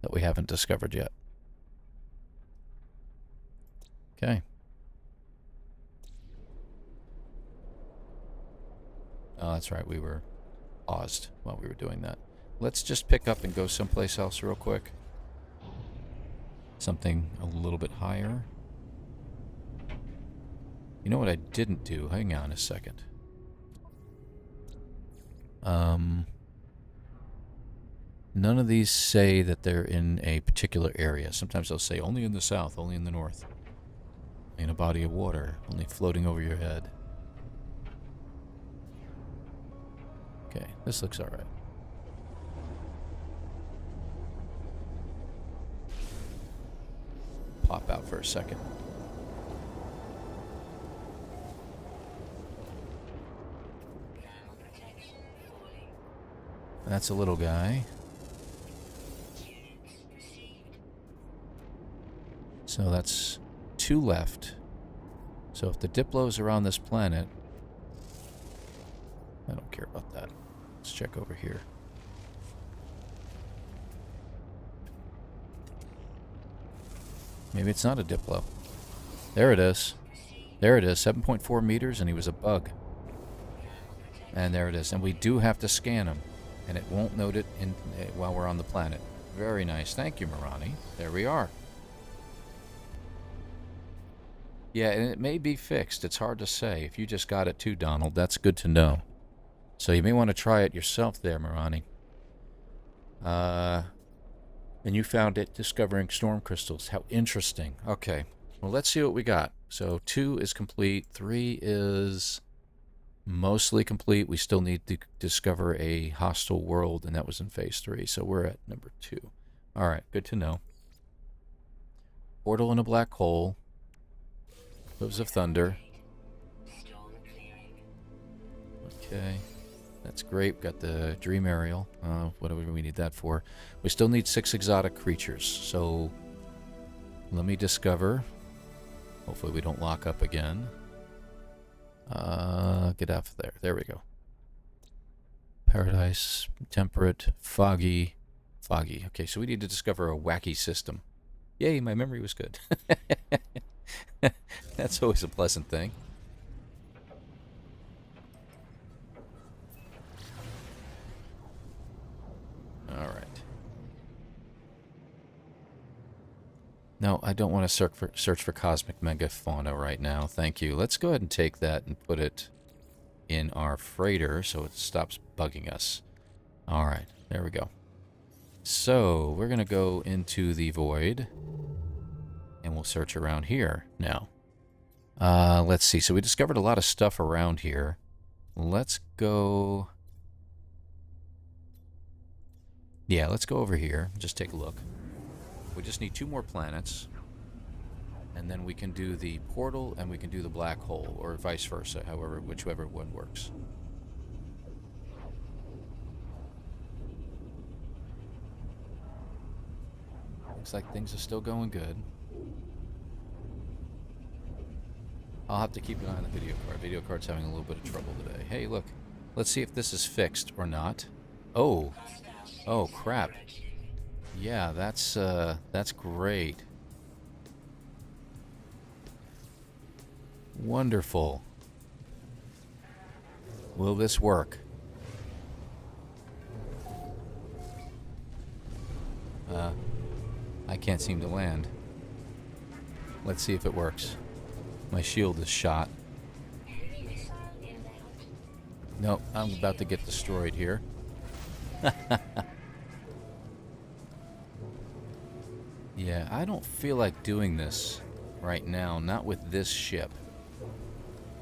that we haven't discovered yet. Okay. Oh, that's right, we were paused while we were doing that. Let's just pick up and go someplace else real quick. Something a little bit higher. You know what I didn't do? Hang on a second. None of these say that they're in a particular area. Sometimes they'll say only in the south, only in the north. In a body of water, only floating over your head. Okay, this looks alright. Pop out for a second. That's a little guy. So that's 2 left. So if the Diplos are on this planet... I don't care about that. Let's check over here. Maybe it's not a Diplo. There it is. There it is. 7.4 meters, and he was a bug. And there it is. And we do have to scan him. And it won't note it in while we're on the planet. Very nice. Thank you, Marani. There we are. Yeah, and it may be fixed. It's hard to say. If you just got it too, Donald, that's good to know. So you may want to try it yourself there, Marani. And you found it discovering storm crystals. How interesting. Okay. Well, let's see what we got. So 2 is complete. 3 is mostly complete. We still need to discover a hostile world, and that was in phase 3. So we're at number 2. All right, good to know. Portal in a black hole. Hooves of Thunder. Okay, that's great. We've got the Dream Aerial. Whatever we need that for. We still need 6 exotic creatures. So let me discover. Hopefully we don't lock up again. Get out of there. There we go. Paradise, Temperate, Foggy. Foggy. Okay, so we need to discover a wacky system. Yay, my memory was good. That's always a pleasant thing. All right. No, I don't want to search for cosmic megafauna right now. Thank you. Let's go ahead and take that and put it in our freighter so it stops bugging us. All right, there we go. So we're going to go into the void, and we'll search around here now. Let's see. So we discovered a lot of stuff around here. Let's go... Yeah, let's go over here. Just take a look. We just need 2 more planets. And then we can do the portal and we can do the black hole, or vice versa, whichever one works. Looks like things are still going good. I'll have to keep an eye on the video card. Video card's having a little bit of trouble today. Hey, look. Let's see if this is fixed or not. Oh. Oh, crap. Yeah, that's great. Wonderful. Will this work? I can't seem to land. Let's see if it works. My shield is shot. Nope, I'm about to get destroyed here. Yeah, I don't feel like doing this right now, not with this ship.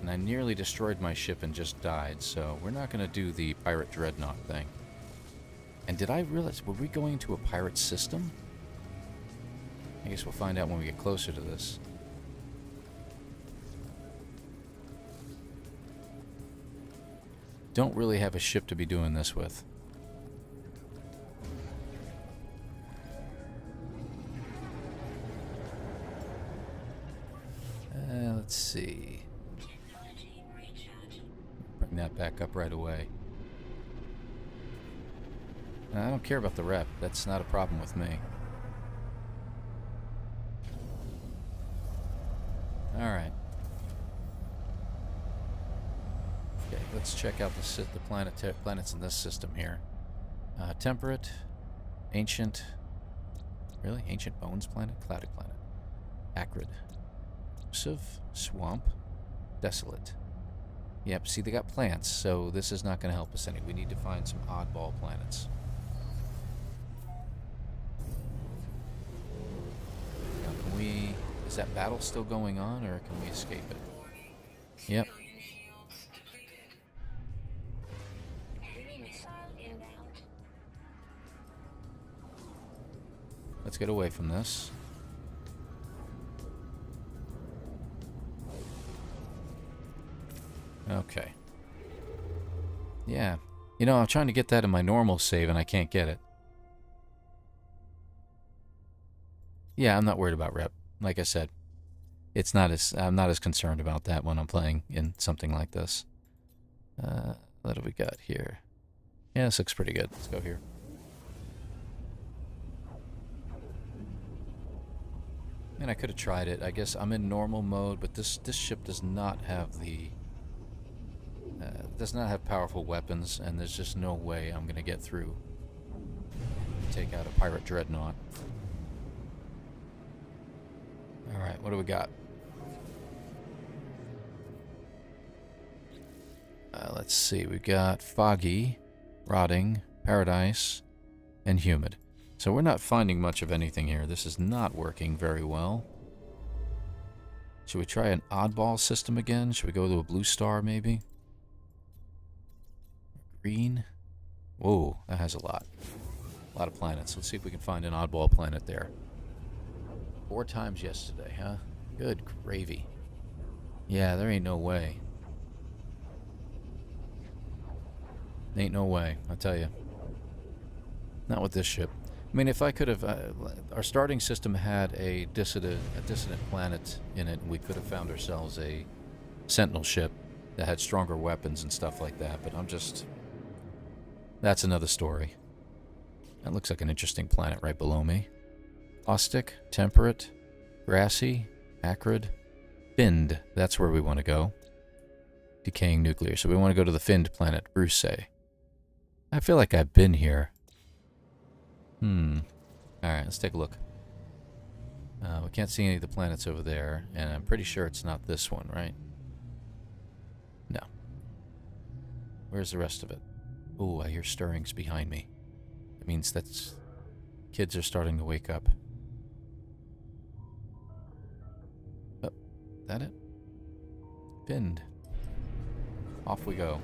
And I nearly destroyed my ship and just died, so we're not going to do the pirate dreadnought thing. And did I realize, were we going to a pirate system? I guess we'll find out when we get closer to this. Don't really have a ship to be doing this with. Let's see. Bring that back up right away. I don't care about the rep. That's not a problem with me. Alright. Okay, let's check out the planets in this system here. Temperate, Ancient. Really? Ancient Bones planet? Clouded planet. Acrid. Swamp. Desolate. Yep, see, they got plants, so this is not going to help us any. We need to find some oddball planets. Now, can we... Is that battle still going on, or can we escape it? Yep. Let's get away from this. Okay. Yeah. You know, I'm trying to get that in my normal save and I can't get it. Yeah, I'm not worried about rep. Like I said, I'm not as concerned about that when I'm playing in something like this. What do we got here? Yeah, this looks pretty good. Let's go here. And I could have tried it. I guess I'm in normal mode, but this ship does not have the... does not have powerful weapons, and there's just no way I'm going to get through. Take out a pirate dreadnought. Alright, what do we got? Let's see, we got Foggy, Rotting, Paradise, and Humid. So we're not finding much of anything here. This is not working very well. Should we try an oddball system again? Should we go to a blue star, maybe? Green. Whoa, that has a lot. A lot of planets. Let's see if we can find an oddball planet there. 4 times yesterday, huh? Good gravy. Yeah, there ain't no way. Ain't no way, I'll tell you. Not with this ship. I mean, if I could have... our starting system had a dissident planet in it, and we could have found ourselves a Sentinel ship that had stronger weapons and stuff like that, but I'm just... That's another story. That looks like an interesting planet right below me. Caustic, temperate, grassy, acrid, finned. That's where we want to go. Decaying nuclear. So we want to go to the finned planet, Bruce. I feel like I've been here. Alright, let's take a look. We can't see any of the planets over there, and I'm pretty sure it's not this one, right? No. Where's the rest of it? Ooh, I hear stirrings behind me. That means that's... kids are starting to wake up. Oh, that it? Pinned. Off we go.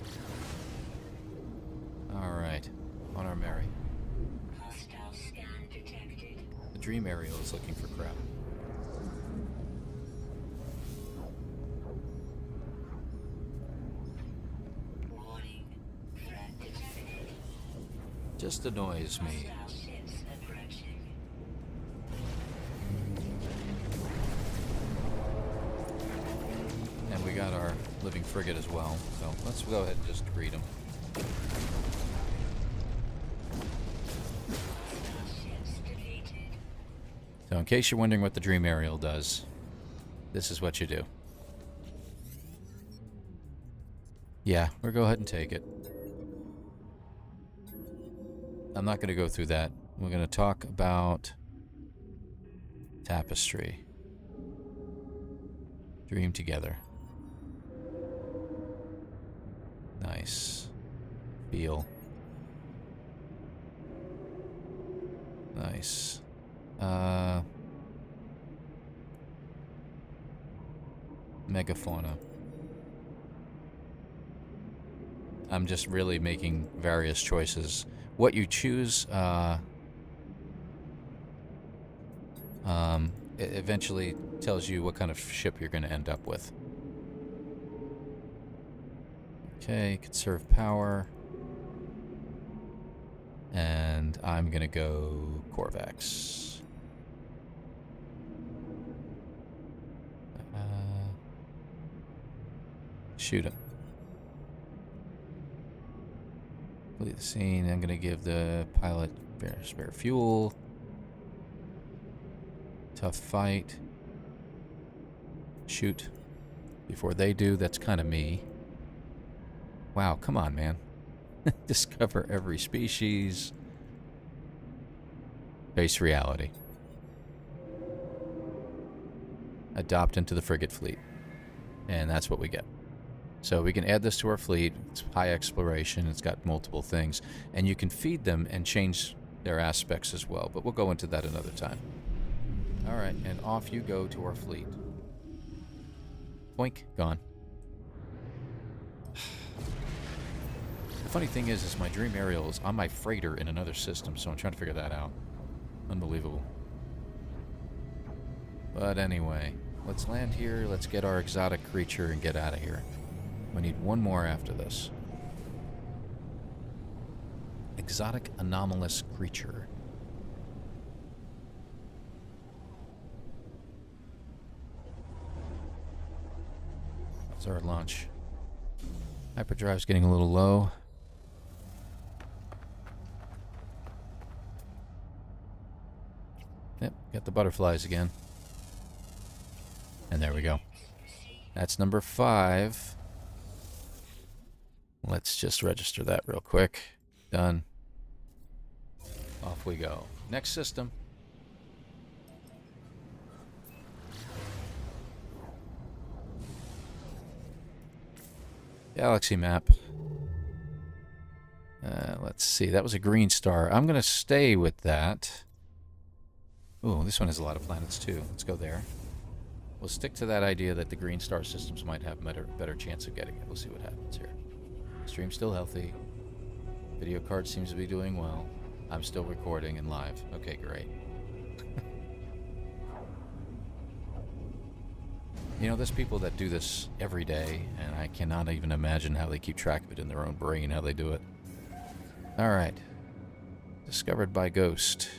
Alright, on our merry. Hostile scan detected. The dream aerial is looking for crap. Warning. Threat detected. Just annoys me. Hostile ships approaching. And we got our living frigate as well, so let's go ahead and just greet them. Hostile ships defeated. So in case you're wondering what the dream aerial does, this is what you do. Yeah, we'll go ahead and take it. I'm not going to go through that. We're going to talk about tapestry. Dream together. Nice. Feel. Nice. Megafauna. I'm just really making various choices. What you choose, it eventually tells you what kind of ship you're going to end up with. Okay, conserve power. And I'm going to go Corvax. Shoot him. Complete the scene. I'm going to give the pilot spare fuel. Tough fight. Shoot. Before they do, that's kind of me. Wow, come on, man. Discover every species. Face reality. Adopt into the frigate fleet. And that's what we get. So we can add this to our fleet. It's high exploration. It's got multiple things. And you can feed them and change their aspects as well. But we'll go into that another time. Alright, and off you go to our fleet. Boink, gone. The funny thing is my dream aerial is on my freighter in another system, so I'm trying to figure that out. Unbelievable. But anyway, let's land here. Let's get our exotic creature and get out of here. We need one more after this. Exotic anomalous creature. That's our launch. Hyperdrive's getting a little low. Yep, got the butterflies again. And there we go. That's number 5. Let's just register that real quick. Done. Off we go. Next system. Galaxy map. Let's see. That was a green star. I'm going to stay with that. Ooh, this one has a lot of planets too. Let's go there. We'll stick to that idea that the green star systems might have better chance of getting it. We'll see what happens here. Stream's still healthy. Video card seems to be doing well. I'm still recording and live. Okay, great. You know, there's people that do this every day, and I cannot even imagine how they keep track of it in their own brain, how they do it. Alright. Discovered by Ghost.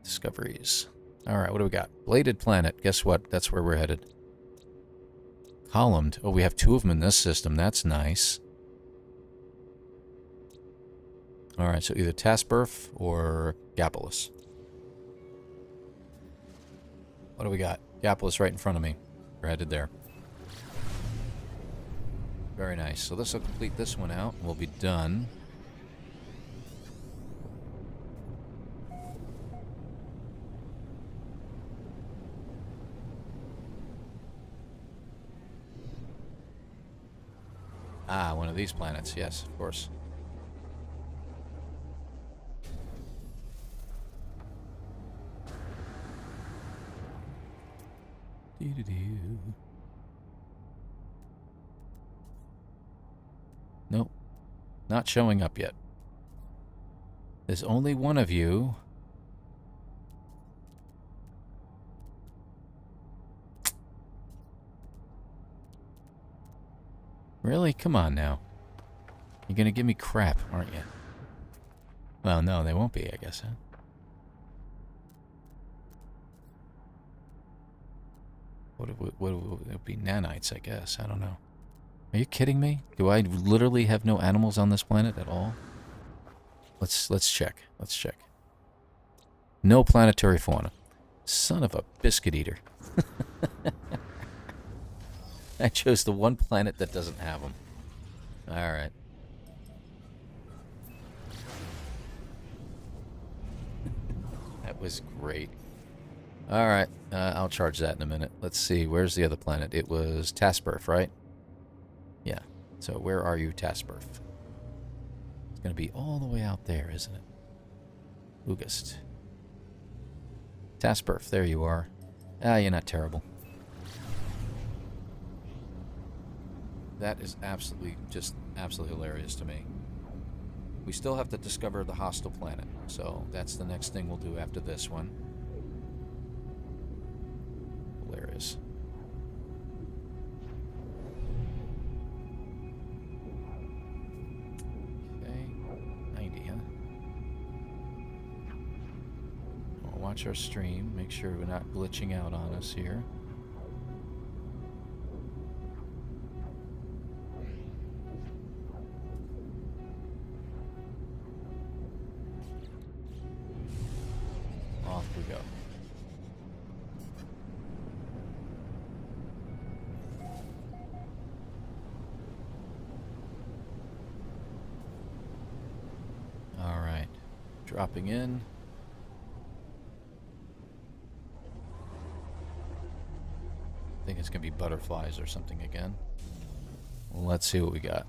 Discoveries. Alright, what do we got? Bladed planet. Guess what? That's where we're headed. Columned. Oh, we have 2 of them in this system. That's nice. Alright, so either Tasperf or Gapolis. What do we got? Gapolis right in front of me. We're headed there. Very nice. So this will complete this one out. We'll be done. Ah, one of these planets. Yes, of course. Nope. Not showing up yet. There's only one of you. Really? Come on now. You're gonna give me crap, aren't you? Well, no, they won't be, I guess, huh? What would it be? Nanites, I guess. I don't know. Are you kidding me? Do I literally have no animals on this planet at all? Let's check. Let's check. No planetary fauna. Son of a biscuit eater. I chose the one planet that doesn't have them. Alright. That was great. Alright, I'll charge that in a minute. Let's see, where's the other planet? It was Tasperf, right? Yeah. So where are you, Tasperf? It's going to be all the way out there, isn't it? August. Tasperf, there you are. Ah, you're not terrible. That is absolutely hilarious to me. We still have to discover the hostile planet, so that's the next thing we'll do after this one. Hilarious. Okay, 90, huh? We'll watch our stream, make sure we're not glitching out on us here. Off we go. All right, dropping in. I think it's gonna be butterflies or something again. Let's see what we got.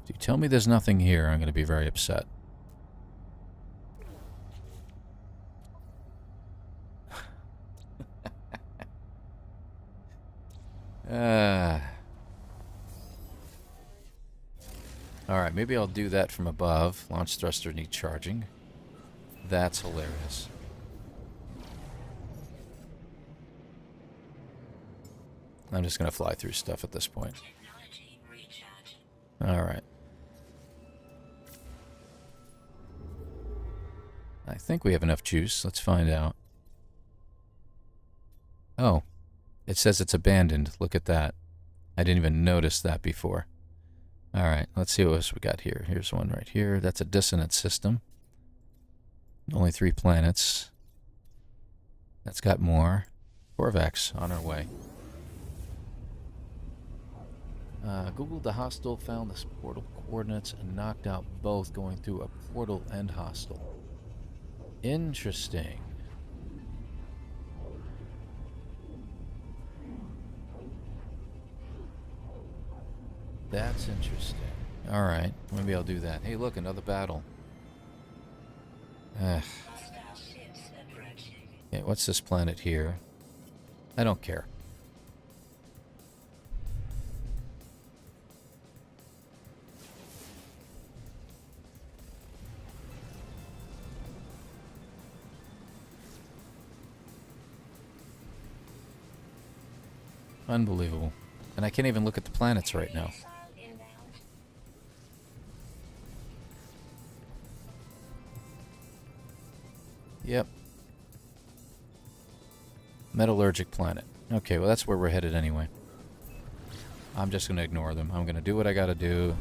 If you tell me there's nothing here, I'm going to be very upset. Alright, maybe I'll do that from above. Launch thruster need charging. That's hilarious. I'm just going to fly through stuff at this point. Alright. I think we have enough juice. Let's find out. Oh. It says it's abandoned. Look at that. I didn't even notice that before. Alright, let's see what else we got here. Here's one right here. That's a dissonant system. Only 3 planets. That's got more. Korvax on our way. Googled the hostile, found the portal coordinates, and knocked out both going through a portal and hostile. Interesting. That's interesting. Alright, maybe I'll do that. Hey, look, another battle. Okay, what's this planet here? I don't care. Unbelievable. And I can't even look at the planets right now. Missile inbound. Yep. Metallurgic planet. Okay, well that's where we're headed anyway. I'm just going to ignore them. I'm going to do what I got to do.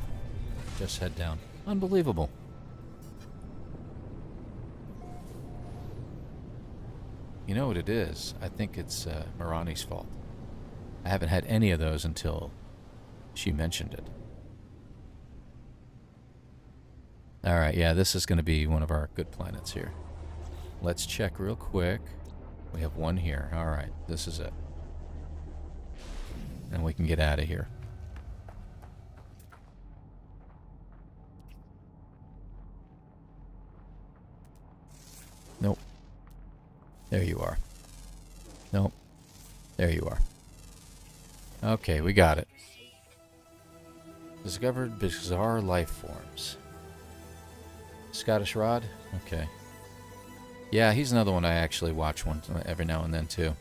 Just head down. Unbelievable. You know what it is? I think it's Marani's fault. I haven't had any of those until she mentioned it. Alright, yeah, this is going to be one of our good planets here. Let's check real quick. We have one here. Alright, this is it. And we can get out of here. Nope. There you are. Nope. There you are. Okay, we got it. Discovered bizarre life forms. Scottish Rod? Okay. Yeah, he's another one I actually watch one every now and then too.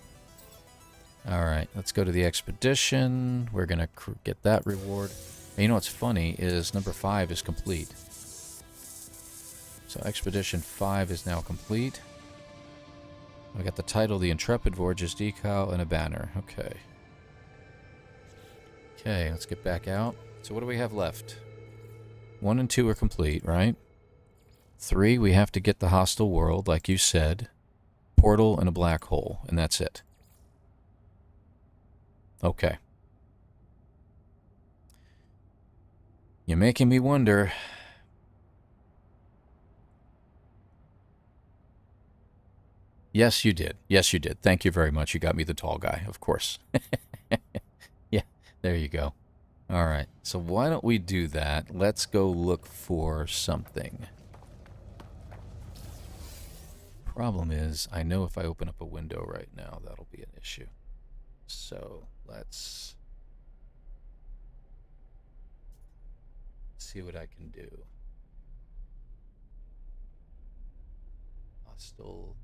Alright, let's go to the expedition. We're going to get that reward. And you know what's funny is number 5 is complete. So expedition 5 is now complete. We got the title, The Intrepid Voyager's decal, and a banner. Okay. Okay, let's get back out. So what do we have left? 1 and 2 are complete, right? 3, we have to get the hostile world, like you said. Portal and a black hole, and that's it. Okay. You're making me wonder. Yes, you did. Yes, you did. Thank you very much. You got me the tall guy, of course. Yeah, there you go. All right, so why don't we do that? Let's go look for something. Problem is, I know if I open up a window right now, that'll be an issue. So let's see what I can do. Hostile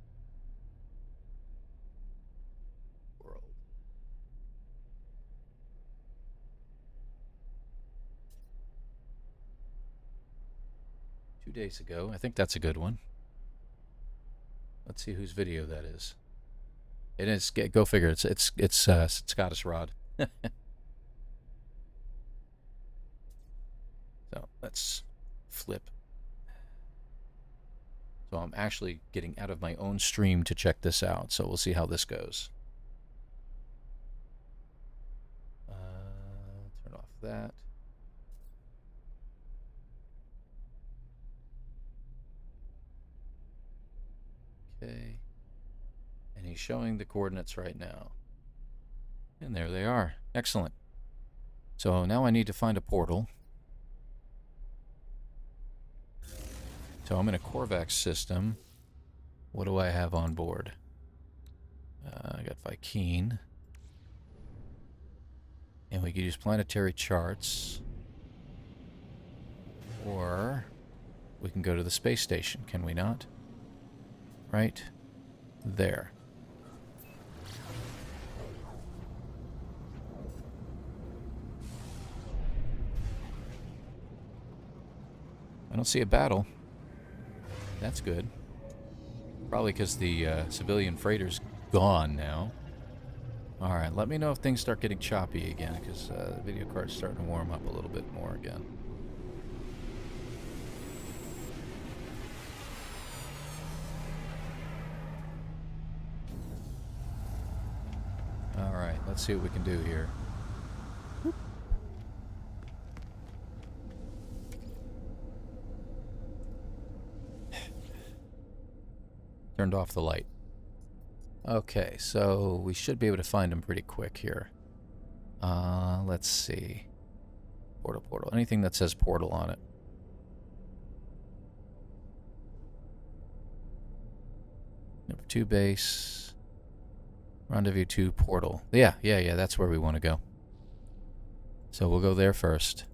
world. Two days ago. I think that's a good one. Let's see whose video that is. It is. Go figure. It's Scottish Rod. So let's flip. So I'm actually getting out of my own stream to check this out. So we'll see how this goes. Turn off that. Okay. And he's showing the coordinates right now. And there they are. Excellent. So now I need to find a portal. So I'm in a Korvax system. What do I have on board? I got Vy'keen. And we could use planetary charts. Or we can go to the space station, can we not? Right there. I don't see a battle. That's good. Probably because the civilian freighter's gone now. Alright, let me know if things start getting choppy again, because the video card's starting to warm up a little bit more again. Alright, let's see what we can do here. Turned off the light. Okay, so we should be able to find him pretty quick here. Let's see. Portal. Anything that says portal on it. Number 2 base. Rendezvous 2 portal. Yeah, that's where we want to go. So we'll go there first.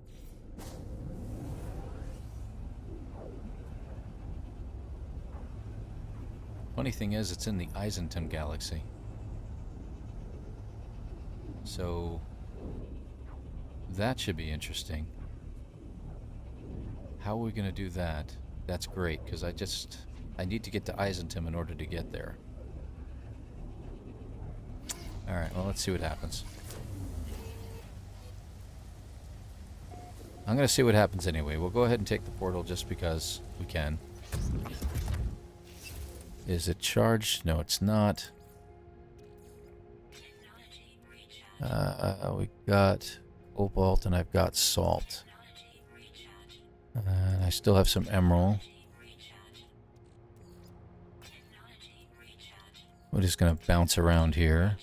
Funny thing is, it's in the Eisenton galaxy. So that should be interesting. How are we going to do that? That's great, because I need to get to Eisenton in order to get there. Alright, well, let's see what happens. I'm going to see what happens anyway. We'll go ahead and take the portal just because we can. Is it charged? No, it's not. We got cobalt and I've got salt. I still have some emerald. We're just going to bounce around here.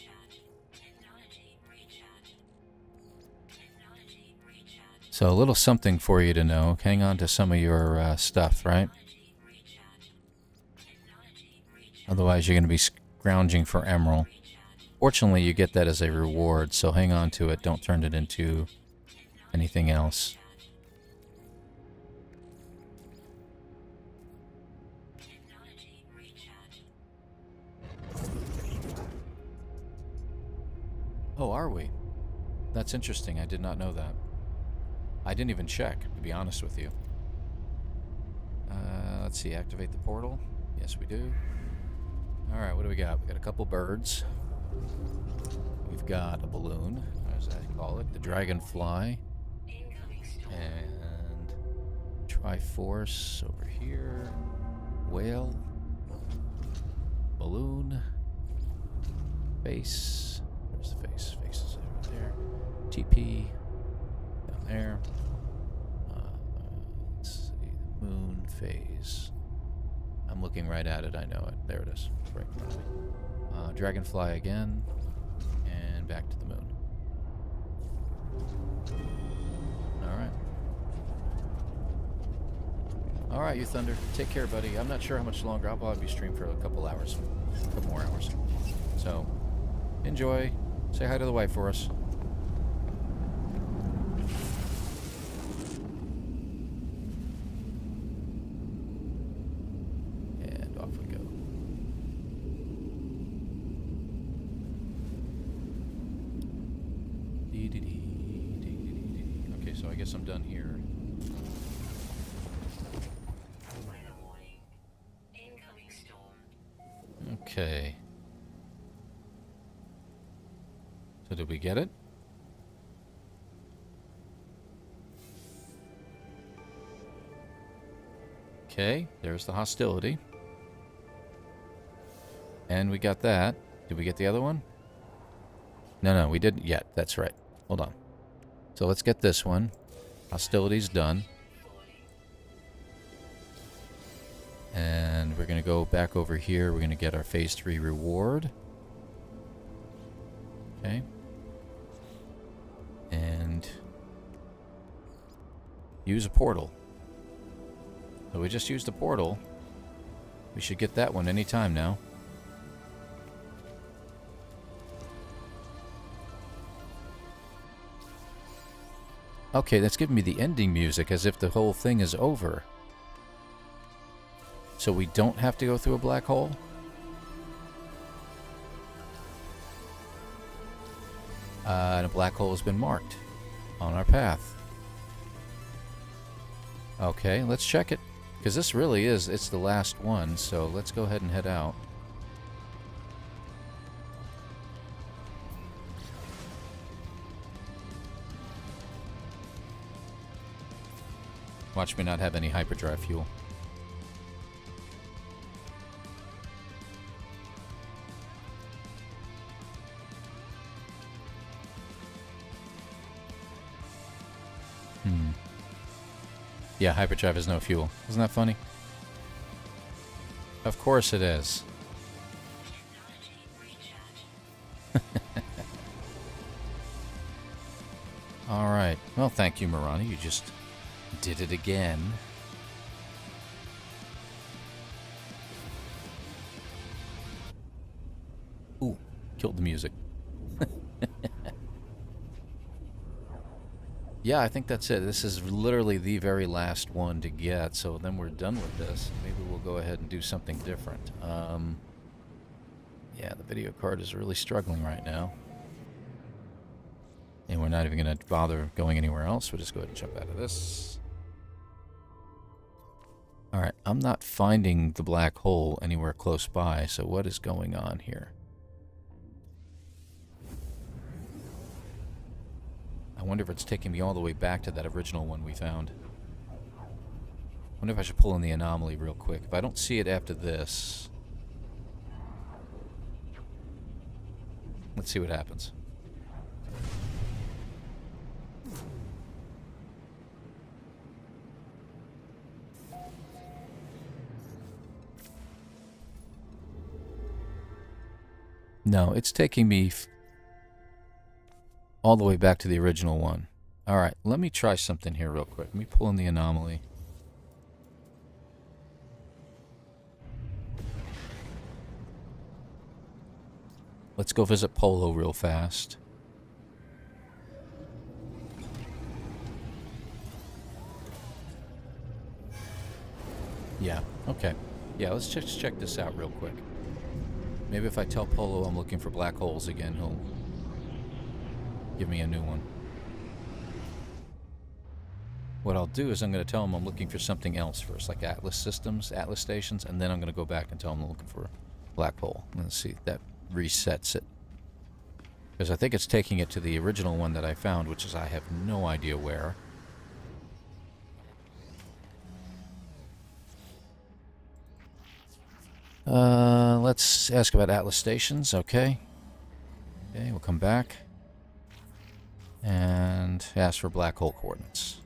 So a little something for you to know. Hang on to some of your stuff, right? Otherwise you're going to be scrounging for emerald. Fortunately, you get that as a reward, so hang on to it. Don't turn it into anything else. Oh, are we? That's interesting. I did not know that. I didn't even check, to be honest with you. Let's see. Activate the portal. Yes, we do. Alright, what do we got? We got a couple birds. We've got a balloon, as I call it. The dragonfly. And Triforce over here. Whale. Balloon. Face. Where's the face? Face is over there. TP. Down there. Let's see. Moon phase. I'm looking right at it. I know it. There it is. Right in front of me. Dragonfly again. And back to the moon. Alright. Alright, you Thunder. Take care, buddy. I'm not sure how much longer. I'll probably be streaming for a couple hours. A couple more hours. So, enjoy. Say hi to the wife for us. And off we go. Okay, so I guess I'm done here. Okay. So did we get it? Okay, there's the hostility. And we got that. Did we get the other one? No, we didn't yet. That's right. Hold on. So let's get this one. Hostility's done. And we're going to go back over here. We're going to get our Phase 3 reward. Okay. And use a portal. So we just used a portal. We should get that one anytime now. Okay, that's giving me the ending music as if the whole thing is over. So we don't have to go through a black hole? And a black hole has been marked on our path. Okay, let's check it. Because this really is, it's the last one, so let's go ahead and head out. Watch me not have any hyperdrive fuel. Yeah, hyperdrive has no fuel. Isn't that funny? Of course it is. Alright. Well, thank you, Marani. You just did it again. Ooh, Killed the music. Yeah, I think that's it. This is literally the very last one to get, so then we're done with this. Maybe we'll go ahead and do something different. Yeah, the video card is really struggling right now. And we're not even going to bother going anywhere else. We'll just go ahead and jump out of this. Alright, I'm not finding the black hole anywhere close by, so what is going on here? I wonder if it's taking me all the way back to that original one we found. I wonder if I should pull in the anomaly real quick. If I don't see it after this... Let's see what happens. No, it's taking me all the way back to the original one. Alright, let me try something here real quick. Let me pull in the anomaly. Let's go visit Polo real fast. Yeah, okay. Yeah, let's just check this out real quick. Maybe if I tell Polo I'm looking for black holes again, he'll give me a new one. What I'll do is I'm going to tell him I'm looking for something else first, like Atlas systems, Atlas stations, and then I'm going to go back and tell him I'm looking for black hole. Let's see if that resets it. Because I think it's taking it to the original one that I found, which is I have no idea where. Let's ask about Atlas stations, okay. Okay, we'll come back. And ask for black hole coordinates.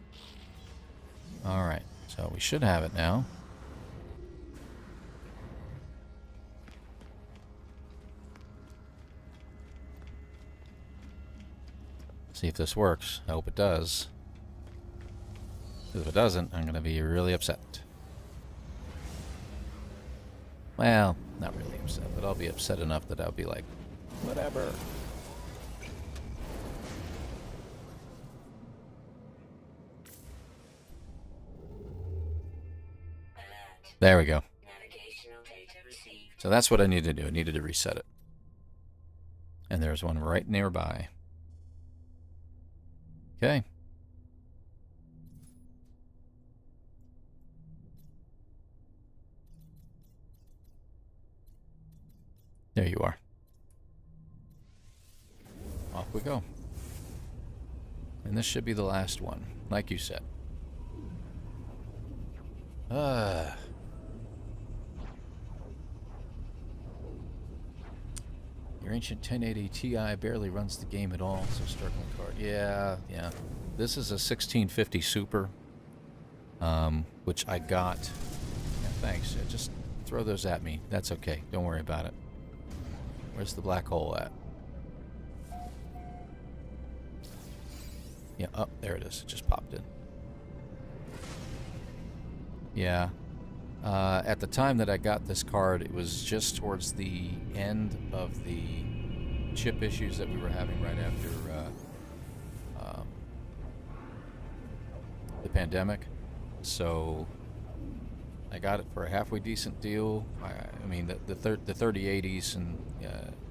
Alright, so we should have it now. See if this works. I hope it does. If it doesn't, I'm going to be really upset. Well, not really upset, but I'll be upset enough that I'll be like, whatever. There we go. Navigational data received. So that's what I needed to do. I needed to reset it. And there's one right nearby. Okay. There you are. Off we go. And this should be the last one, like you said. Your ancient 1080 Ti barely runs the game at all, so struggling card. Yeah. This is a 1650 Super, which I got. Yeah, thanks. Yeah, just throw those at me. That's okay. Don't worry about it. Where's the black hole at? Yeah, oh, there it is. It just popped in. Yeah. At the time that I got this card, it was just towards the end of the chip issues that we were having right after the pandemic. So I got it for a halfway decent deal. I mean, the 3080s and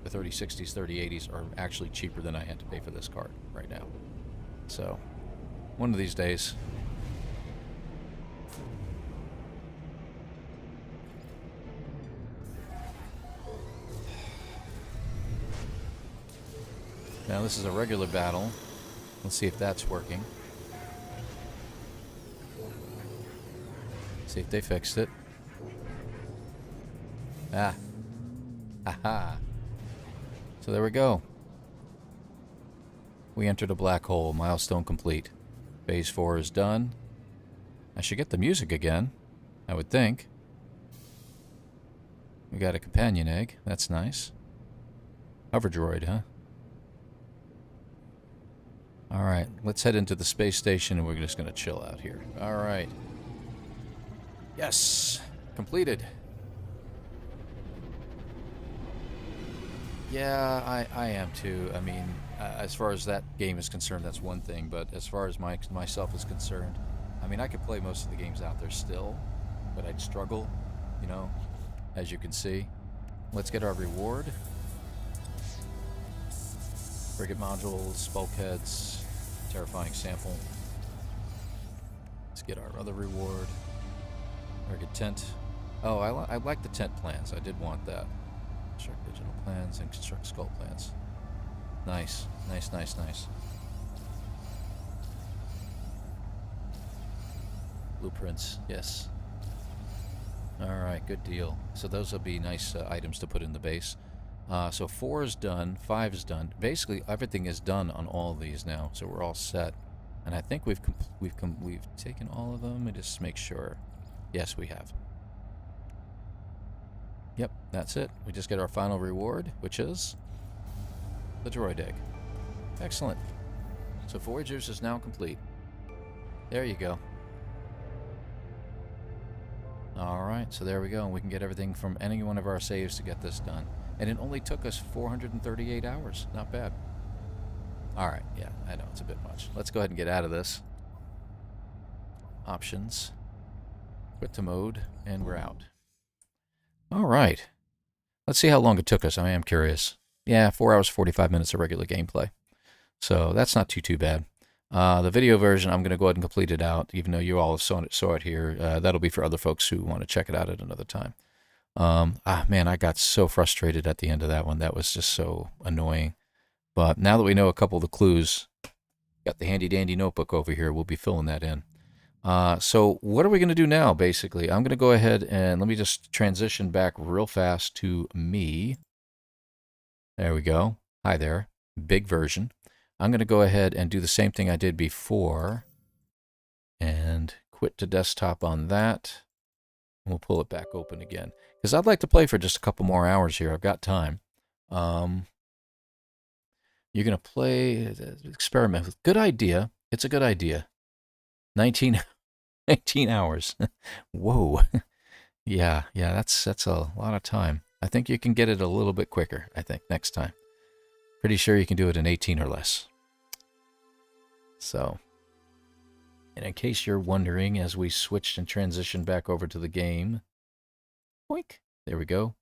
the 3060s, 3080s are actually cheaper than I had to pay for this card right now. So one of these days. Now this is a regular battle. Let's see if that's working. See if they fixed it. Ah. Aha. So there we go. We entered a black hole. Milestone complete. Phase 4 is done. I should get the music again, I would think. We got a companion egg. That's nice. Hover droid, huh? Alright, let's head into the space station and we're just going to chill out here. Alright. Yes! Completed. Yeah, I am too. I mean, as far as that game is concerned, that's one thing. But as far as myself is concerned, I mean, I could play most of the games out there still, but I'd struggle, you know, as you can see. Let's get our reward. Frigate modules, bulkheads, terrifying sample. Let's get our other reward. Frigate tent. Oh, I like the tent plans. I did want that. Construct digital plans and construct skull plans. Nice, nice, nice, nice. Blueprints, yes. Alright, good deal. So those will be nice items to put in the base. So 4 is done, 5 is done. Basically, everything is done on all of these now, so we're all set. And I think we've taken all of them. Let me just make sure. Yes, we have. Yep, that's it. We just get our final reward, which is the droid egg. Excellent. So Voyager's is now complete. There you go. Alright, so there we go. And we can get everything from any one of our saves to get this done. And it only took us 438 hours. Not bad. Alright, yeah, I know, it's a bit much. Let's go ahead and get out of this. Options. Quit to mode, and we're out. Alright. Let's see how long it took us. I am curious. Yeah, 4 hours, 45 minutes of regular gameplay. So that's not too bad. The video version, I'm going to go ahead and complete it out, even though you all saw it here. That'll be for other folks who want to check it out at another time. Man, I got so frustrated at the end of that one. That was just so annoying. But now that we know a couple of the clues, got the handy-dandy notebook over here, we'll be filling that in. So what are we going to do now, basically? I'm going to go ahead and let me just transition back real fast to me. There we go. Hi there. Big version. I'm going to go ahead and do the same thing I did before and quit to desktop on that. We'll pull it back open again because I'd like to play for just a couple more hours here. I've got time. You're going to play, experiment with. Good idea. It's a good idea. 19 hours. Whoa. Yeah, that's a lot of time. I think you can get it a little bit quicker, I think, next time. Pretty sure you can do it in 18 or less. So, and in case you're wondering, as we switched and transitioned back over to the game, boink, there we go.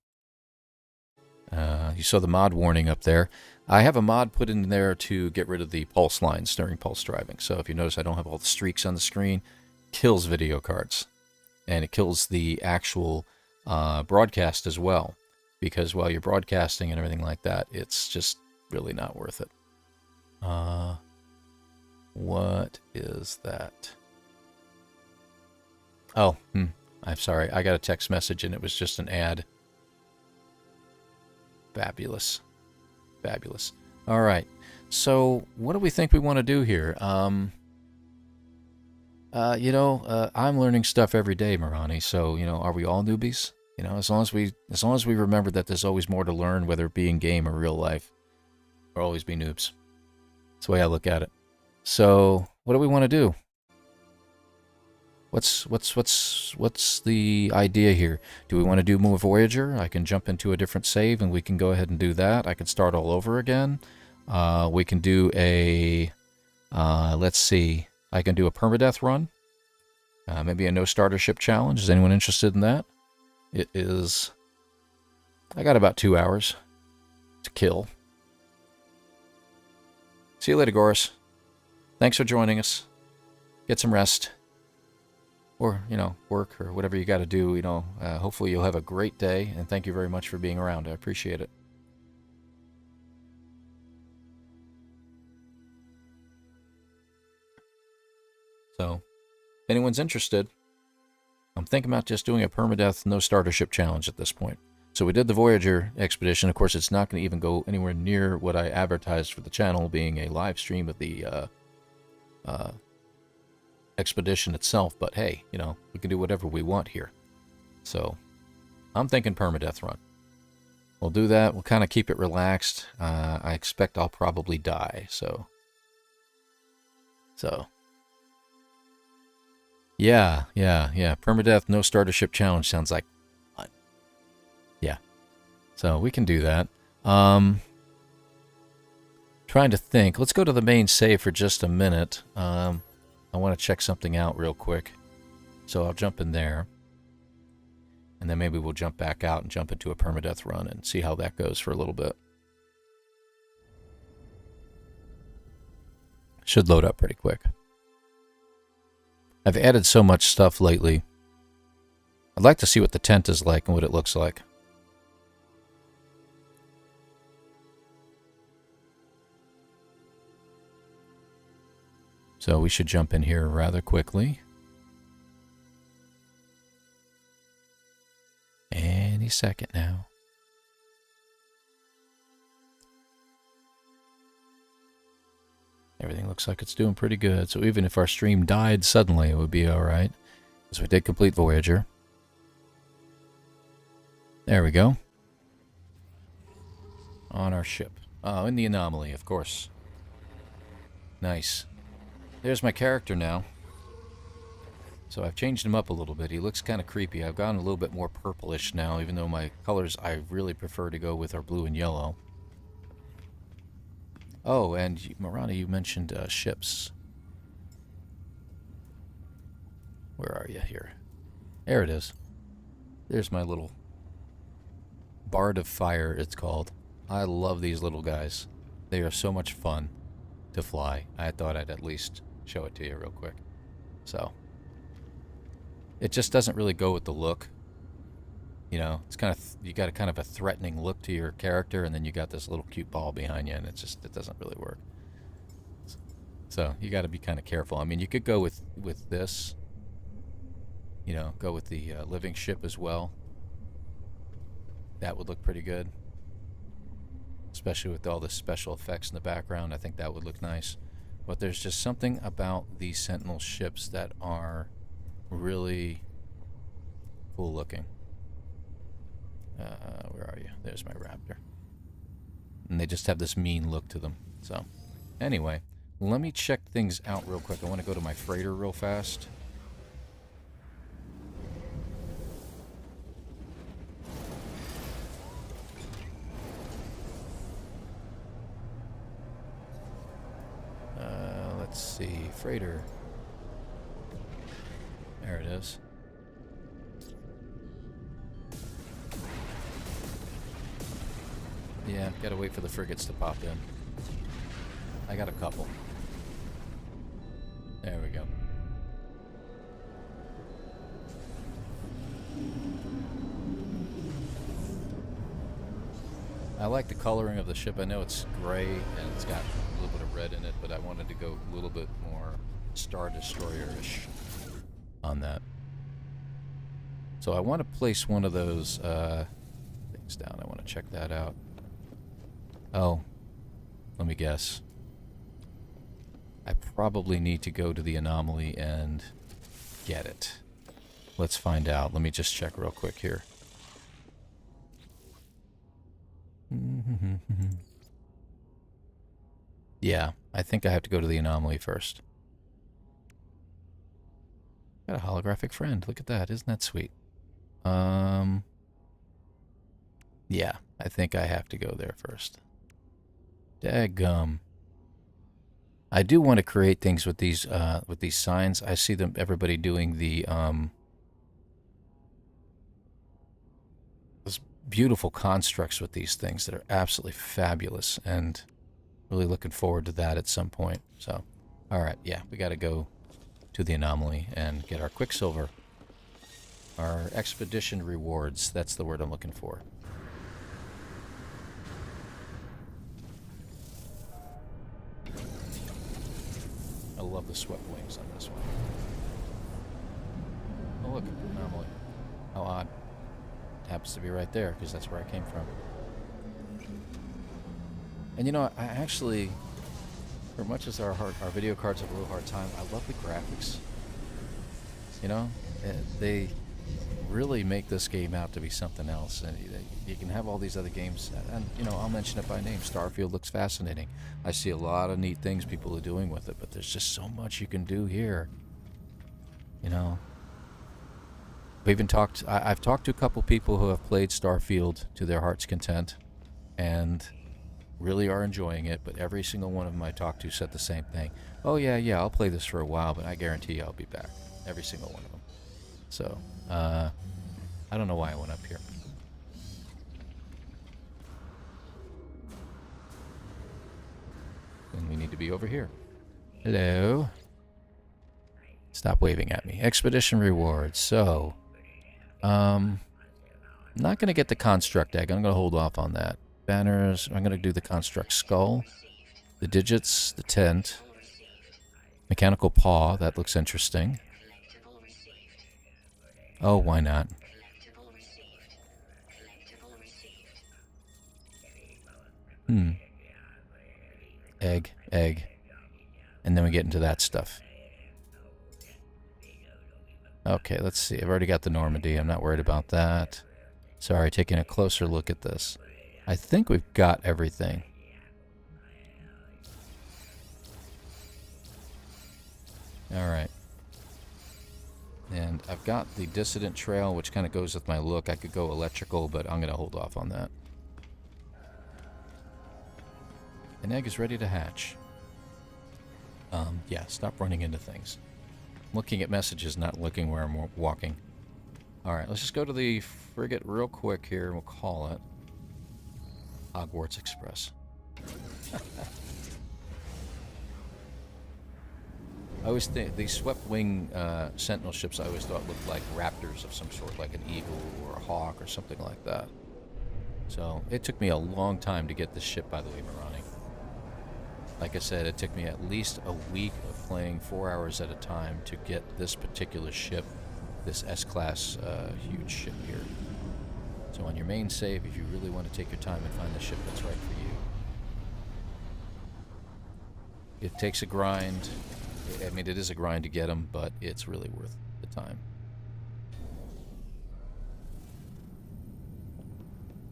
You saw the mod warning up there. I have a mod put in there to get rid of the pulse lines during pulse driving. So if you notice I don't have all the streaks on the screen, kills video cards. And it kills the actual broadcast as well. Because while you're broadcasting and everything like that, it's just really not worth it. What is that? Oh, I'm sorry. I got a text message and it was just an ad. Fabulous. Fabulous. All right. So what do we think we want to do here? I'm learning stuff every day, Marani. So, are we all newbies? As long as we remember that there's always more to learn, whether it be in game or real life, we'll always be noobs. That's the way I look at it. So, what do we want to do? What's the idea here? Do we want to do more Voyager? I can jump into a different save and we can go ahead and do that. I can start all over again. We can do a, let's see, I can do a permadeath run. Maybe a no starter ship challenge. Is anyone interested in that? It is, I got about 2 hours to kill. See you later, Goris. Thanks for joining us. Get some rest. Or, work or whatever you got to do, hopefully you'll have a great day, and thank you very much for being around. I appreciate it. So, if anyone's interested, I'm thinking about just doing a permadeath no starter ship challenge at this point. So we did the Voyager expedition. Of course, it's not going to even go anywhere near what I advertised for the channel, being a live stream of the expedition itself, but hey, we can do whatever we want here. So I'm thinking permadeath run. We'll do that. We'll kind of keep it relaxed. I expect I'll probably die, so yeah. Permadeath no starter ship challenge sounds like fun. Yeah, so we can do that. Trying to think. Let's go to the main save for just a minute. I want to check something out real quick. So I'll jump in there. And then maybe we'll jump back out and jump into a permadeath run and see how that goes for a little bit. Should load up pretty quick. I've added so much stuff lately. I'd like to see what the tent is like and what it looks like. So we should jump in here rather quickly. Any second now. Everything looks like it's doing pretty good. So even if our stream died suddenly, it would be alright. Because we did complete Voyager. There we go. On our ship. Oh, in the anomaly, of course. Nice. There's my character now. So I've changed him up a little bit. He looks kind of creepy. I've gone a little bit more purplish now, even though my colors I really prefer to go with are blue and yellow. Oh, and Marana, you mentioned ships. Where are you here? There it is. There's my little Bard of Fire, it's called. I love these little guys. They are so much fun to fly. I thought I'd at least show it to you real quick. So, it just doesn't really go with the look. You know, it's kind of you got a kind of a threatening look to your character, and then you got this little cute ball behind you, and it doesn't really work. So you got to be kind of careful. I mean, you could go with this. You know, go with the living ship as well. That would look pretty good, especially with all the special effects in the background. I think that would look nice. But there's just something about these Sentinel ships that are really cool looking. Where are you? There's my Raptor. And they just have this mean look to them. So, anyway, let me check things out real quick. I want to go to my freighter real fast. Let's see. Freighter. There it is. Yeah, gotta wait for the frigates to pop in. I got a couple. There we go. I like the coloring of the ship. I know it's gray and it's got a little bit of red in it, but I wanted to go a little bit more Star Destroyer-ish on that. So I want to place one of those things down. I want to check that out. Oh, let me guess. I probably need to go to the anomaly and get it. Let's find out. Let me just check real quick here. Yeah, I think I have to go to the anomaly first. Got a holographic friend. Look at that. Isn't that sweet? Yeah, I think I have to go there first. Daggum. I do want to create things with these signs. I see them everybody doing the those beautiful constructs with these things that are absolutely fabulous, and really looking forward to that at some point. So, all right, yeah, we got to go to the anomaly and get our Quicksilver, our expedition rewards. That's the word I'm looking for. I love the swept wings on this one. Oh, look, anomaly. How odd. It happens to be right there, because that's where I came from. And you know, I actually, for much as our video cards have a little hard time, I love the graphics. You know, they really make this game out to be something else. And you can have all these other games, and you know, I'll mention it by name. Starfield looks fascinating. I see a lot of neat things people are doing with it, but there's just so much you can do here. You know, I've talked to a couple people who have played Starfield to their heart's content, and really are enjoying it, but every single one of them I talked to said the same thing. Oh, yeah, I'll play this for a while, but I guarantee you I'll be back. Every single one of them. So, I don't know why I went up here. And we need to be over here. Hello? Stop waving at me. Expedition rewards. So, I'm not going to get the construct egg. I'm going to hold off on that. Banners. I'm going to do the construct skull. The digits. The tent. Mechanical paw. That looks interesting. Oh, why not? Egg. And then we get into that stuff. Okay, let's see. I've already got the Normandy. I'm not worried about that. Sorry, taking a closer look at this. I think we've got everything. Alright. And I've got the Dissident Trail, which kind of goes with my look. I could go electrical, but I'm going to hold off on that. An egg is ready to hatch. Yeah, stop running into things. Looking at messages, not looking where I'm walking. Alright, let's just go to the frigate real quick here, and we'll call it Hogwarts Express. I always think these swept wing sentinel ships I always thought looked like raptors of some sort, like an eagle or a hawk or something like that. So it took me a long time to get this ship, by the way, Marani. Like I said, it took me at least a week of playing 4 hours at a time to get this particular ship, this S-Class huge ship here. So on your main save, if you really want to take your time and find the ship that's right for you. It takes a grind. I mean, it is a grind to get them, but it's really worth the time.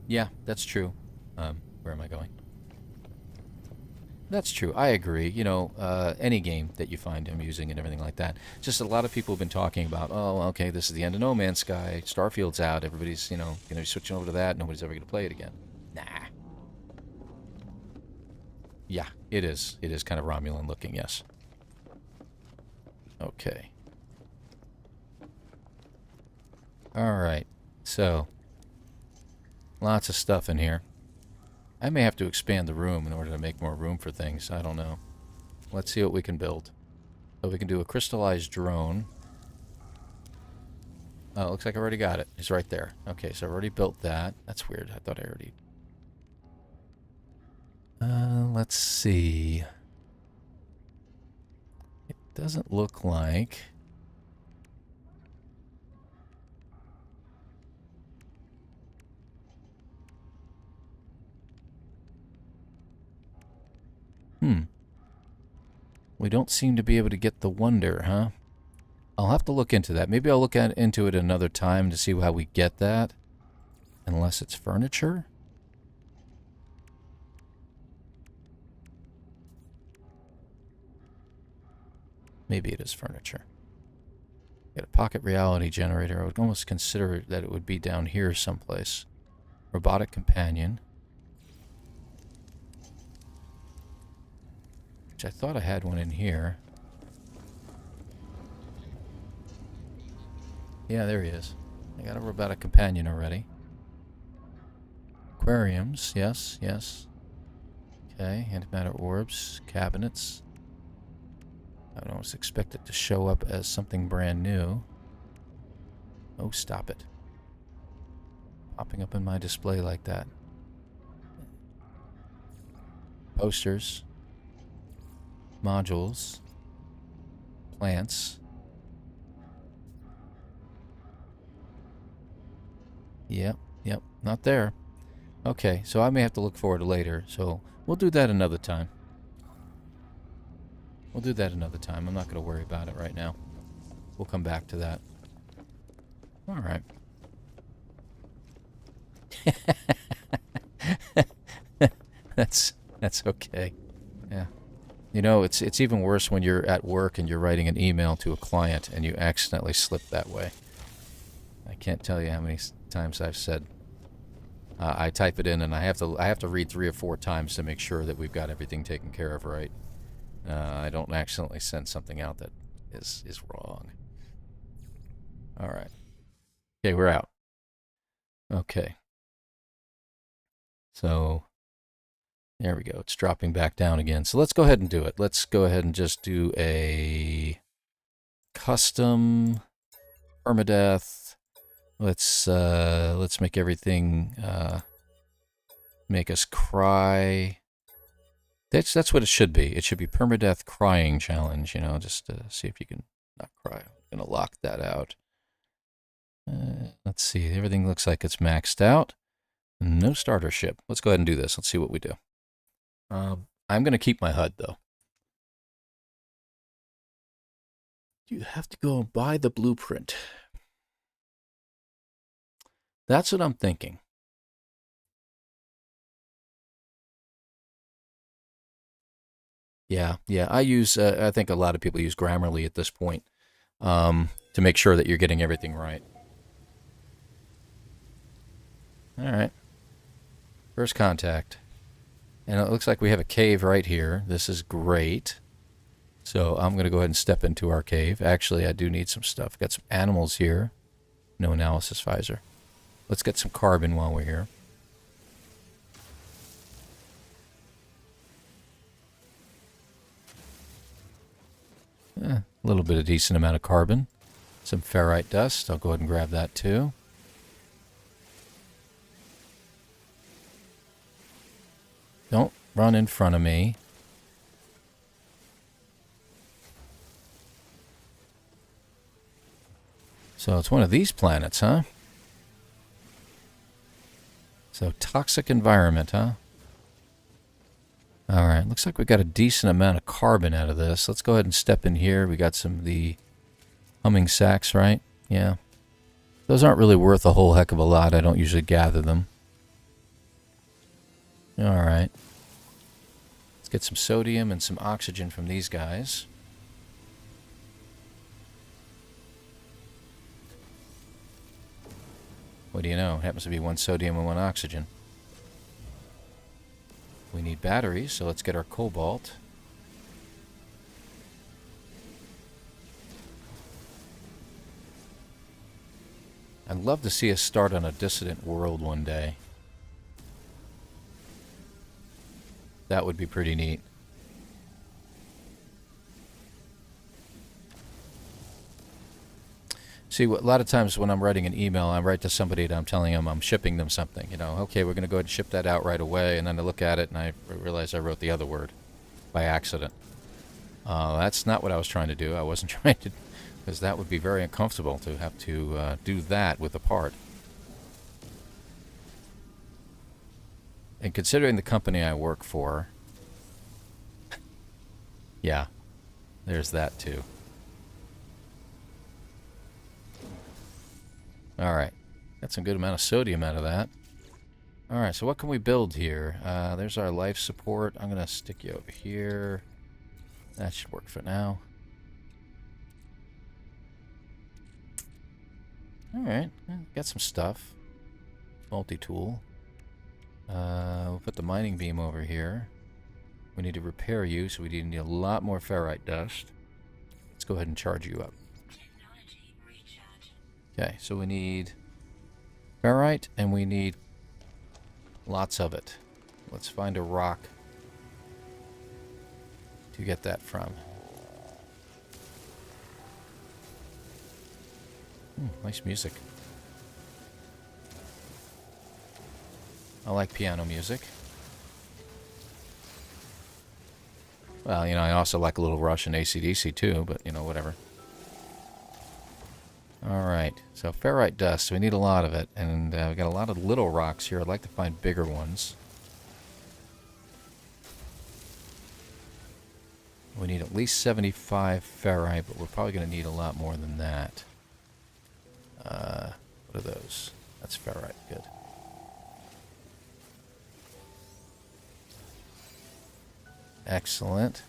Yeah, that's true. Where am I going? That's true. I agree. You know, any game that you find amusing and everything like that. Just a lot of people have been talking about, oh, okay, this is the end of No Man's Sky. Starfield's out. Everybody's, you know, going to be switching over to that. Nobody's ever going to play it again. Nah. Yeah, it is. It is kind of Romulan looking, yes. Okay. Alright. So, lots of stuff in here. I may have to expand the room in order to make more room for things. I don't know. Let's see what we can build. So we can do a crystallized drone. Oh, it looks like I already got it. It's right there. Okay, so I've already built that. That's weird. I thought I already... let's see. It doesn't look like... We don't seem to be able to get the wonder, huh? I'll have to look into that. Maybe I'll look into it another time to see how we get that. Unless it's furniture? Maybe it is furniture. Got a pocket reality generator. I would almost consider that it would be down here someplace. Robotic companion. I thought I had one in here. Yeah, there he is. I got a robotic companion already. Aquariums, yes, yes. Okay, antimatter orbs, cabinets. I would almost expect it to show up as something brand new. Oh, stop it. Popping up in my display like that. Posters. Modules, plants. Yep, not there. Okay, so I may have to look forward to later, so we'll do that another time. I'm not going to worry about it right now. We'll come back to that. Alright. That's okay. Yeah. You know, it's even worse when you're at work and you're writing an email to a client and you accidentally slip that way. I can't tell you how many times I've said, I type it in, and I have to read 3 or 4 times to make sure that we've got everything taken care of right. I don't accidentally send something out that is wrong. All right. Okay, we're out. Okay. So there we go. It's dropping back down again. So let's go ahead and do it. Let's go ahead and just do a custom permadeath. Let's make everything make us cry. That's what it should be. It should be permadeath crying challenge, you know, just to see if you can not cry. I'm going to lock that out. Let's see. Everything looks like it's maxed out. No starter ship. Let's go ahead and do this. Let's see what we do. I'm going to keep my HUD, though. You have to go and buy the blueprint. That's what I'm thinking. Yeah. I think a lot of people use Grammarly at this point to make sure that you're getting everything right. All right. First contact. And it looks like we have a cave right here. This is great. So I'm going to go ahead and step into our cave. Actually, I do need some stuff. Got some animals here. No analysis visor. Let's get some carbon while we're here. A little bit of decent amount of carbon. Some ferrite dust. I'll go ahead and grab that too. Don't run in front of me. So it's one of these planets, huh? So toxic environment, huh? All right, looks like we got a decent amount of carbon out of this. Let's go ahead and step in here. We got some of the humming sacks, right? Yeah. Those aren't really worth a whole heck of a lot. I don't usually gather them. All right. Let's get some sodium and some oxygen from these guys. What do you know? It happens to be 1 sodium and 1 oxygen. We need batteries, so let's get our cobalt. I'd love to see us start on a dissident world one day. That would be pretty neat. See, a lot of times when I'm writing an email, I write to somebody and I'm telling them I'm shipping them something. You know, okay, we're going to go ahead and ship that out right away. And then I look at it and I realize I wrote the other word by accident. That's not what I was trying to do. I wasn't trying to, because that would be very uncomfortable to have to do that with a part. And considering the company I work for, yeah, there's that too. Alright, got some good amount of sodium out of that. Alright, so what can we build here? There's our life support. I'm going to stick you over here. That should work for now. Alright, got some stuff. Multi-tool. We'll put the mining beam over here. We need to repair you, so we need a lot more ferrite dust. Let's go ahead and charge you up. Okay, so we need ferrite, and we need lots of it. Let's find a rock to get that from. Nice music. I like piano music. Well, you know, I also like a little Rush and AC/DC too, but, you know, whatever. Alright, so ferrite dust, we need a lot of it, and we got a lot of little rocks here. I'd like to find bigger ones. We need at least 75 ferrite, but we're probably going to need a lot more than that. What are those? That's ferrite, good. Excellent.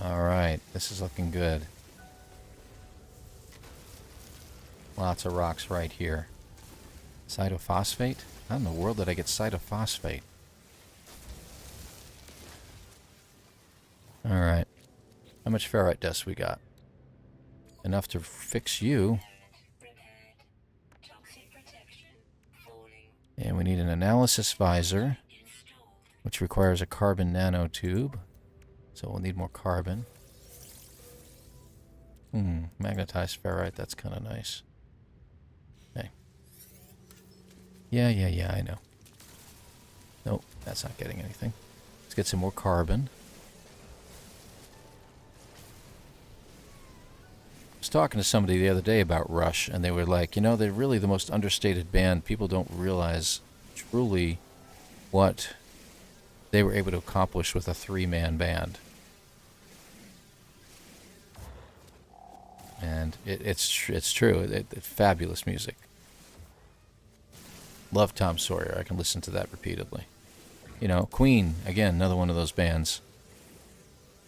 All This is looking good. Lots of rocks right here. Cytophosphate? How in the world did I get cytophosphate? Alright. How much ferrite dust we got? Enough to fix you. Bedhead. Toxic protection. Falling. And we need an analysis visor, Installed. which requires a carbon nanotube. So we'll need more carbon. Magnetized ferrite, that's kind of nice. Okay. Yeah, I know. Nope, that's not getting anything. Let's get some more carbon. I was talking to somebody the other day about Rush, and they were like, you know, they're really the most understated band. People don't realize truly what they were able to accomplish with a three-man band. And it's true. It's fabulous music. Love Tom Sawyer. I can listen to that repeatedly. You know, Queen, again, another one of those bands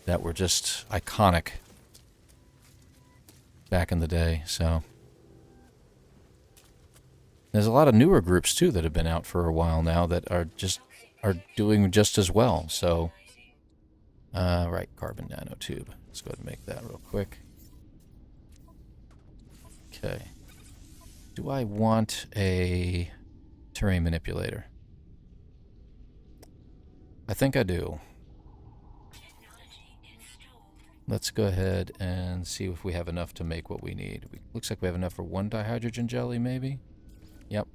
that were just iconic back in the day. So there's a lot of newer groups too that have been out for a while now that are doing just as well. So right, carbon nanotube. Let's go ahead and make that real quick. Okay. Do I want a terrain manipulator? I think I do. Technology installed. Let's go ahead and see if we have enough to make what we need. Looks like we have enough for one dihydrogen jelly, maybe? Yep.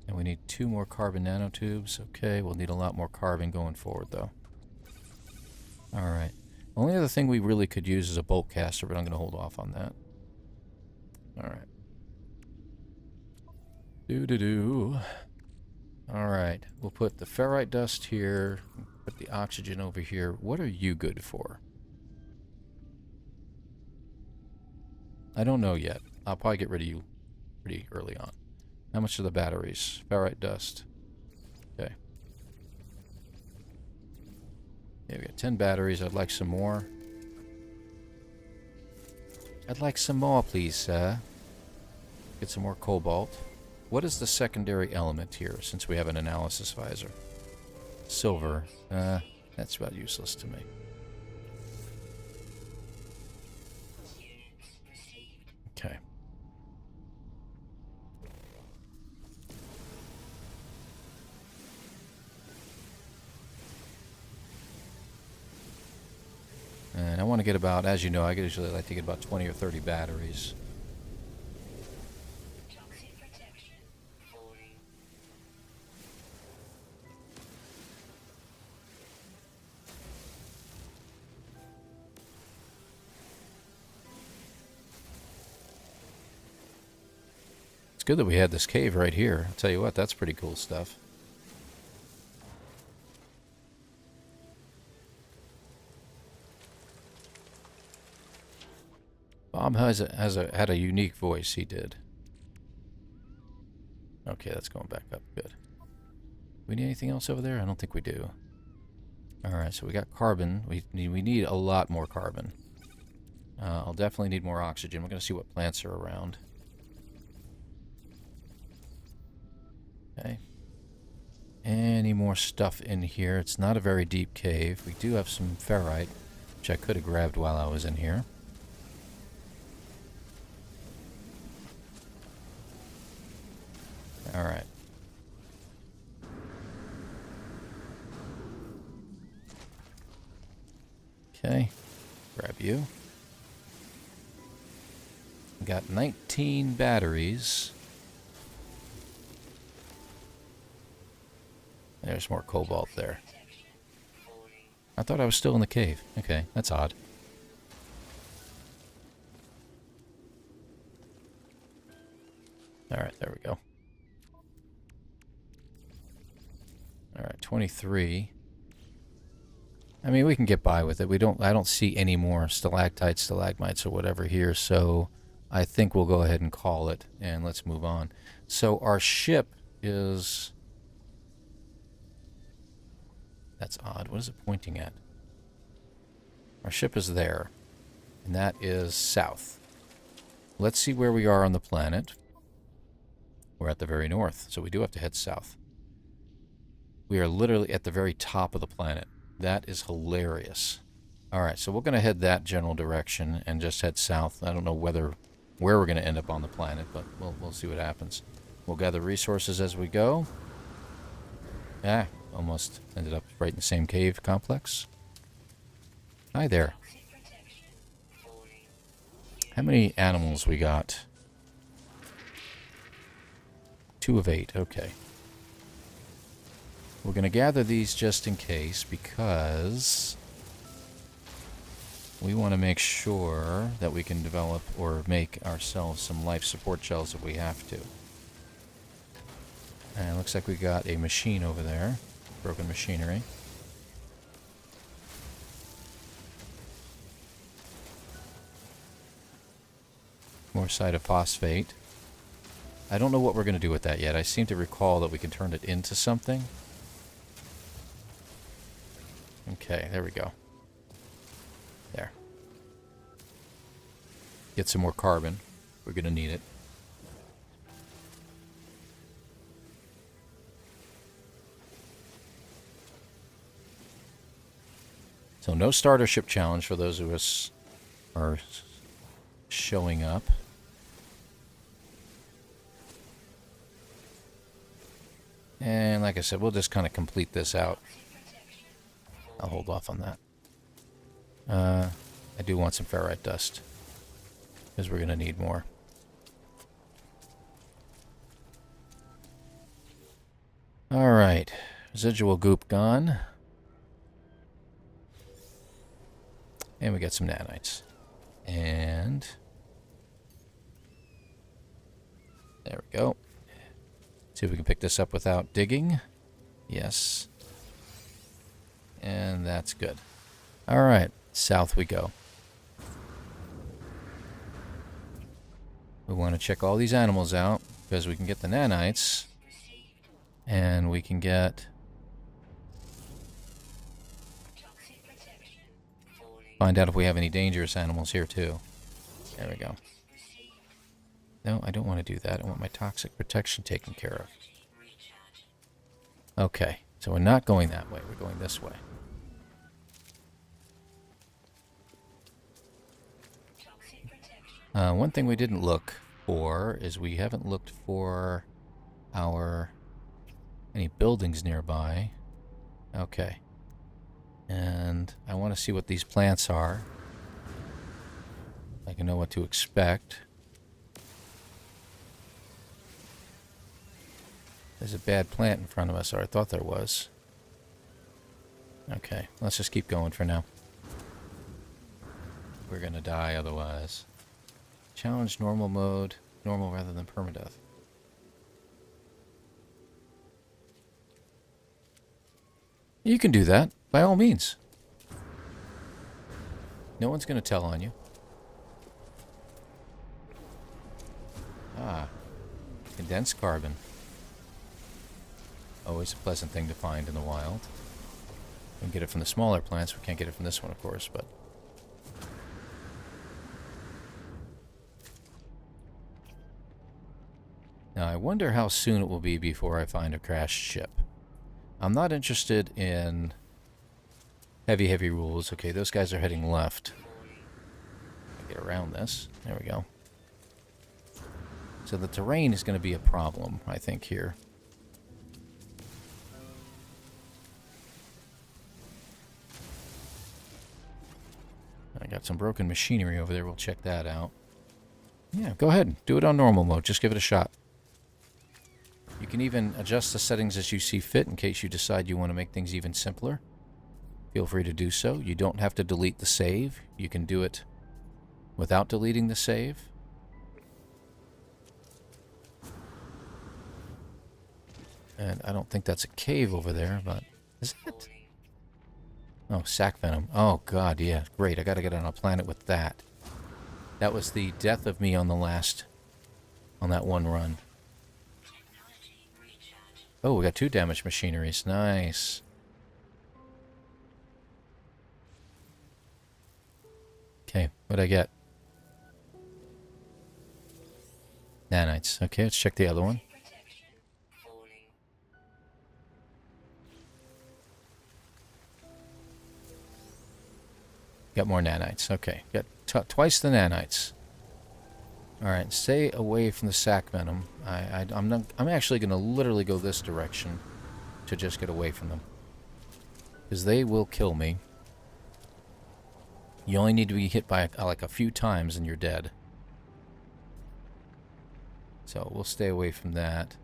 And we need 2 more carbon nanotubes. Okay, we'll need a lot more carbon going forward, though. Alright. Only other thing we really could use is a bolt caster, but I'm going to hold off on that. Alright. Alright, we'll put the ferrite dust here, put the oxygen over here. What are you good for? I don't know yet. I'll probably get rid of you pretty early on. How much are the batteries? Ferrite dust. Okay. Yeah, we got 10 batteries. I'd like some more. I'd like some more, please, sir. Get some more cobalt. What is the secondary element here, since we have an analysis visor? Silver. That's about useless to me. Units received. Okay. And I want to get about, as you know, I usually like to get about 20 or 30 batteries. Toxic protection. Falling. It's good that we had this cave right here. I'll tell you what, that's pretty cool stuff. Bob had a unique voice, he did. Okay, that's going back up. Good. We need anything else over there? I don't think we do. Alright, so we got carbon. We need a lot more carbon. I'll definitely need more oxygen. We're going to see what plants are around. Okay. Any more stuff in here? It's not a very deep cave. We do have some ferrite, which I could have grabbed while I was in here. Alright. Okay. Grab you. Got 19 batteries. There's more cobalt there. Protection. Falling. I thought I was still in the cave. Okay, that's odd. Alright, there we go. Alright, 23. I mean, we can get by with it. I don't see any more stalactites, stalagmites, or whatever here, so I think we'll go ahead and call it, and let's move on. So our ship is... That's odd. What is it pointing at? Our ship is there. And that is south. Let's see where we are on the planet. We're at the very north, so we do have to head south. We are literally at the very top of the planet. That is hilarious. Alright, so we're going to head that general direction and just head south. I don't know where we're going to end up on the planet, but we'll see what happens. We'll gather resources as we go. Ah, almost ended up right in the same cave complex. Hi there. How many animals we got? 2 of 8, okay. We're going to gather these just in case because we want to make sure that we can develop or make ourselves some life support shells if we have to. And it looks like we got a machine over there. Broken machinery. More cytophosphate. I don't know what we're going to do with that yet. I seem to recall that we can turn it into something. Okay, there we go. There. Get some more carbon. We're going to need it. So no starter ship challenge for those of us who are showing up. And like I said, we'll just kind of complete this out. I'll hold off on that. I do want some ferrite dust, because we're going to need more. Alright, residual goop gone. And we got some nanites. And there we go. See if we can pick this up without digging. Yes. And that's good. Alright, south we go. We want to check all these animals out because we can get the nanites. And we can get... find out if we have any dangerous animals here too. There we go. No, I don't want to do that. I want my toxic protection taken care of. Okay, so we're not going that way. We're going this way. One thing we didn't look for is we haven't looked for any buildings nearby. Okay. And I want to see what these plants are. I can know what to expect. There's a bad plant in front of us, or I thought there was. Okay, let's just keep going for now. We're gonna die otherwise. Challenge normal mode, normal rather than permadeath. You can do that, by all means. No one's gonna tell on you. Ah, condensed carbon. Always a pleasant thing to find in the wild. We can get it from the smaller plants. We can't get it from this one, of course, but... Now, I wonder how soon it will be before I find a crashed ship. I'm not interested in heavy rules. Okay, those guys are heading left. Get around this. There we go. So the terrain is going to be a problem, I think, here. I got some broken machinery over there. We'll check that out. Yeah, go ahead. Do it on normal mode. Just give it a shot. You can even adjust the settings as you see fit in case you decide you want to make things even simpler. Feel free to do so. You don't have to delete the save. You can do it without deleting the save. And I don't think that's a cave over there, but... is it? Oh, sac venom. Oh, God, yeah. Great, I gotta get on a planet with that. That was the death of me on the last... on that one run. Oh, we got 2 damaged machineries. Nice. Okay, What'd I get? Nanites. Okay, let's check the other one. Protection. Falling. Got more nanites. Okay, got twice the nanites. All right, stay away from the sac venom. I'm actually going to literally go this direction to just get away from them, because they will kill me. You only need to be hit by like a few times and you're dead. So we'll stay away from that.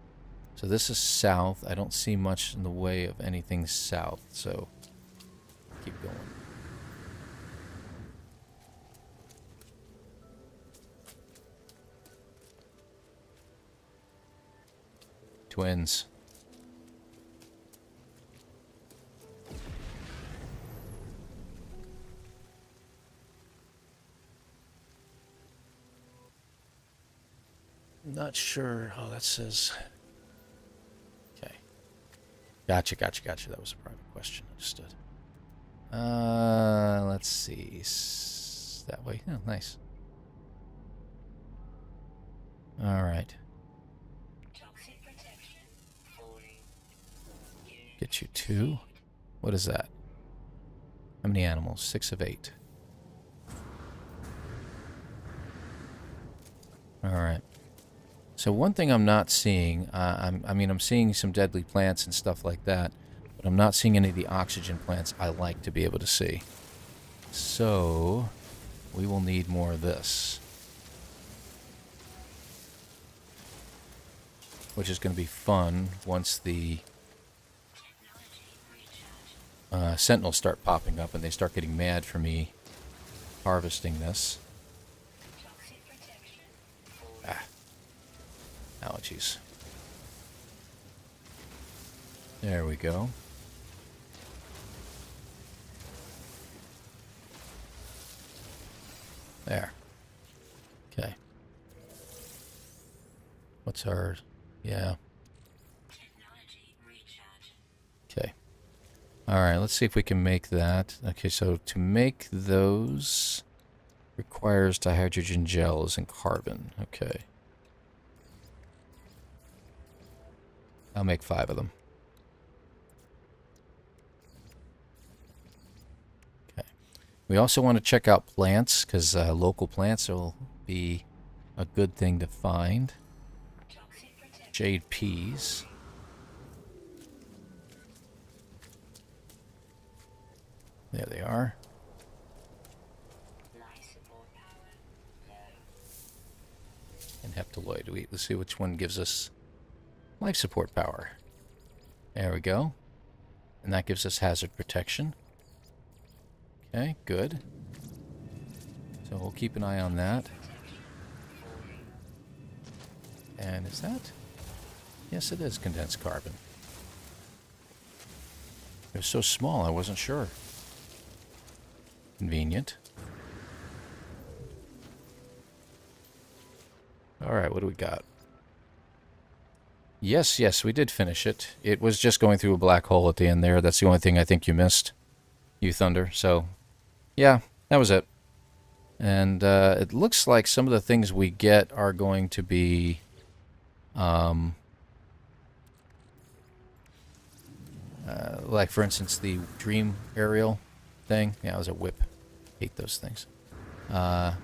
So this is south. I don't see much in the way of anything south, so keep going. Twins. Not sure. Oh, that says. Okay. Gotcha. That was a private question. Understood. Let's see. That way. Oh, nice. All right. Toxic protection. Falling. Get you 2. What is that? How many animals? 6 of 8. All right. So one thing I'm not seeing, I'm seeing some deadly plants and stuff like that, but I'm not seeing any of the oxygen plants I like to be able to see. So we will need more of this, which is going to be fun once the sentinels start popping up and they start getting mad for me harvesting this. Toxic protection. Allergies. There we go. There. Okay. What's our... Yeah. Technology recharge. Okay. Alright, let's see if we can make that. Okay, so to make those requires dihydrogen gels and carbon. Okay. I'll make 5 of them. Okay. We also want to check out plants, because local plants will be a good thing to find. Toxic protection. Jade peas. There they are. Life support power. Low. And heptaloid. Let's see which one gives us life support power. There we go. And that gives us hazard protection. Okay, good. So we'll keep an eye on that. And is that? Yes, it is condensed carbon. It was so small, I wasn't sure. Convenient. Alright, what do we got? Yes, we did finish it. It was just going through a black hole at the end there. That's the only thing I think you missed, you Thunder. So, yeah, that was it. And it looks like some of the things we get are going to be... like, for instance, the dream aerial thing. Yeah, it was a whip. Hate those things. Yeah,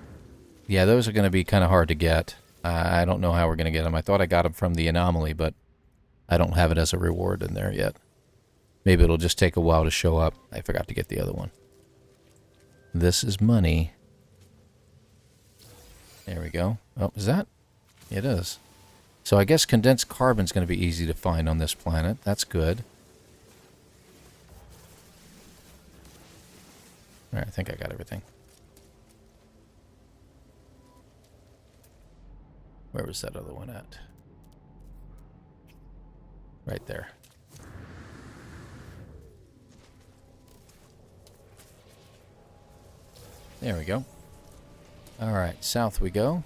those are going to be kind of hard to get. I don't know how we're going to get them. I thought I got them from the anomaly, but I don't have it as a reward in there yet. Maybe it'll just take a while to show up. I forgot to get the other one. This is money. There we go. Oh, is that? It is. So I guess condensed carbon's going to be easy to find on this planet. That's good. Alright, I think I got everything. Where was that other one at? Right there. There we go. Alright, south we go.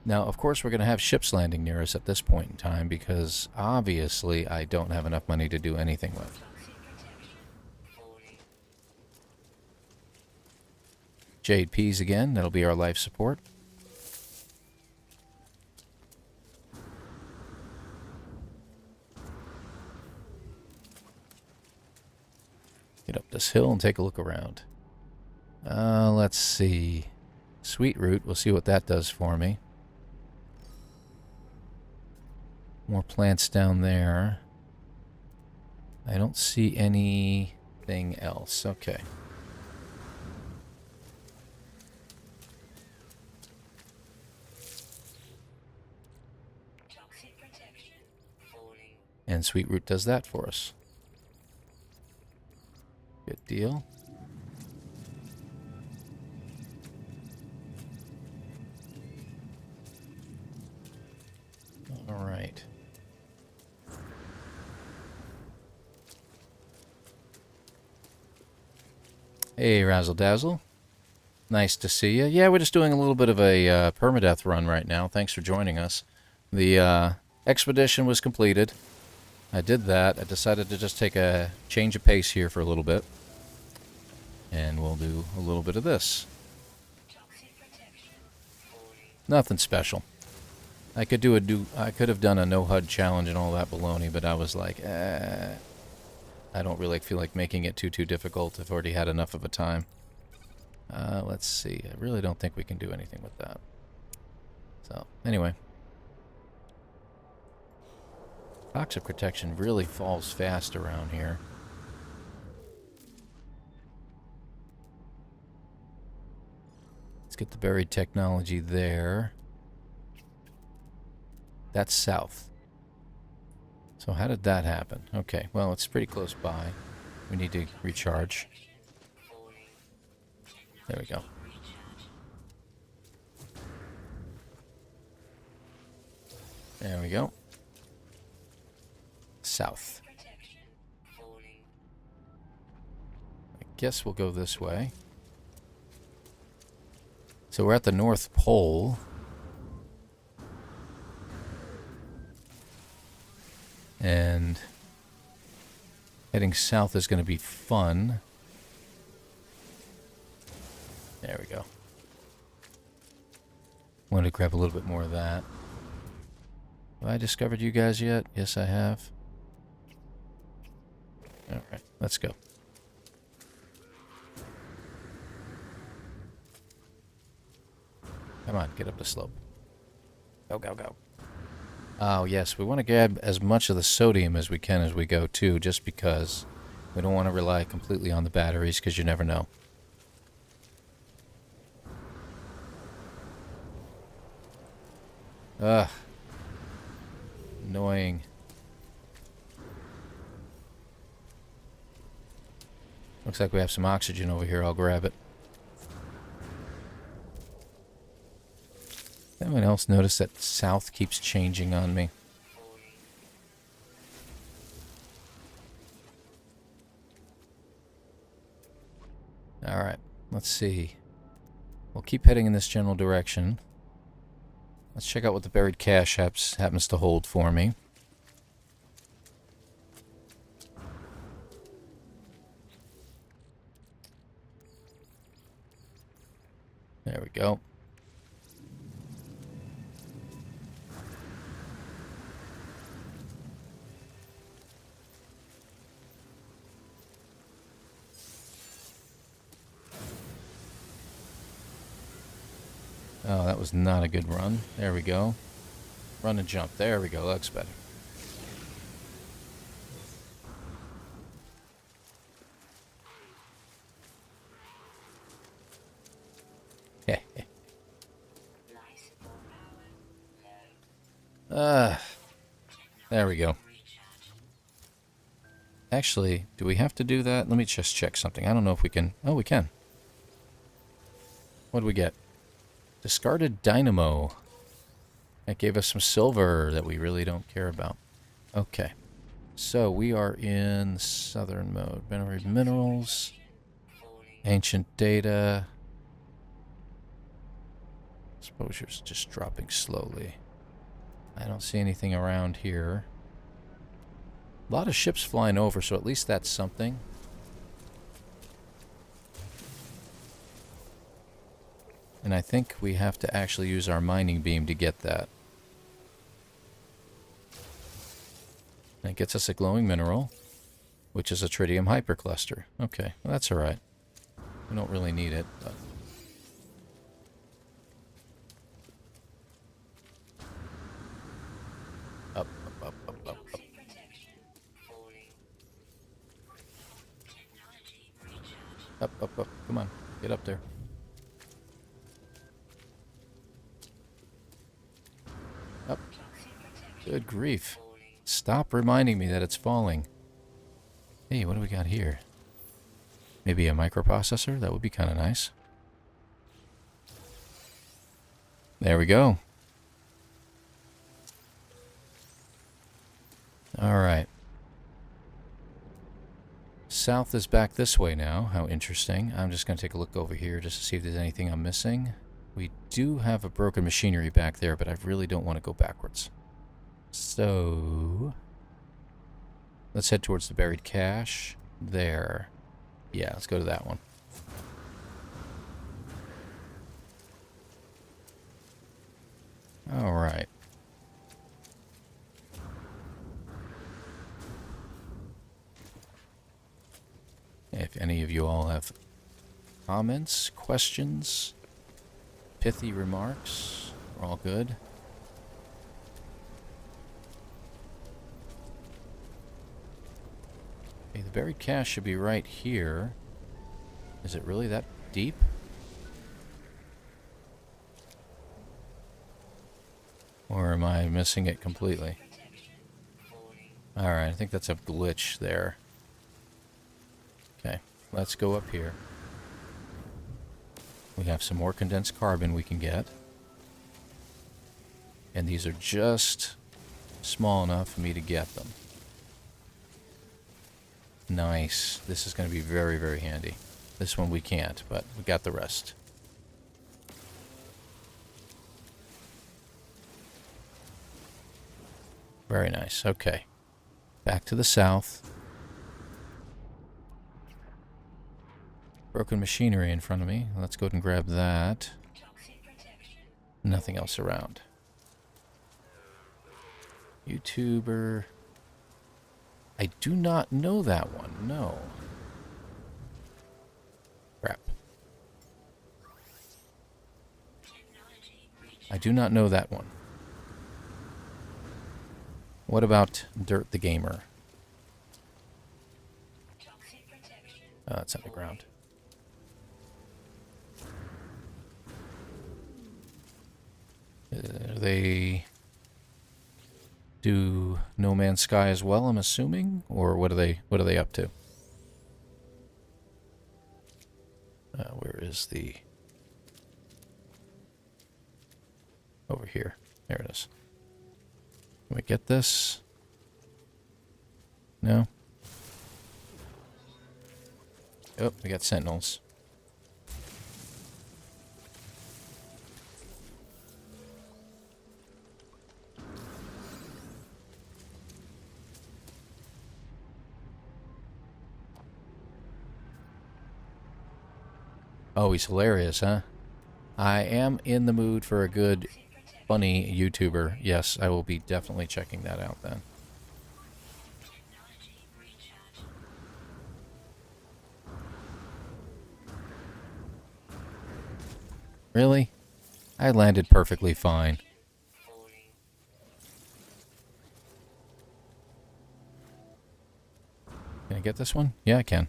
Now, of course, we're going to have ships landing near us at this point in time because, obviously, I don't have enough money to do anything with. Toxic protection. Falling. Jade peas again. That'll be our life support. Get up this hill and take a look around. Let's see. Sweet root. We'll see what that does for me. More plants down there. I don't see anything else. Okay. Toxic protection. Falling. And sweet root does that for us. Good deal. All right. Hey, Razzle Dazzle. Nice to see you. Yeah, we're just doing a little bit of a permadeath run right now. Thanks for joining us. The expedition was completed. I did that. I decided to just take a change of pace here for a little bit. And we'll do a little bit of this. Toxic protection. Falling. Nothing special. I could have done a no HUD challenge and all that baloney, but I was like, I don't really feel like making it too difficult. I've already had enough of a time. Let's see. I really don't think we can do anything with that. So, anyway. Toxic protection really falls fast around here. Let's get the buried technology there. That's south. So how did that happen? Okay, well, it's pretty close by. We need to recharge. There we go. There we go. South. I guess we'll go this way. So we're at the North Pole. And heading south is going to be fun. There we go. Wanted to grab a little bit more of that. Have I discovered you guys yet? Yes, I have. Alright, let's go. Come on, get up the slope. Go, go, go. Oh, yes, we want to grab as much of the sodium as we can as we go, too, just because we don't want to rely completely on the batteries, because you never know. Ugh. Annoying. Looks like we have some oxygen over here. I'll grab it. Anyone else notice that south keeps changing on me? Alright, let's see. We'll keep heading in this general direction. Let's check out what the buried cache happens to hold for me. There we go. Oh, that was not a good run. There we go. Run and jump. There we go. Looks better. There we go. Actually, do we have to do that? Let me just check something. I don't know if we can. Oh, we can. What do we get? Discarded dynamo. That gave us some silver that we really don't care about. Okay. So we are in southern mode. Venerated minerals. Ancient data. Exposure's just dropping slowly. I don't see anything around here. A lot of ships flying over, so at least that's something. And I think we have to actually use our mining beam to get that. And it gets us a glowing mineral, which is a tritium hypercluster. Okay, well, that's alright. We don't really need it, but... Up, up, up, up, up, up. Toxic protection. Falling. Technology recharge. Up, up, up. Come on. Get up there. Up. Toxic protection. Good grief. Falling. Stop reminding me that it's falling. Hey, what do we got here? Maybe a microprocessor? That would be kind of nice. There we go. Alright. South is back this way now. How interesting. I'm just going to take a look over here just to see if there's anything I'm missing. We do have a broken machinery back there, but I really don't want to go backwards. So... let's head towards the buried cache. There. Yeah, let's go to that one. Alright. If any of you all have comments, questions, pithy remarks, we're all good. Okay, the buried cache should be right here. Is it really that deep? Or am I missing it completely? Alright, I think that's a glitch there. Okay, let's go up here. We have some more condensed carbon we can get. And these are just small enough for me to get them. Nice. This is going to be very, very handy. This one we can't, but we got the rest. Very nice. Okay. Back to the south. Broken machinery in front of me. Let's go ahead and grab that. Toxic protection. Nothing else around. YouTuber. I do not know that one. No. Crap. Technology recharge. I do not know that one. What about Dirt the Gamer? Toxic protection. Oh, that's underground. They do No Man's Sky as well, I'm assuming, or what are they up to? Where is the... over here. There it is. Can we get this? No? Oh, we got sentinels. Oh, he's hilarious, huh? I am in the mood for a good, funny YouTuber. Yes, I will be definitely checking that out then. Technology recharge. Really? I landed perfectly fine. Falling. Can I get this one? Yeah, I can.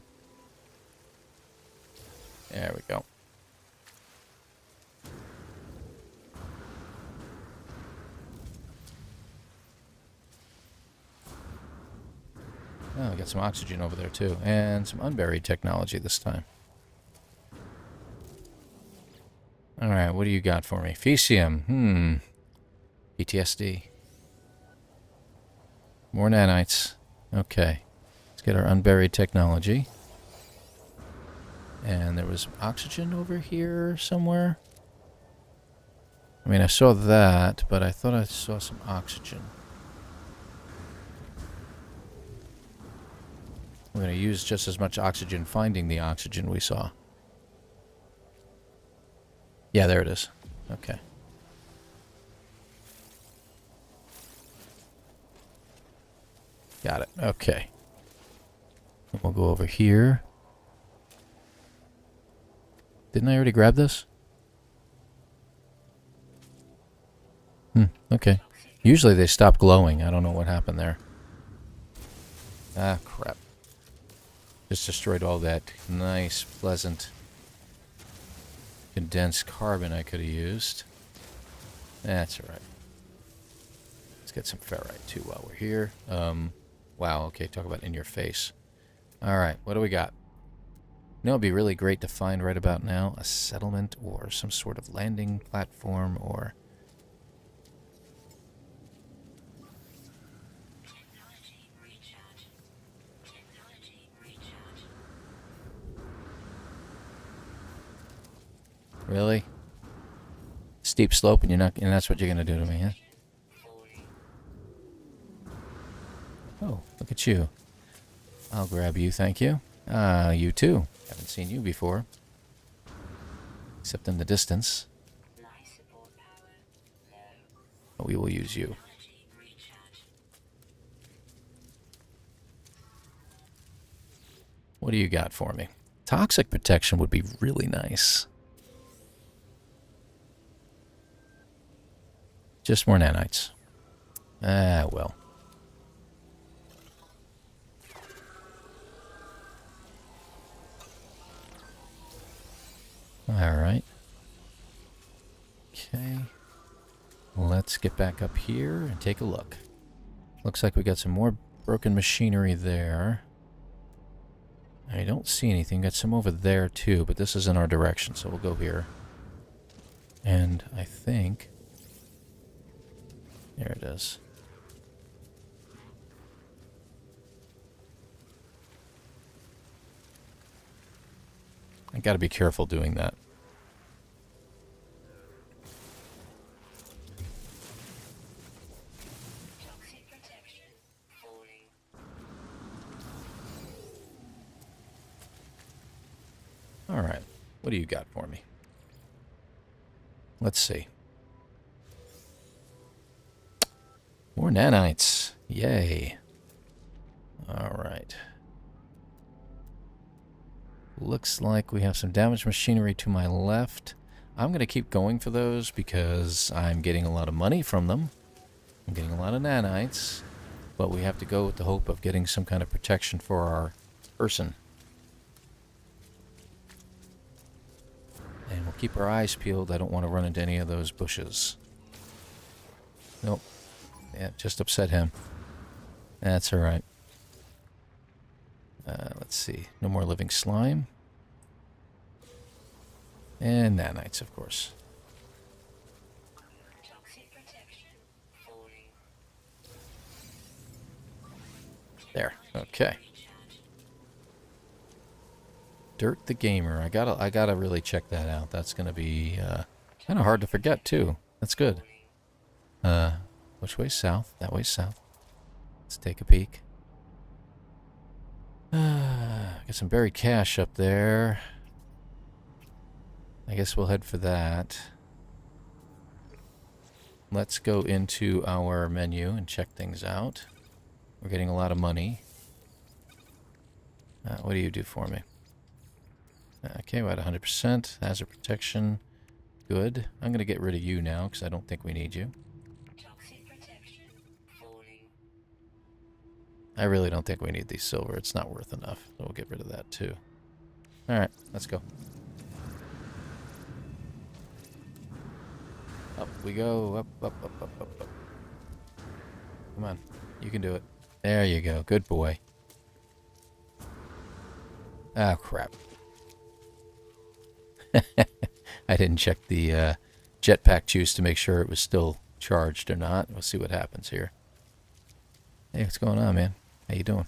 There we go. Oh, we got some oxygen over there too. And some unburied technology this time. Alright, what do you got for me? Fecium. PTSD. More nanites. Okay. Let's get our unburied technology. And there was oxygen over here somewhere. I mean, I saw that, but I thought I saw some oxygen. We're going to use just as much oxygen finding the oxygen we saw. Yeah, there it is. Okay. Got it. Okay. And we'll go over here. Didn't I already grab this? Okay. Usually they stop glowing. I don't know what happened there. Ah, crap. Just destroyed all that nice, pleasant, condensed carbon I could have used. That's alright. Let's get some ferrite too while we're here. Wow, okay, talk about in your face. Alright, what do we got? You know, it'd be really great to find right about now a settlement or some sort of landing platform or... Technology recharge. Technology recharge. Really? Steep slope and you're not, and that's what you're gonna do to me, huh? Oh, look at you. I'll grab you, thank you. You too. Haven't seen you before. Except in the distance. Life support power low. But we will use you. Technology recharge. What do you got for me? Toxic protection would be really nice. Just more nanites. Ah, well. Alright. Okay. Let's get back up here and take a look. Looks like we got some more broken machinery there. I don't see anything. Got some over there too, but this is in our direction, so we'll go here. And I think... There it is. I gotta be careful doing that. Toxic protection falling. Alright. What do you got for me? Let's see. More nanites. Yay. Alright. Looks like we have some damaged machinery to my left. I'm going to keep going for those because I'm getting a lot of money from them. I'm getting a lot of nanites. But we have to go with the hope of getting some kind of protection for our person. And we'll keep our eyes peeled. I don't want to run into any of those bushes. Nope. Yeah, just upset him. That's alright. Let's see. No more living slime. And nanites, of course. Toxic protection falling. There. Okay. Recharge. Dirt the Gamer. I gotta really check that out. That's gonna be kind of hard to forget too. That's good. Which way's south? That way's south. Let's take a peek. Got some buried cash up there. I guess we'll head for that. Let's go into our menu and check things out. We're getting a lot of money. What do you do for me? Okay, we're at 100%. Hazard protection. Good. I'm going to get rid of you now because I don't think we need you. Toxic protection falling. I really don't think we need these silver. It's not worth enough. So we'll get rid of that too. Alright, let's go. Up we go. Up, up, up, up, up, up. Come on. You can do it. There you go. Good boy. Oh, crap. I didn't check the jetpack juice to make sure it was still charged or not. We'll see what happens here. Hey, what's going on, man? How you doing?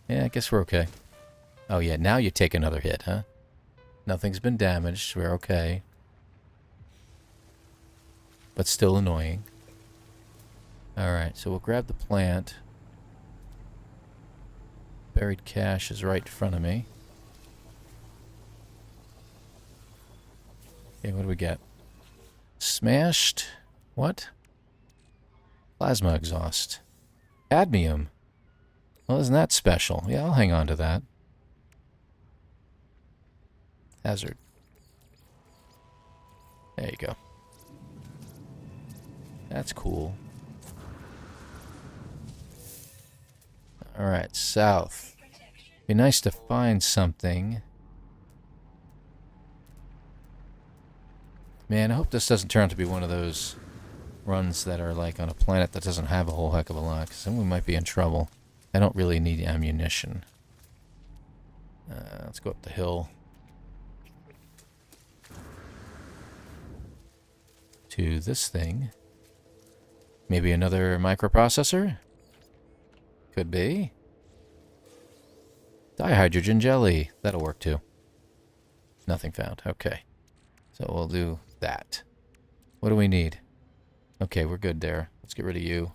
Yeah, I guess we're okay. Oh, yeah, now you take another hit, huh? Nothing's been damaged. We're okay. But still annoying. Alright, so we'll grab the plant. Buried cash is right in front of me. Okay, what do we get? Smashed. What? Plasma exhaust. Cadmium. Well, isn't that special? Yeah, I'll hang on to that. Hazard. There you go. That's cool. Alright, south. Be nice to find something. Man, I hope this doesn't turn out to be one of those runs that are like on a planet that doesn't have a whole heck of a lot, because then we might be in trouble. I don't really need ammunition. Let's go up the hill. To this thing. Maybe another microprocessor? Could be. Dihydrogen jelly. That'll work too. Nothing found. Okay. So we'll do that. What do we need? Okay, we're good there. Let's get rid of you.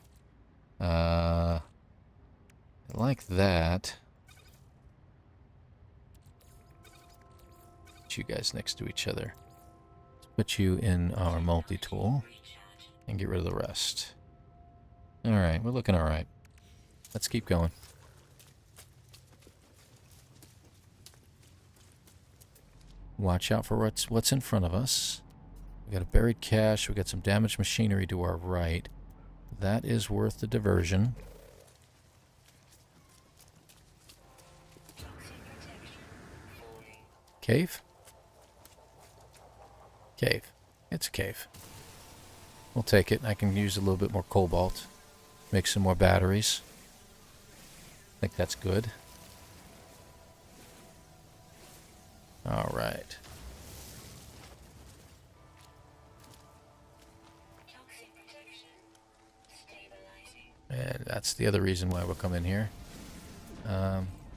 Like that. Put you guys next to each other. Let's put you in our multi-tool. And get rid of the rest. Alright, we're looking alright. Let's keep going. Watch out for what's in front of us. We got a buried cache. We got some damaged machinery to our right. That is worth the diversion. Cave? Cave. It's a cave. We'll take it. I can use a little bit more cobalt. Make some more batteries. I think that's good. Alright. And that's the other reason why we'll come in here.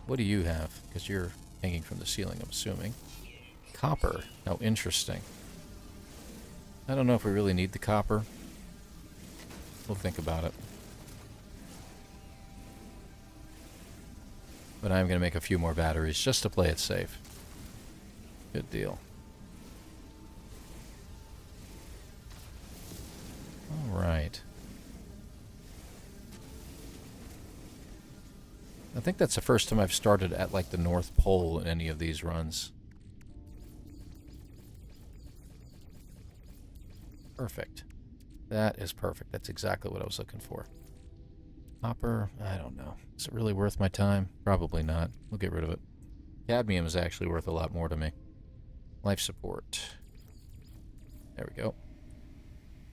What do you have? Because you're hanging from the ceiling, I'm assuming. Copper. Oh, interesting. I don't know if we really need the copper. We'll think about it. But I'm going to make a few more batteries just to play it safe. Good deal. Alright. I think that's the first time I've started at like the North Pole in any of these runs. Perfect. That is perfect. That's exactly what I was looking for. Copper, I don't know. Is it really worth my time? Probably not. We'll get rid of it. Cadmium is actually worth a lot more to me. Life support. There we go.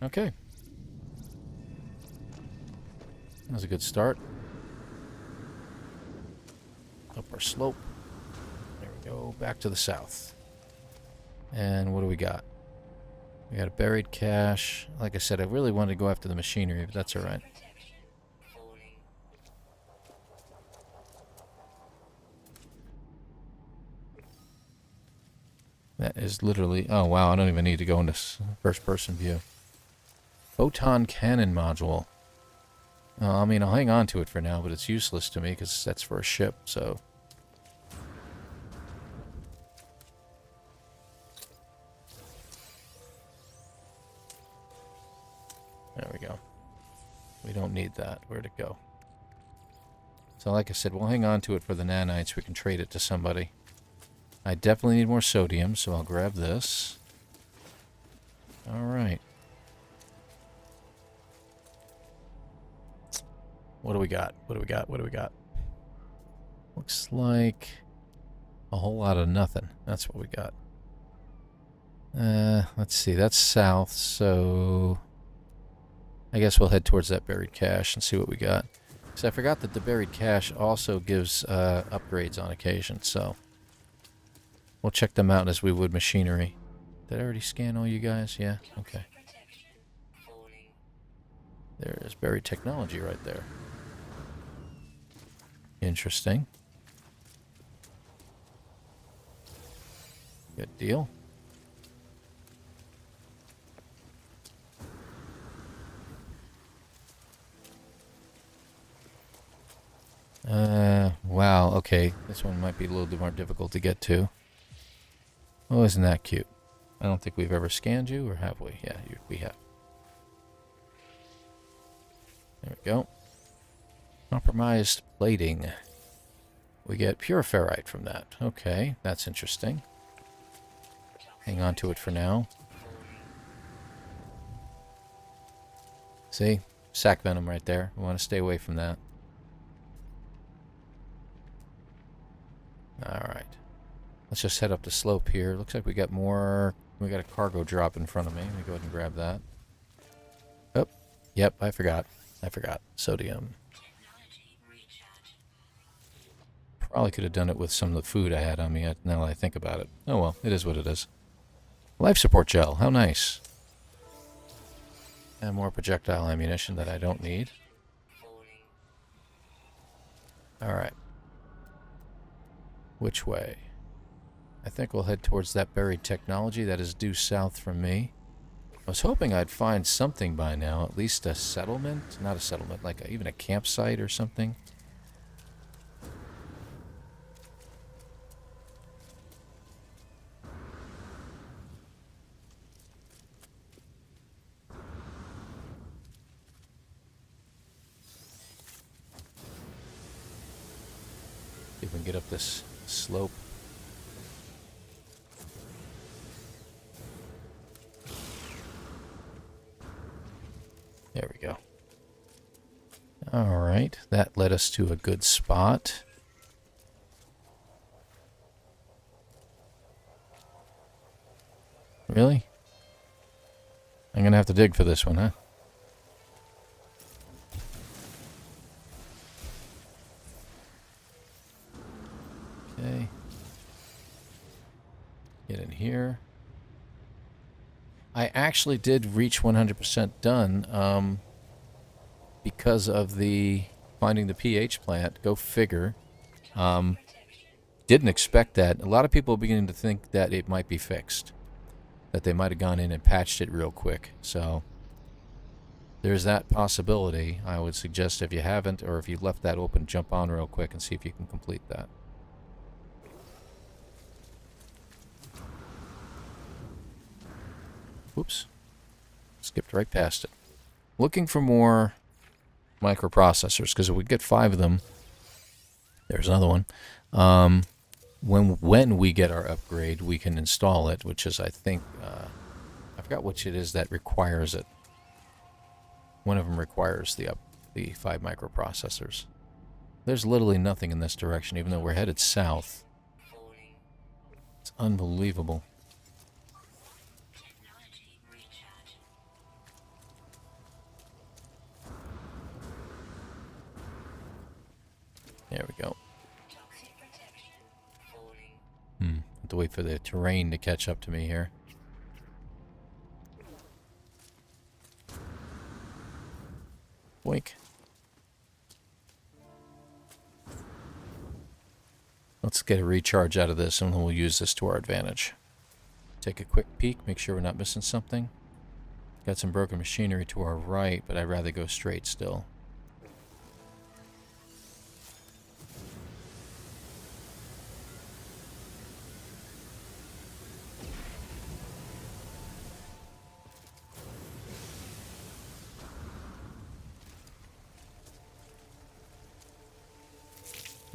Okay. That was a good start. Up our slope. There we go. Back to the south. And what do we got? We got a buried cache. Like I said, I really wanted to go after the machinery, but that's alright. That is literally... Oh, wow, I don't even need to go into first-person view. Photon cannon module. I mean, I'll hang on to it for now, but it's useless to me because that's for a ship, so... There we go. We don't need that. Where'd it go? So like I said, we'll hang on to it for the nanites. We can trade it to somebody. I definitely need more sodium, so I'll grab this. Alright. What do we got? What do we got? What do we got? Looks like a whole lot of nothing. That's what we got. Let's see. That's south, so... I guess we'll head towards that buried cache and see what we got. So I forgot that the buried cache also gives upgrades on occasion, so... We'll check them out as we would machinery. Did I already scan all you guys? Yeah? Okay. There's buried technology right there. Interesting. Good deal. Wow, okay. This one might be a little bit more difficult to get to. Oh, isn't that cute? I don't think we've ever scanned you, or have we? Yeah, we have. There we go. Compromised plating. We get pure ferrite from that. Okay, that's interesting. Hang on to it for now. See? Sac venom right there. We want to stay away from that. Alright. Let's just head up the slope here. Looks like we got more... We got a cargo drop in front of me. Let me go ahead and grab that. Oh, yep, I forgot. Sodium. Probably could have done it with some of the food I had on me now that I think about it. Oh well, it is what it is. Life support gel. How nice. And more projectile ammunition that I don't need. Alright. Which way? I think we'll head towards that buried technology that is due south from me. I was hoping I'd find something by now. At least a settlement? Not a settlement, like even a campsite or something. See if we can get up this slope. There we go. Alright, that led us to a good spot. Really? I'm gonna have to dig for this one, huh? Okay. Get in here. I actually did reach 100% done because of the finding the pH plant. Go figure. Didn't expect that. A lot of people are beginning to think that it might be fixed. That they might have gone in and patched it real quick. So there's that possibility. I would suggest if you haven't, or if you left that open, jump on real quick and see if you can complete that. Oops. Skipped right past it. Looking for more microprocessors, because if we get 5 of them, there's another one. When we get our upgrade, we can install it, which is, I think, I forgot which it is that requires it. One of them requires the 5 microprocessors. There's literally nothing in this direction, even though we're headed south. It's unbelievable. There we go. Have to wait for the terrain to catch up to me here. Boink. Let's get a recharge out of this and we'll use this to our advantage. Take a quick peek, make sure we're not missing something. Got some broken machinery to our right, but I'd rather go straight still.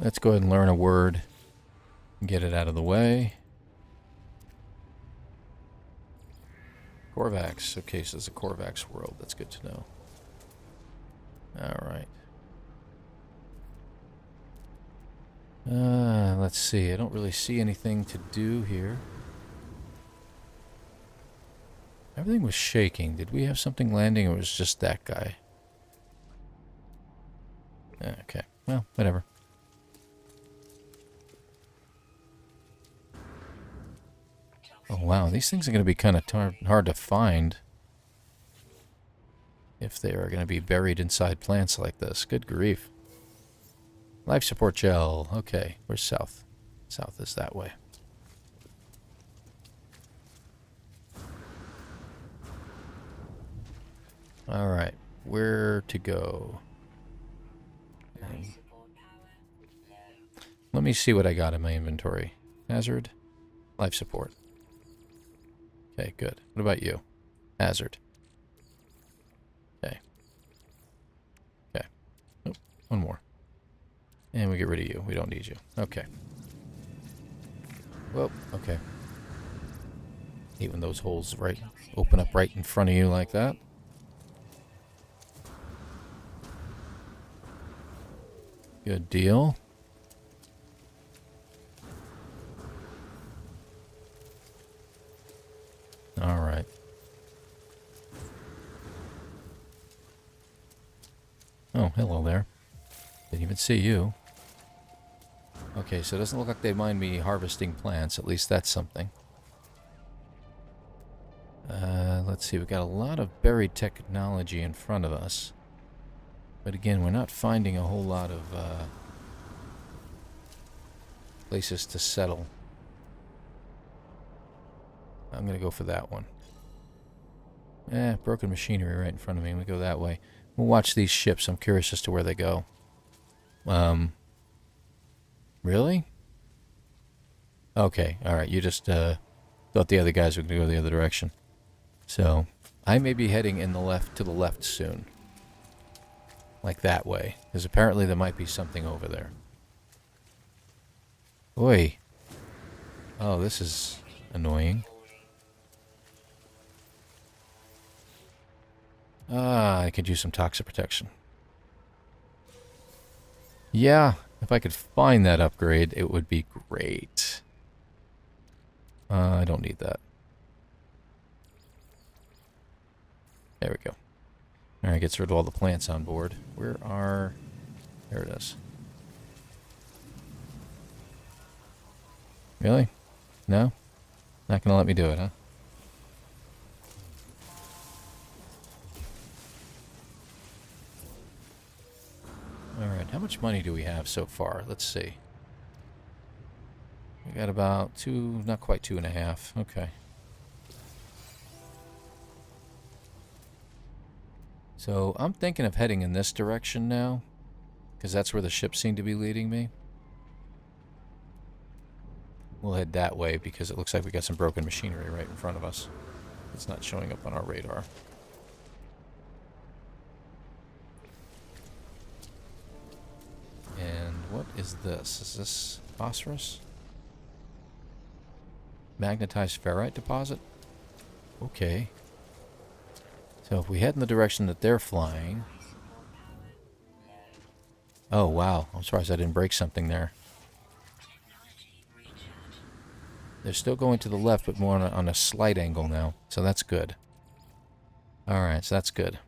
Let's go ahead and learn a word and get it out of the way. Korvax. Okay, so it's a Korvax world. That's good to know. Alright. Let's see. I don't really see anything to do here. Everything was shaking. Did we have something landing or was it just that guy? Okay. Well, whatever. Oh wow, these things are going to be kind of hard to find if they are going to be buried inside plants like this. Good grief. Life support gel. Okay, where's south? South is that way. Alright, where to go? Let me see what I got in my inventory. Hazard, life support. Okay, good. What about you? Hazard. Okay. Okay. Oh, one more. And we get rid of you. We don't need you. Okay. Well, okay. Hate when those holes open up right in front of you like that. Good deal. All right. Oh, hello there. Didn't even see you. Okay, so it doesn't look like they mind me harvesting plants. At least that's something. Let's see. We've got a lot of buried technology in front of us. But again, we're not finding a whole lot of places to settle. I'm going to go for that one. Broken machinery right in front of me. We go that way. We'll watch these ships. I'm curious as to where they go. Really? Okay, alright. You just thought the other guys were going to go the other direction. So, I may be heading to the left soon. Like that way. Because apparently there might be something over there. Oi. Oh, this is annoying. I could use some toxic protection. Yeah, if I could find that upgrade, it would be great. I don't need that. There we go. Alright, gets rid of all the plants on board. There it is. Really? No? Not gonna let me do it, huh? Alright, how much money do we have so far? Let's see. We got about not quite 2.5. Okay. So, I'm thinking of heading in this direction now. Because that's where the ships seem to be leading me. We'll head that way because it looks like we got some broken machinery right in front of us. It's not showing up on our radar. And what is this? Is this phosphorus? Magnetized ferrite deposit? Okay. So if we head in the direction that they're flying... Oh, wow. I'm surprised I didn't break something there. They're still going to the left, but more on a slight angle now. So that's good. Alright, so that's good.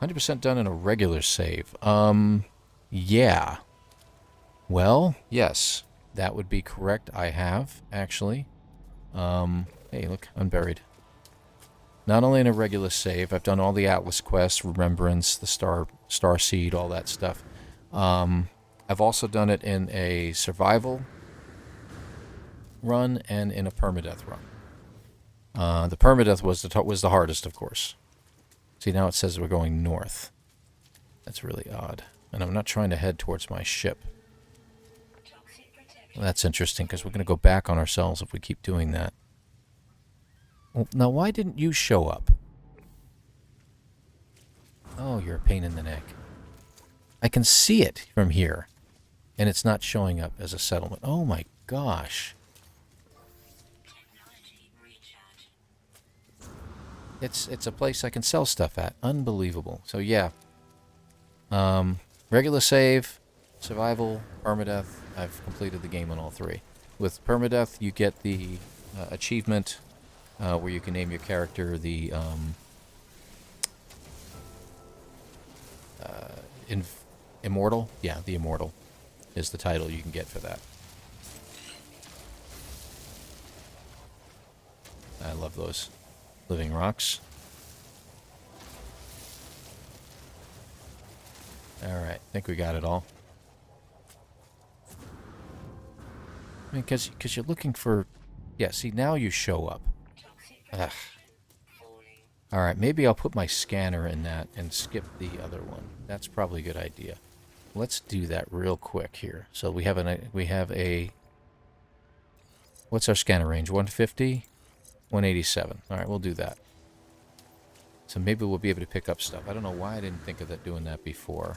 %, done in a regular save. Yeah. Well, yes. That would be correct. I have, actually. Hey, look, unburied. Not only in a regular save, I've done all the Atlas quests, Remembrance, the Star Seed, all that stuff. I've also done it in a survival run and in a permadeath run. The permadeath was the hardest, of course. See, now it says we're going north. That's really odd. And I'm not trying to head towards my ship. Well, that's interesting, because we're going to go back on ourselves if we keep doing that. Well, now, why didn't you show up? Oh, you're a pain in the neck. I can see it from here, and it's not showing up as a settlement. Oh my gosh. It's a place I can sell stuff at. Unbelievable. So yeah. Regular save, survival, permadeath. I've completed the game on all three. With permadeath, you get the achievement where you can name your character the Immortal. Yeah, the Immortal is the title you can get for that. I love those living rocks. Alright, I think we got it all. I mean, because you're looking for... Yeah, see, now you show up. Ugh. Alright, maybe I'll put my scanner in that and skip the other one. That's probably a good idea. Let's do that real quick here. So we have a What's our scanner range? 150? 187. Alright, we'll do that. So maybe we'll be able to pick up stuff. I don't know why I didn't think of that doing that before.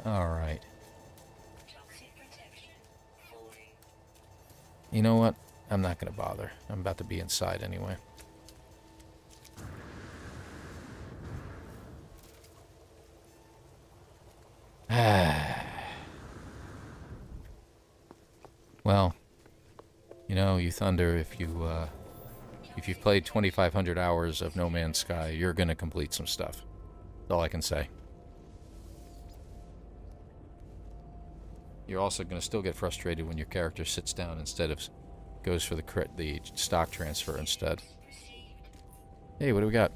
Alright. Toxic protection. Falling. You know what? I'm not going to bother. I'm about to be inside anyway. Well, you know, you Thunder, if you've played 2,500 hours of No Man's Sky, you're going to complete some stuff. That's all I can say. You're also going to still get frustrated when your character sits down instead of goes for the stock transfer instead. Hey, what do we got?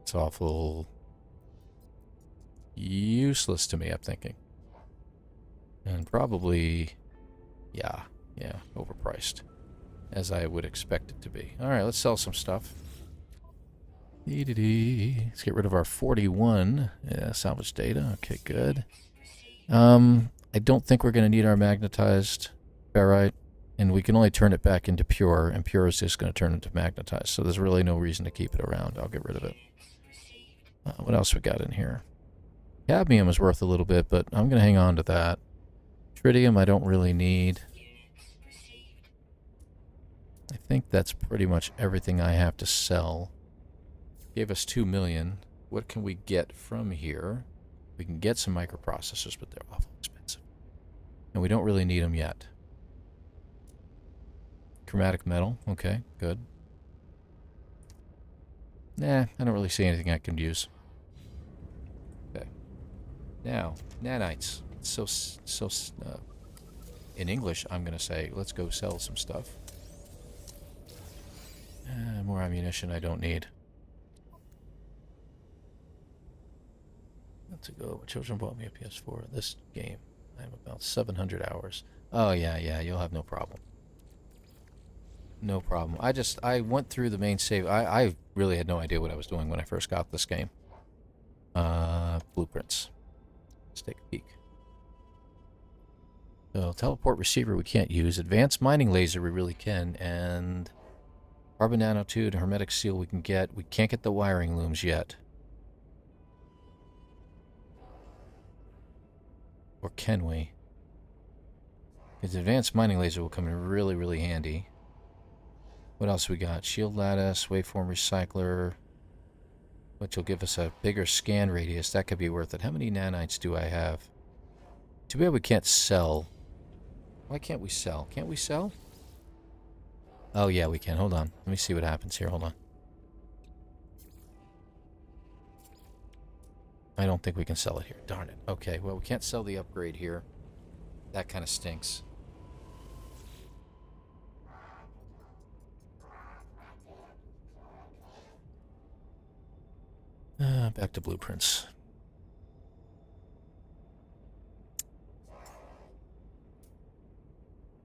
It's awful useless to me, I'm thinking. And probably, yeah, overpriced. As I would expect it to be. Alright, let's sell some stuff. Let's get rid of our 41 salvage data. Okay, good. I don't think we're going to need our magnetized ferrite, and we can only turn it back into pure, and pure is just going to turn into magnetized, so there's really no reason to keep it around. I'll get rid of it. What else we got in here? Cadmium is worth a little bit, but I'm going to hang on to that. Tritium I don't really need. I think that's pretty much everything I have to sell. Gave us 2 million. What can we get from here? We can get some microprocessors, but they're awful expensive. And we don't really need them yet. Chromatic metal. Okay, good. Nah, I don't really see anything I can use. Okay. Now, nanites. In English, I'm going to say, let's go sell some stuff. More ammunition I don't need. To go. Children bought me a PS4. This game, I have about 700 hours. Oh yeah, you'll have no problem. No problem. I went through the main save. I really had no idea what I was doing when I first got this game. Blueprints. Let's take a peek. So teleport receiver we can't use. Advanced mining laser we really can, and carbon nanotube and hermetic seal we can get. We can't get the wiring looms yet. Or can we? Because advanced mining laser will come in really, really handy. What else we got? Shield lattice, waveform recycler, which will give us a bigger scan radius. That could be worth it. How many nanites do I have? Too bad we can't sell. Why can't we sell? Can't we sell? Oh yeah, we can. Hold on. Let me see what happens here. Hold on. I don't think we can sell it here. Darn it. Okay, well, we can't sell the upgrade here. That kind of stinks. Back to blueprints.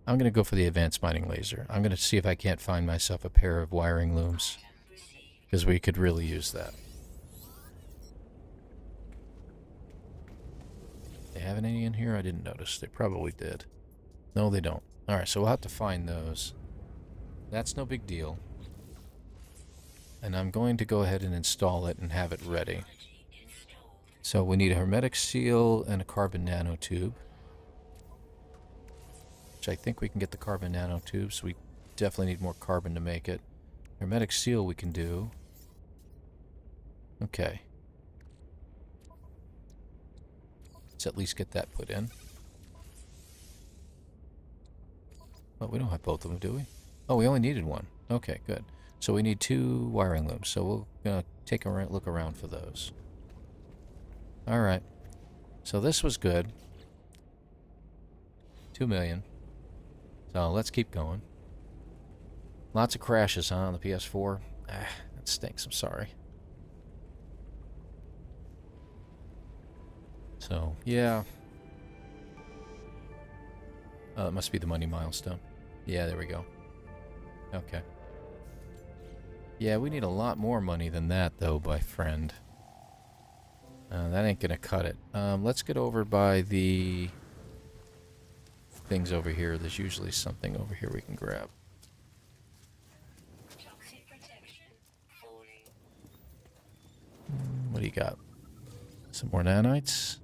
I'm going to go for the advanced mining laser. I'm going to see if I can't find myself a pair of wiring looms, because we could really use that. They have any in here? I didn't notice. They probably did. No, they don't. Alright, so we'll have to find those. That's no big deal. And I'm going to go ahead and install it and have it ready. So we need a hermetic seal and a carbon nanotube. Which I think we can get the carbon nanotubes. We definitely need more carbon to make it. Hermetic seal we can do. Okay. Let's at least get that put in. Oh, we don't have both of them, do we? Oh, we only needed one. Okay, good. So we need 2 wiring looms. So we'll take a look around for those. Alright. So this was good. 2 million. So let's keep going. Lots of crashes, huh, on the PS4? Ah, that stinks. I'm sorry. So, yeah. It must be the money milestone. Yeah, there we go. Okay. Yeah, we need a lot more money than that, though, my friend. That ain't gonna cut it. Let's get over by the things over here. There's usually something over here we can grab. Toxic protection falling. What do you got? Some more nanites?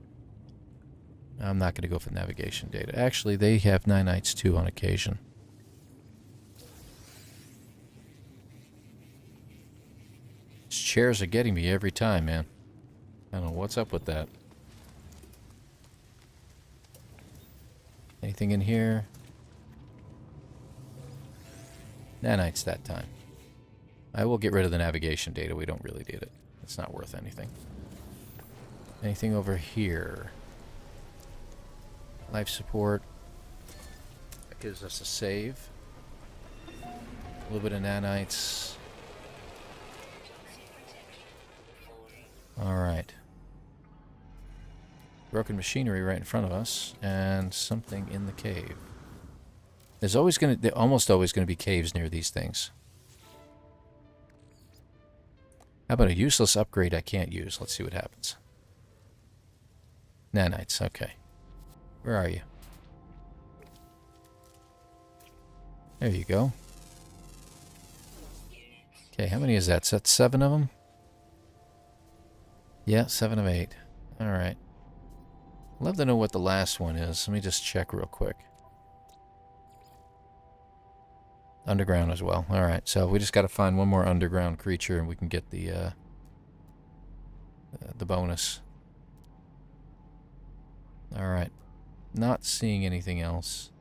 I'm not going to go for navigation data. Actually, they have nanites too on occasion. These chairs are getting me every time, man. I don't know what's up with that. Anything in here? Nanites that time. I will get rid of the navigation data. We don't really need it. It's not worth anything. Anything over here? Life support. That gives us a save. A little bit of nanites. Alright. Broken machinery right in front of us. And something in the cave. There's almost always going to be caves near these things. How about a useless upgrade I can't use? Let's see what happens. Nanites, okay. Where are you? There you go. Okay, how many is that? Is that 7 of them? Yeah, 7 of 8. Alright. Love to know what the last one is. Let me just check real quick. Underground as well. Alright, so we just got to find one more underground creature and we can get the bonus. Alright. Not seeing anything else.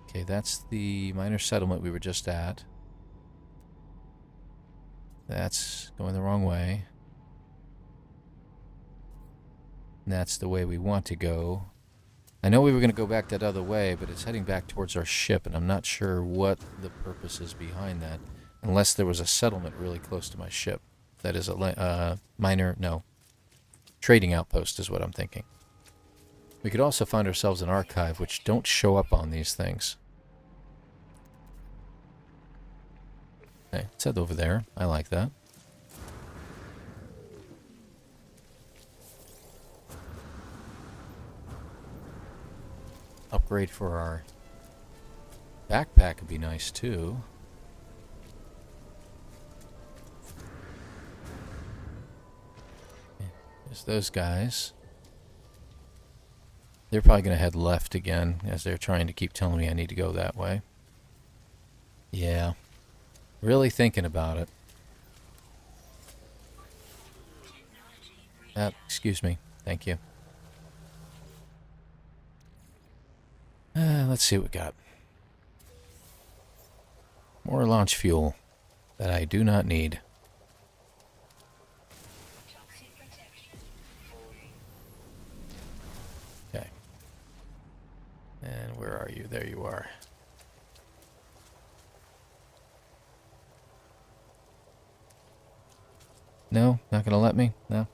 Okay, that's the minor settlement we were just at. That's going the wrong way. And that's the way we want to go. I know we were going to go back that other way, but it's heading back towards our ship, and I'm not sure what the purpose is behind that. Unless there was a settlement really close to my ship. That is a trading outpost is what I'm thinking. We could also find ourselves an archive, which don't show up on these things. Okay, let's head over there. I like that. Upgrade for our backpack would be nice too. Okay, there's those guys. They're probably going to head left again, as they're trying to keep telling me I need to go that way. Yeah. Really thinking about it. Excuse me. Thank you. Let's see what we got. More launch fuel that I do not need. Okay. And where are you? There you are. No? Not gonna let me? No?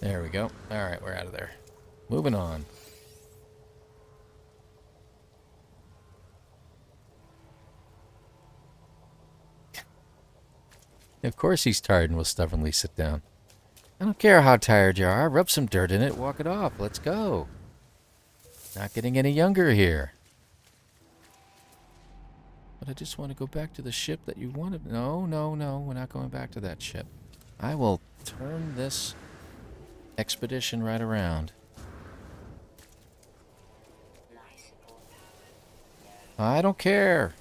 There we go. Alright, we're out of there. Moving on. Of course he's tired and will stubbornly sit down. I don't care how tired you are. Rub some dirt in it, walk it off. Let's go. Not getting any younger here. But I just want to go back to the ship that you wanted. No, no, no. We're not going back to that ship. I will turn this expedition right around. I don't care.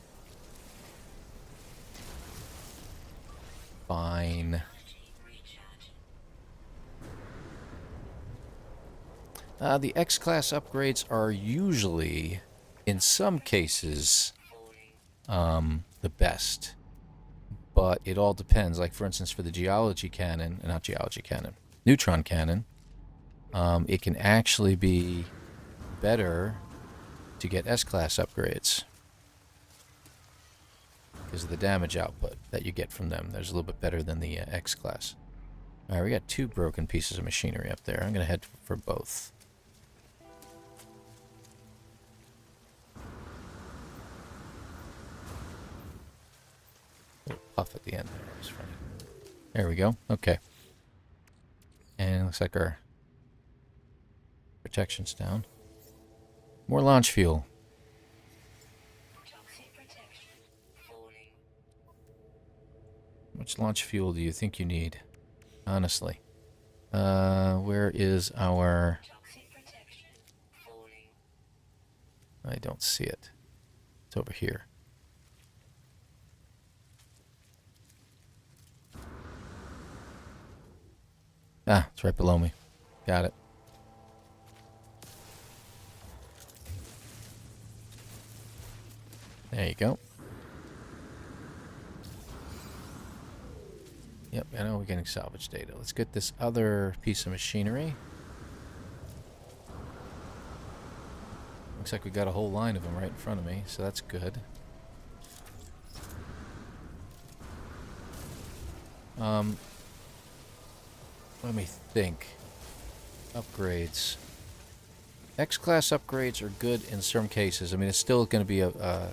Fine. The X-Class upgrades are usually, in some cases, the best. But it all depends. Like, for instance, for the geology cannon, not geology cannon, neutron cannon, it can actually be better to get S-Class upgrades. Because of the damage output that you get from them. There's a little bit better than the X-Class. Alright, we got 2 broken pieces of machinery up there. I'm going to head for both. Little puff at the end there. It's funny. There we go. Okay. And looks like our protection's down. More launch fuel. Toxic protection falling. How much launch fuel do you think you need? Honestly. Where is our... Toxic protection falling. I don't see it. It's over here. Ah, it's right below me. Got it. There you go. Yep, I know we're getting salvage data. Let's get this other piece of machinery. Looks like we got a whole line of them right in front of me, so that's good. Let me think. Upgrades. X-class upgrades are good in some cases. I mean, it's still going to be a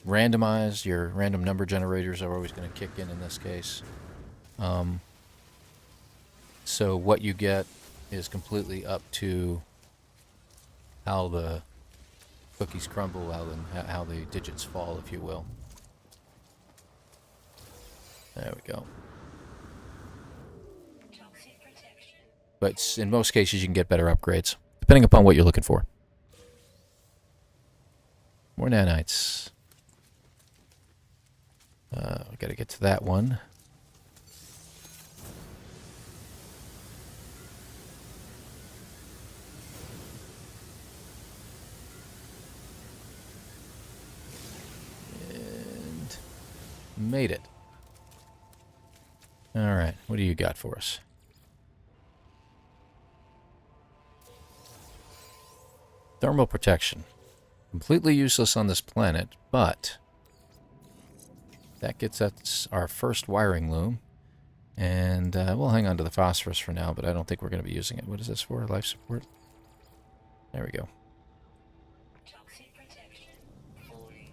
randomized. Your random number generators are always going to kick in this case. So what you get is completely up to how the cookies crumble, how the digits fall, if you will. There we go. Toxic protection. But in most cases, you can get better upgrades, depending upon what you're looking for. More nanites. We got to get to that one. And made it. All right, what do you got for us? Thermal protection. Completely useless on this planet, but that gets us our first wiring loom. And we'll hang on to the phosphorus for now, but I don't think we're going to be using it. What is this for? Life support? There we go. Toxic protection falling.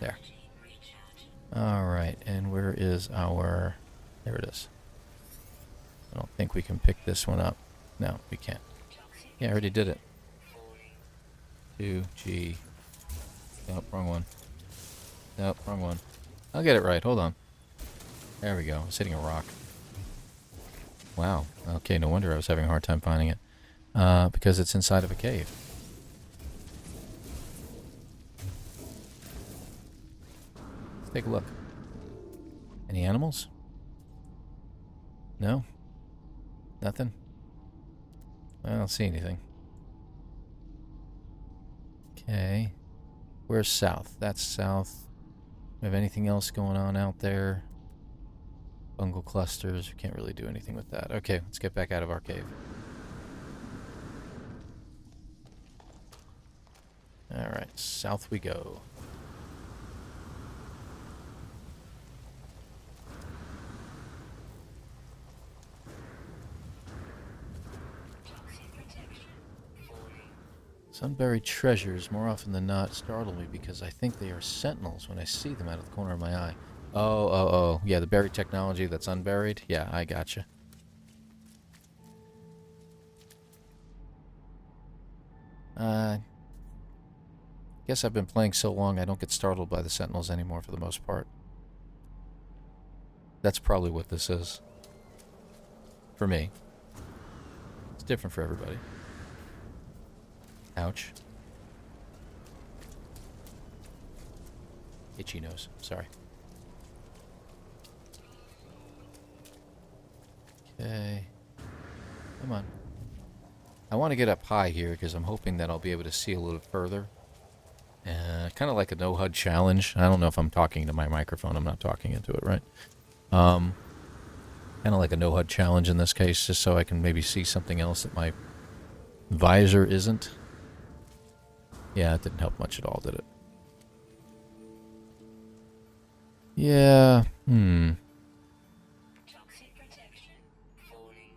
There. Technology recharge. Alright, and where is our... There it is. I don't think we can pick this one up. No, we can't. Toxic Yeah, I already did it. falling. 2G. Nope, wrong one. Nope, wrong one. I'll get it right. Hold on. There we go. I was hitting a rock. Wow. Okay, no wonder I was having a hard time finding it. Because it's inside of a cave. Let's take a look. Any animals? No? Nothing? I don't see anything. Okay. Where's south? That's south. We have anything else going on out there? Fungal clusters. We can't really do anything with that. Okay, let's get back out of our cave. Alright, south we go. Toxic protection falling. Sunburied treasures, more often than not, startle me because I think they are sentinels when I see them out of the corner of my eye. Oh. Yeah, the buried technology that's unburied? Yeah, I gotcha. Guess I've been playing so long I don't get startled by the sentinels anymore for the most part. That's probably what this is. For me. It's different for everybody. Ouch. Itchy nose. Sorry. Okay. Come on. I want to get up high here because I'm hoping that I'll be able to see a little further. Kind of like a no-HUD challenge. I don't know if I'm talking to my microphone. I'm not talking into it, right? Kind of like a no-HUD challenge in this case, just so I can maybe see something else that my visor isn't. Yeah, it didn't help much at all, did it? Yeah, Toxic protection falling.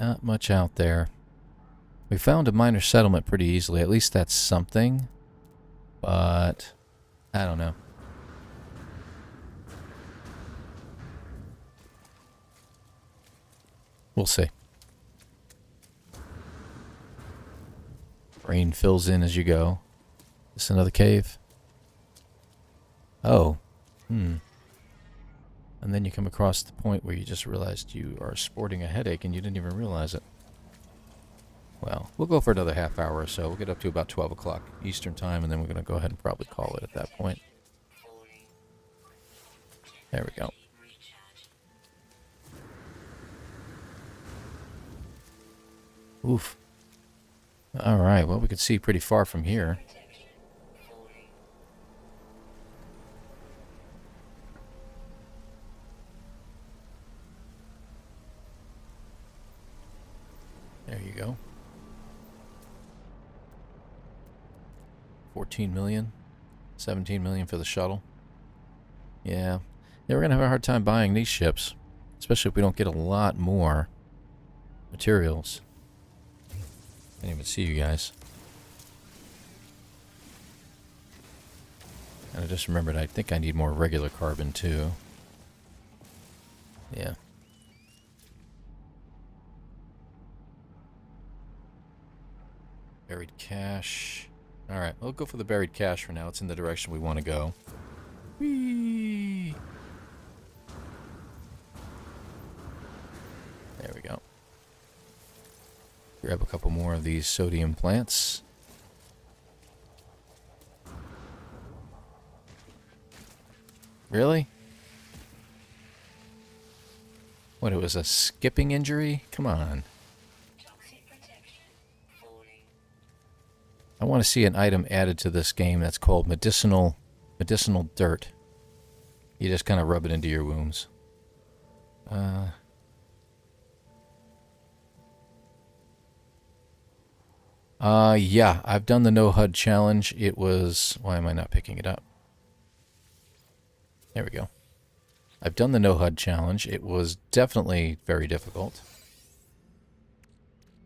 not much out there. We found a minor settlement pretty easily. At least that's something. But I don't know. We'll see. Rain fills in as you go. Is this another cave? Oh. And then you come across the point where you just realized you are sporting a headache and you didn't even realize it. Well, we'll go for another half hour or so. We'll get up to about 12 o'clock Eastern time, and then we're going to go ahead and probably call it at that point. There we go. Oof. Alright, well, we can see pretty far from here. There you go. 14 million. 17 million for the shuttle. Yeah. Yeah, we're going to have a hard time buying these ships. Especially if we don't get a lot more materials. Can't even see you guys. And I just remembered I think I need more regular carbon too. Yeah. Buried cache. Alright, we'll go for the buried cache for now. It's in the direction we want to go. Whee! There we go. Grab a couple more of these sodium plants. Really? What, it was a skipping injury? Come on. I want to see an item added to this game that's called medicinal dirt. You just kind of rub it into your wounds. Yeah, I've done the no HUD challenge. It was... Why am I not picking it up? There we go. I've done the no HUD challenge. It was definitely very difficult.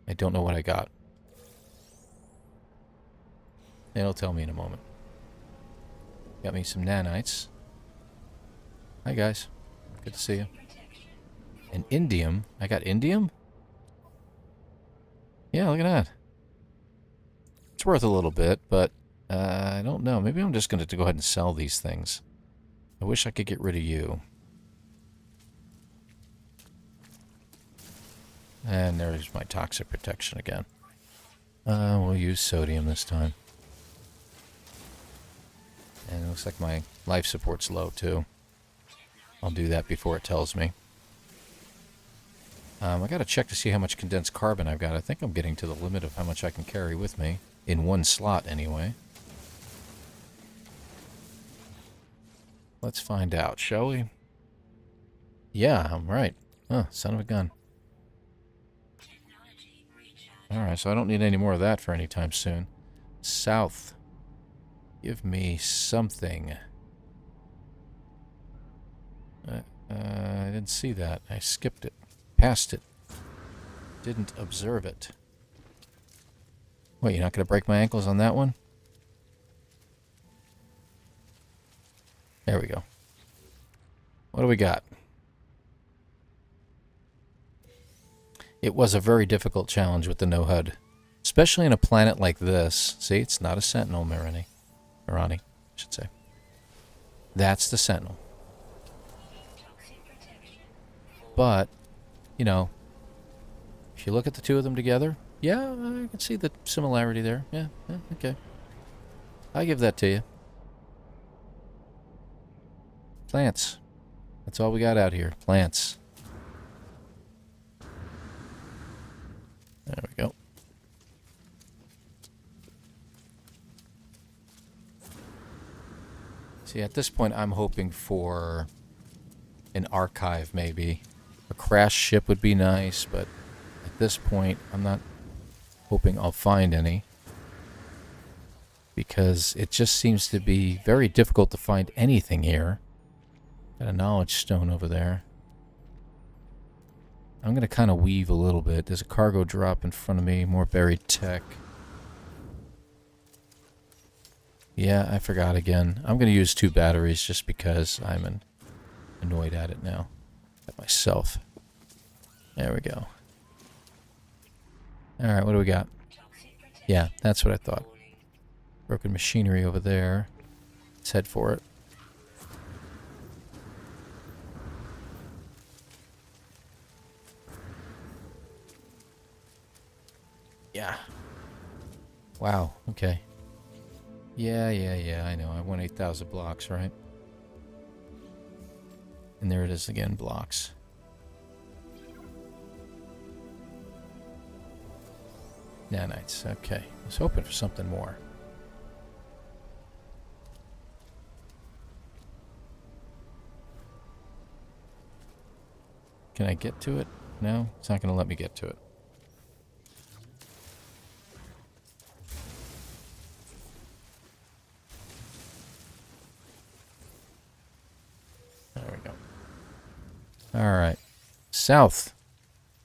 I don't know what I got. It'll tell me in a moment. Got me some nanites. Hi guys. Good to see you. An indium? I got indium? Yeah, look at that. It's worth a little bit, but I don't know. Maybe I'm just going to go ahead and sell these things. I wish I could get rid of you. And there's my toxic protection again. We'll use sodium this time. And it looks like my life support's low, too. I'll do that before it tells me. I gotta check to see how much condensed carbon I've got. I think I'm getting to the limit of how much I can carry with me. In one slot, anyway. Let's find out, shall we? Yeah, I'm right. Oh, son of a gun. Alright, so I don't need any more of that for any time soon. South. Give me something. I didn't see that. I skipped it. Passed it. Didn't observe it. Wait, you're not going to break my ankles on that one? There we go. What do we got? It was a very difficult challenge with the no HUD. Especially in a planet like this. See, it's not a Sentinel, Mirani, I should say. That's the Sentinel. But, you know, if you look at the two of them together, yeah, I can see the similarity there. Yeah, okay. I give that to you. Plants. That's all we got out here. Plants. There we go. See, at this point, I'm hoping for an archive, maybe. A crash ship would be nice, but at this point, I'm not hoping I'll find any. because it just seems to be very difficult to find anything here. Got a knowledge stone over there. I'm going to kind of weave a little bit. There's a cargo drop in front of me, more buried tech. Yeah, I forgot again. I'm going to use 2 batteries just because I'm annoyed at it now. At myself. There we go. Alright, what do we got? Yeah, that's what I thought. Broken machinery over there. Let's head for it. Yeah. Wow, okay. Yeah, I know. I want 8,000 blocks, right? And there it is again, blocks. Nanites, okay. I was hoping for something more. Can I get to it? No, it's not going to let me get to it. There we go. Alright. South.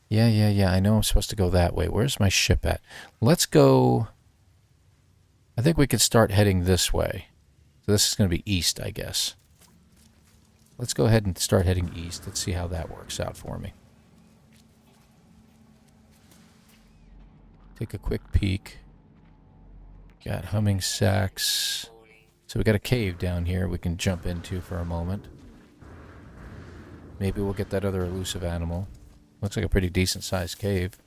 Yeah. I know I'm supposed to go that way. Where's my ship at? Let's go... I think we could start heading this way. So this is going to be east, I guess. Let's go ahead and start heading east. Let's see how that works out for me. Take a quick peek. Got humming sacks. So we got a cave down here we can jump into for a moment. Maybe we'll get that other elusive animal. Looks like a pretty decent sized cave.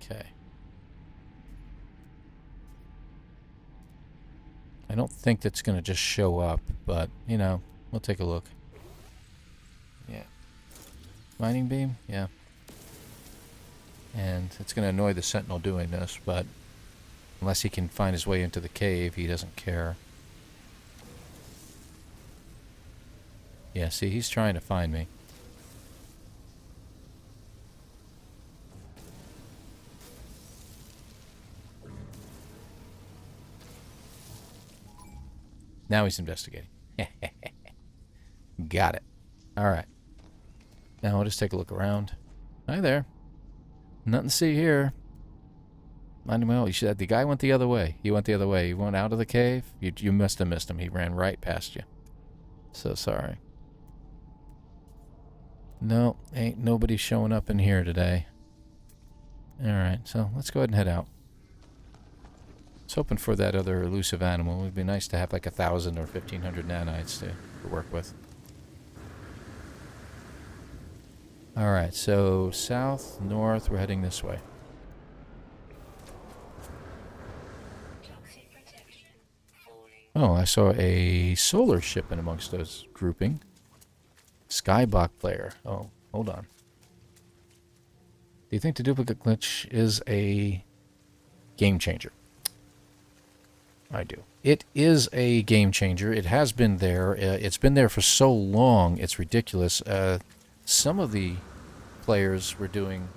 Okay. I don't think that's going to just show up, but, you know, we'll take a look. Yeah. Mining beam? Yeah. And it's going to annoy the sentinel doing this, but unless he can find his way into the cave, he doesn't care. Yeah, see, he's trying to find me. Now he's investigating. Got it. Alright. Now I'll just take a look around. Hi there. Nothing to see here. Mind him well. The guy went the other way. He went the other way. He went out of the cave. You must have missed him. He ran right past you. So sorry. No, ain't nobody showing up in here today. Alright, so let's go ahead and head out. I was hoping for that other elusive animal. It would be nice to have like 1,000 or 1,500 nanites to work with. Alright, so south, north, we're heading this way. Oh, I saw a solar ship in amongst those grouping. Skyblock player. Oh, hold on. Do you think the duplicate glitch is a game changer? I do. It is a game changer. It has been there. It's been there for so long, it's ridiculous. Some of the players were doing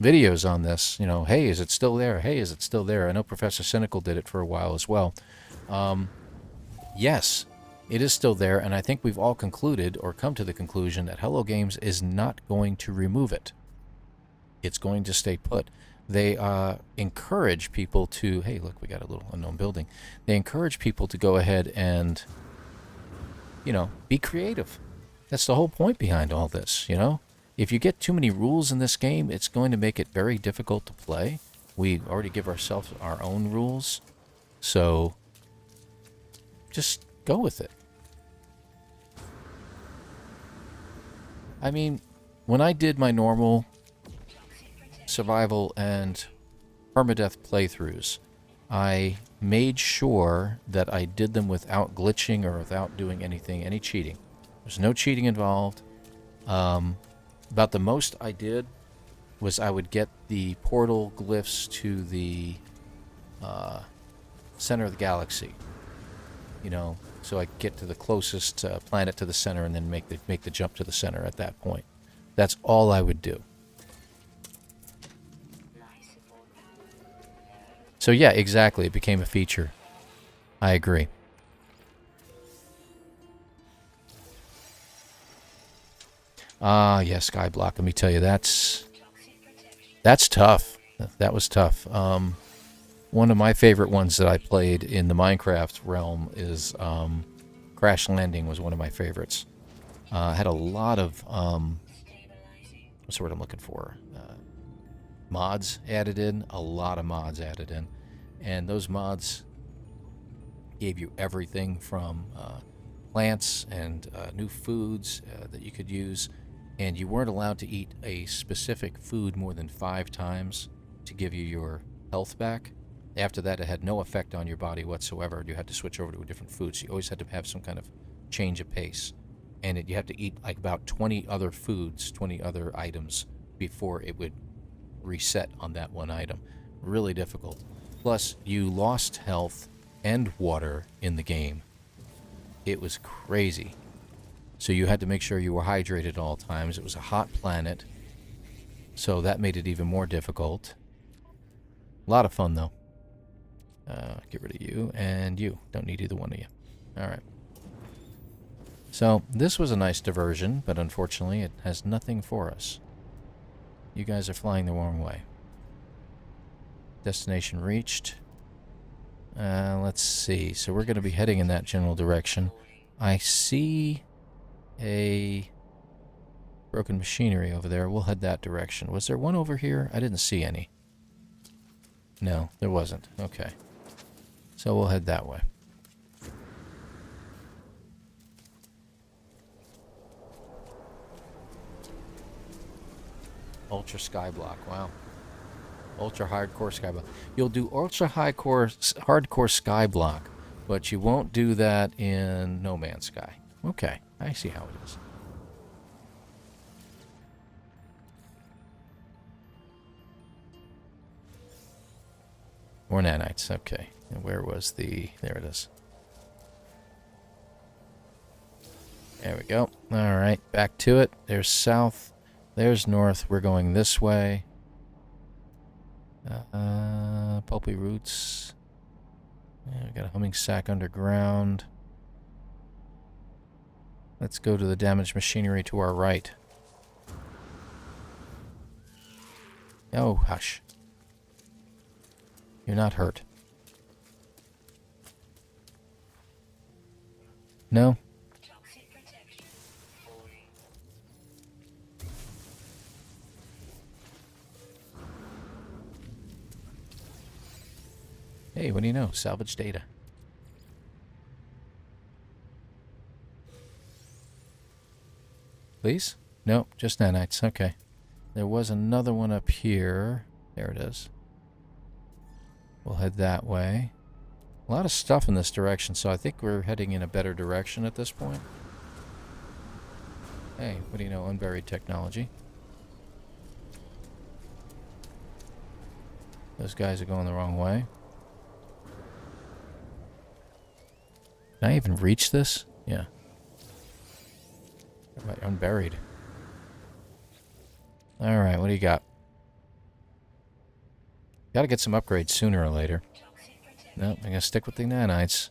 videos on this. You know, hey, is it still there? Hey, is it still there? I know Professor Cynical did it for a while as well. Yes, it is still there, and I think we've all concluded or come to the conclusion that Hello Games is not going to remove it. It's going to stay put. They encourage people to, hey, look, we got a little unknown building. They encourage people to go ahead and, you know, be creative. That's the whole point behind all this, you know? If you get too many rules in this game, it's going to make it very difficult to play. We already give ourselves our own rules, so just go with it. I mean, when I did my normal survival and permadeath playthroughs, I made sure that I did them without glitching or without doing anything, any cheating. There's no cheating involved. About the most I did was I would get the portal glyphs to the center of the galaxy. You know, so I get to the closest planet to the center and then make the jump to the center at that point. That's all I would do. So yeah, exactly. It became a feature. I agree. Ah, yeah, Skyblock. Let me tell you, that's tough. That was tough. One of my favorite ones that I played in the Minecraft realm is Crash Landing was one of my favorites. Had a lot of what's the word I'm looking for? Mods added in. A lot of mods added in, and those mods gave you everything from plants and new foods that you could use, and you weren't allowed to eat a specific food more than 5 times to give you your health back. After that, it had no effect on your body whatsoever. You had to switch over to a different food, so you always had to have some kind of change of pace. And you have to eat like about 20 other foods, 20 other items before it would reset on that one item. Really difficult. Plus, you lost health and water in the game. It was crazy. So you had to make sure you were hydrated at all times. It was a hot planet, so that made it even more difficult. A lot of fun, though. Get rid of you and you. Don't need either one of you. All right. So this was a nice diversion, but unfortunately it has nothing for us. You guys are flying the wrong way. Destination reached. Let's see. So we're going to be heading in that general direction. I see a broken machinery over there. We'll head that direction. Was there one over here? I didn't see any. No, there wasn't. Okay. So we'll head that way. Ultra Skyblock. Wow. Ultra hardcore Skyblock. You'll do ultra hardcore Skyblock, but you won't do that in No Man's Sky. Okay, I see how it is. More nanites. Okay. And where was the... There it is. There we go. All right, back to it. There's south. There's north. We're going this way. Pulpy roots. Yeah, we got a humming sack underground. Let's go to the damaged machinery to our right. Oh, hush. You're not hurt. No? Toxic protection. Falling. Hey, what do you know? Salvage data. Please? Nope, just nanites. Okay. There was another one up here. There it is. We'll head that way. A lot of stuff in this direction, so I think we're heading in a better direction at this point. Hey, what do you know? Unburied technology. Those guys are going the wrong way. Can I even reach this? Yeah. Unburied. Alright, what do you got? Gotta get some upgrades sooner or later. Nope, I'm gonna stick with the nanites.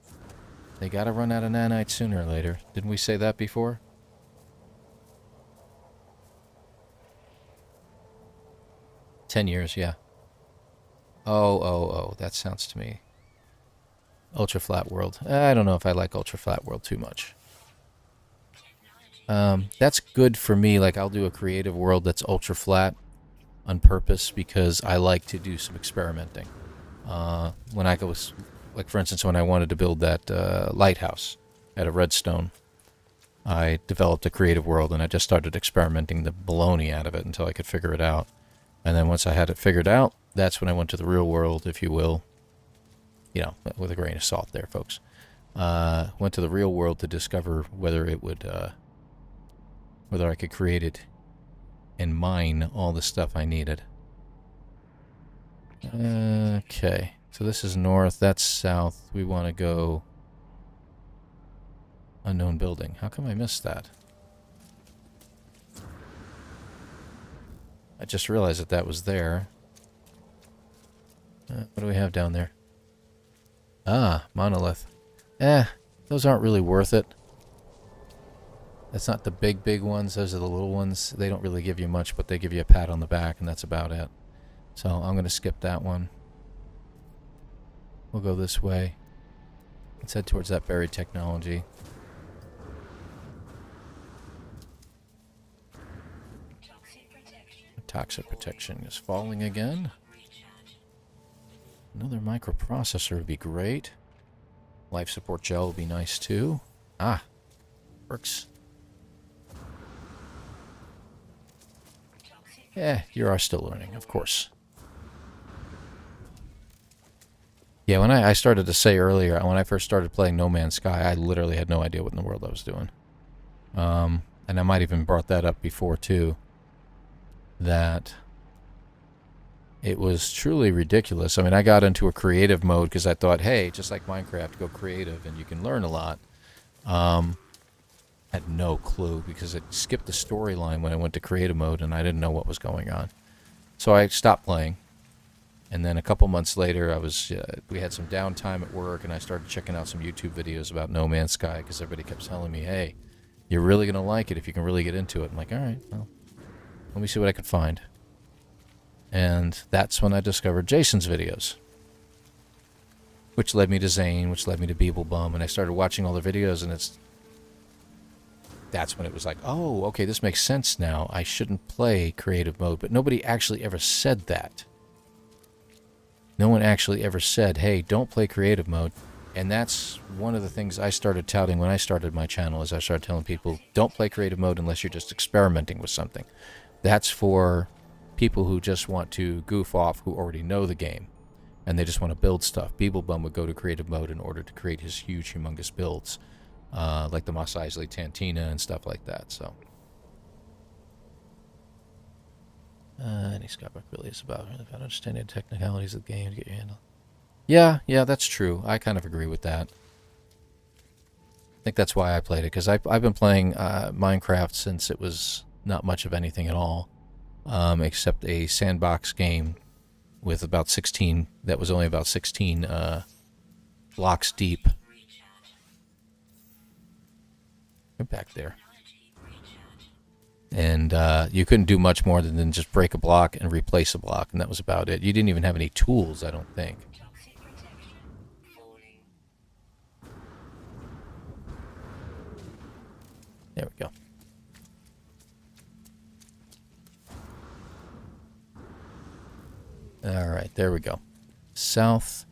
They gotta run out of nanites sooner or later. Didn't we say that before? "10 years, yeah. Oh, that sounds to me. Ultra Flat World. I don't know if I like Ultra Flat World too much. That's good for me. Like, I'll do a creative world that's ultra flat on purpose because I like to do some experimenting. When I go, like for instance, when I wanted to build that lighthouse at a redstone, I developed a creative world and I just started experimenting the baloney out of it until I could figure it out. And then once I had it figured out, that's when I went to the real world, if you will. You know, with a grain of salt there, folks. Went to the real world to discover whether it would, whether I could create it and mine all the stuff I needed. Okay, so this is north, that's south. We want to go unknown building. How come I missed that? I just realized that that was there. What do we have down there? Ah, monolith. Those aren't really worth it. That's not the big ones. Those are the little ones. They don't really give you much, but they give you a pat on the back, and that's about it. So I'm going to skip that one. We'll go this way. Let's head towards that buried technology. Toxic protection is falling again. Another microprocessor would be great. Life support gel would be nice too. Ah, works. Yeah, you are still learning, of course. Yeah, when I started to say earlier, when I first started playing No Man's Sky, I literally had no idea what in the world I was doing. And I might even brought that up before too. That it was truly ridiculous. I mean, I got into a creative mode because I thought, hey, just like Minecraft, go creative and you can learn a lot. Had no clue because it skipped the storyline when I went to creative mode and I didn't know what was going on. So I stopped playing. And then a couple months later, we had some downtime at work and I started checking out some YouTube videos about No Man's Sky because everybody kept telling me, hey, you're really going to like it if you can really get into it. I'm like, all right, well, let me see what I can find. And that's when I discovered Jason's videos. Which led me to Zane, which led me to Beeblebum, and I started watching all the videos, and that's when it was like, oh, okay, this makes sense now. I shouldn't play creative mode, but nobody actually ever said that. No one actually ever said, hey, don't play creative mode. And that's one of the things I started touting when I started my channel, is I started telling people, don't play creative mode unless you're just experimenting with something. That's for people who just want to goof off, who already know the game, and they just want to build stuff. Beeblebum would go to creative mode in order to create his huge, humongous builds, like the Mos Eisley Tantina and stuff like that. So, any Scott really is about understanding the technicalities of the game to get your handle. Yeah, that's true. I kind of agree with that. I think that's why I played it, because I've been playing Minecraft since it was not much of anything at all, except a sandbox game with about 16, that was only about 16 blocks deep. Get back there. And you couldn't do much more than just break a block and replace a block, and that was about it. You didn't even have any tools, I don't think. There we go. All right, there we go. South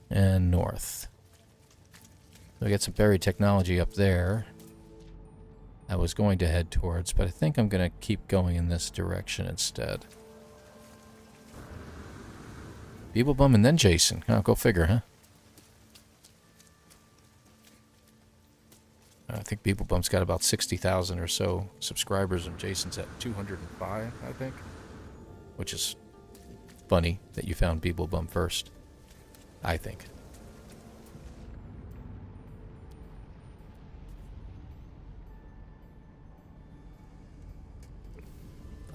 and north. We got some buried technology up there I was going to head towards, but I think I'm going to keep going in this direction instead. Beeblebum and then Jason. Oh, go figure, huh? I think Beeblebum's got about 60,000 or so subscribers, and Jason's at 205, I think. Which is funny that you found Beeblebum first, I think.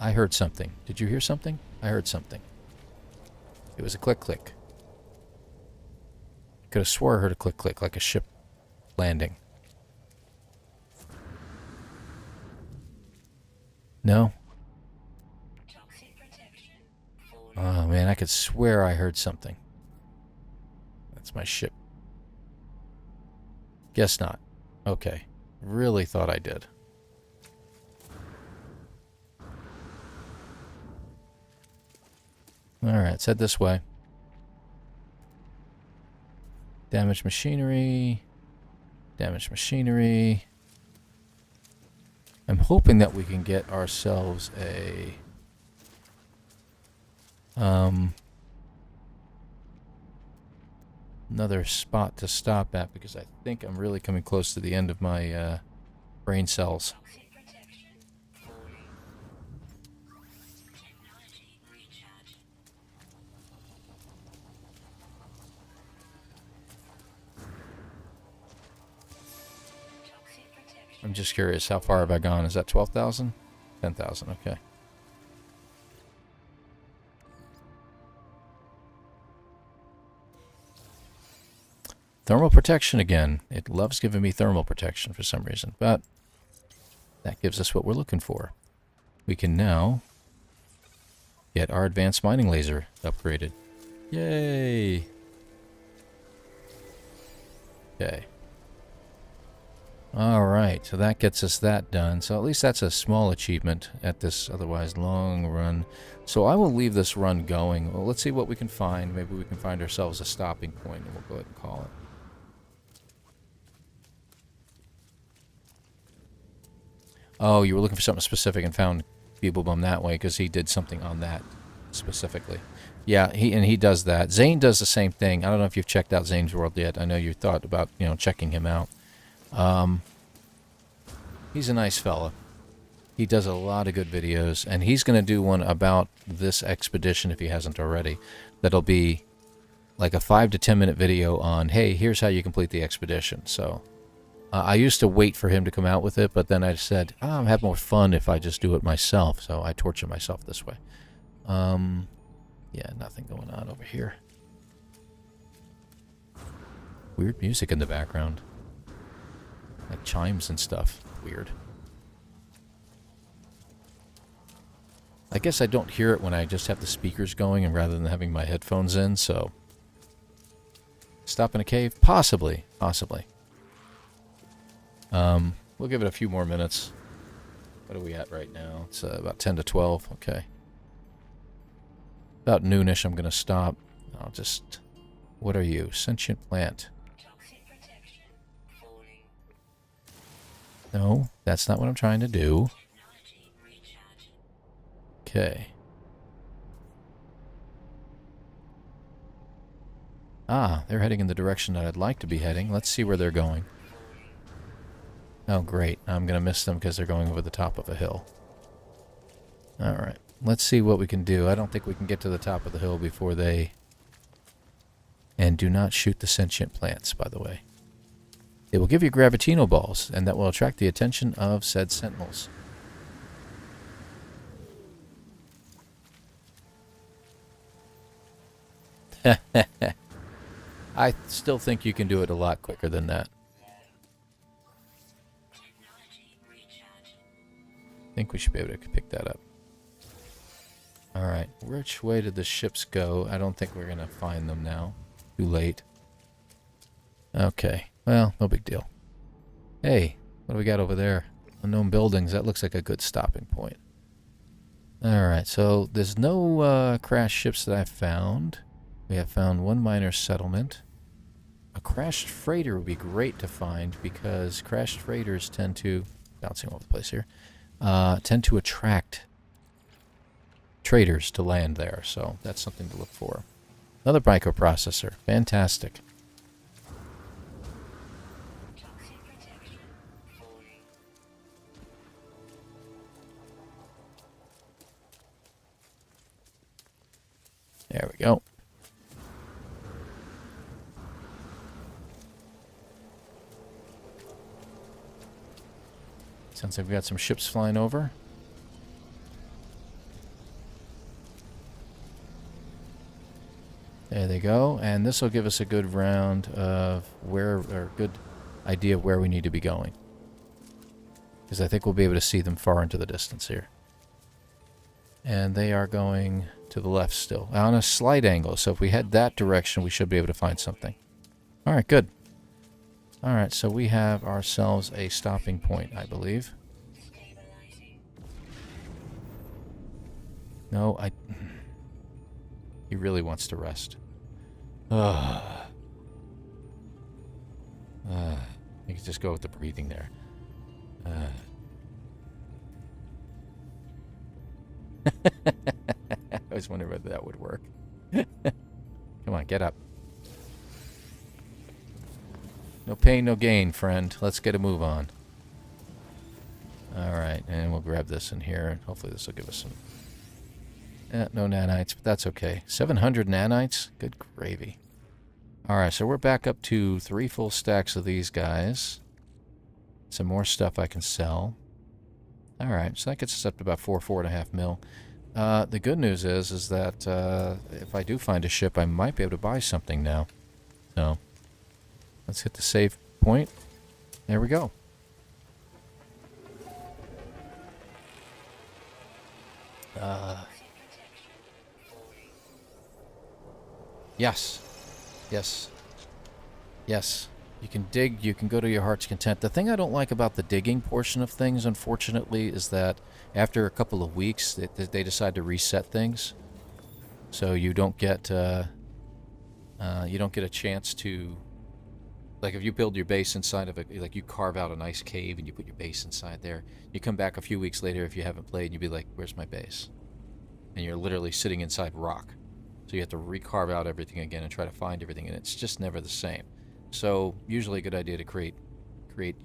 I heard something. Did you hear something? I heard something. It was a click-click. Could have swore I heard a click-click, like a ship landing. No? Oh, man, I could swear I heard something. That's my ship. Guess not. Okay. Really thought I did. Alright, let's head this way. Damaged machinery. Damaged machinery. I'm hoping that we can get ourselves a... another spot to stop at, because I think I'm really coming close to the end of my brain cells. I'm just curious, how far have I gone? Is that 12,000? 10,000, okay. Thermal protection again. It loves giving me thermal protection for some reason, but that gives us what we're looking for. We can now get our advanced mining laser upgraded. Yay! Okay. Alright, so that gets us that done. So at least that's a small achievement at this otherwise long run. So I will leave this run going. Well, let's see what we can find. Maybe we can find ourselves a stopping point, and we'll go ahead and call it. Oh, you were looking for something specific and found Beeblebum that way because he did something on that specifically. Yeah, he does that. Zane does the same thing. I don't know if you've checked out Zane's World yet. I know you thought about, checking him out. He's a nice fella. He does a lot of good videos, and he's going to do one about this expedition if he hasn't already. That'll be like a 5 to 10 minute video on, hey, here's how you complete the expedition. So I used to wait for him to come out with it, but then I said, I'll have more fun if I just do it myself. So I torture myself this way. Yeah, nothing going on over here. Weird music in the background. Like chimes and stuff. Weird. I guess I don't hear it when I just have the speakers going and rather than having my headphones in, so... Stop in a cave? Possibly. Possibly. We'll give it a few more minutes. What are we at right now? It's about 10 to 12. Okay. About noonish, I'm going to stop. I'll just... What are you? Sentient plant. Toxic protection. Falling. No, that's not what I'm trying to do. Technology recharging. Okay. Ah, they're heading in the direction that I'd like to be heading. Let's see where they're going. Oh, great. I'm going to miss them because they're going over the top of a hill. Alright. Let's see what we can do. I don't think we can get to the top of the hill before they... And do not shoot the sentient plants, by the way. They will give you gravitino balls, and that will attract the attention of said sentinels. I still think you can do it a lot quicker than that. Technology recharging. I think we should be able to pick that up. Alright, which way did the ships go? I don't think we're going to find them now. Too late. Okay, well, no big deal. Hey, what do we got over there? Unknown buildings, that looks like a good stopping point. Alright, so there's no crashed ships that I've found. We have found one minor settlement. A crashed freighter would be great to find because crashed freighters tend to, bouncing all over the place here, tend to attract traders to land there, so that's something to look for. Another microprocessor. Fantastic. Toxic protection. Falling. There we go. Sounds like we got some ships flying over. There they go, and this will give us a good round of or good idea of where we need to be going. Because I think we'll be able to see them far into the distance here. And they are going to the left still, on a slight angle, so if we head that direction, we should be able to find something. Alright, good. Alright, so we have ourselves a stopping point, I believe. Stabilizing. No, He really wants to rest. You can just go with the breathing there. I was wondering whether that would work. Come on, get up. No pain, no gain, friend. Let's get a move on. Alright, and we'll grab this in here. Hopefully this will give us some... no nanites, but that's okay. 700 nanites? Good gravy. Alright, so we're back up to 3 full stacks of these guys. Some more stuff I can sell. Alright, so that gets us up to about 4.5 mil. The good news is that if I do find a ship, I might be able to buy something now. So, Let's hit the save point. There we go. Yes. Yes. Yes. You can dig, you can go to your heart's content. The thing I don't like about the digging portion of things, unfortunately, is that after a couple of weeks, they decide to reset things. So you don't get a chance to, like if you build your base inside of it, like you carve out a nice cave and you put your base inside there. You come back a few weeks later if you haven't played and you'd be like, where's my base? And you're literally sitting inside rock. So you have to recarve out everything again and try to find everything, and it's just never the same. So usually a good idea to create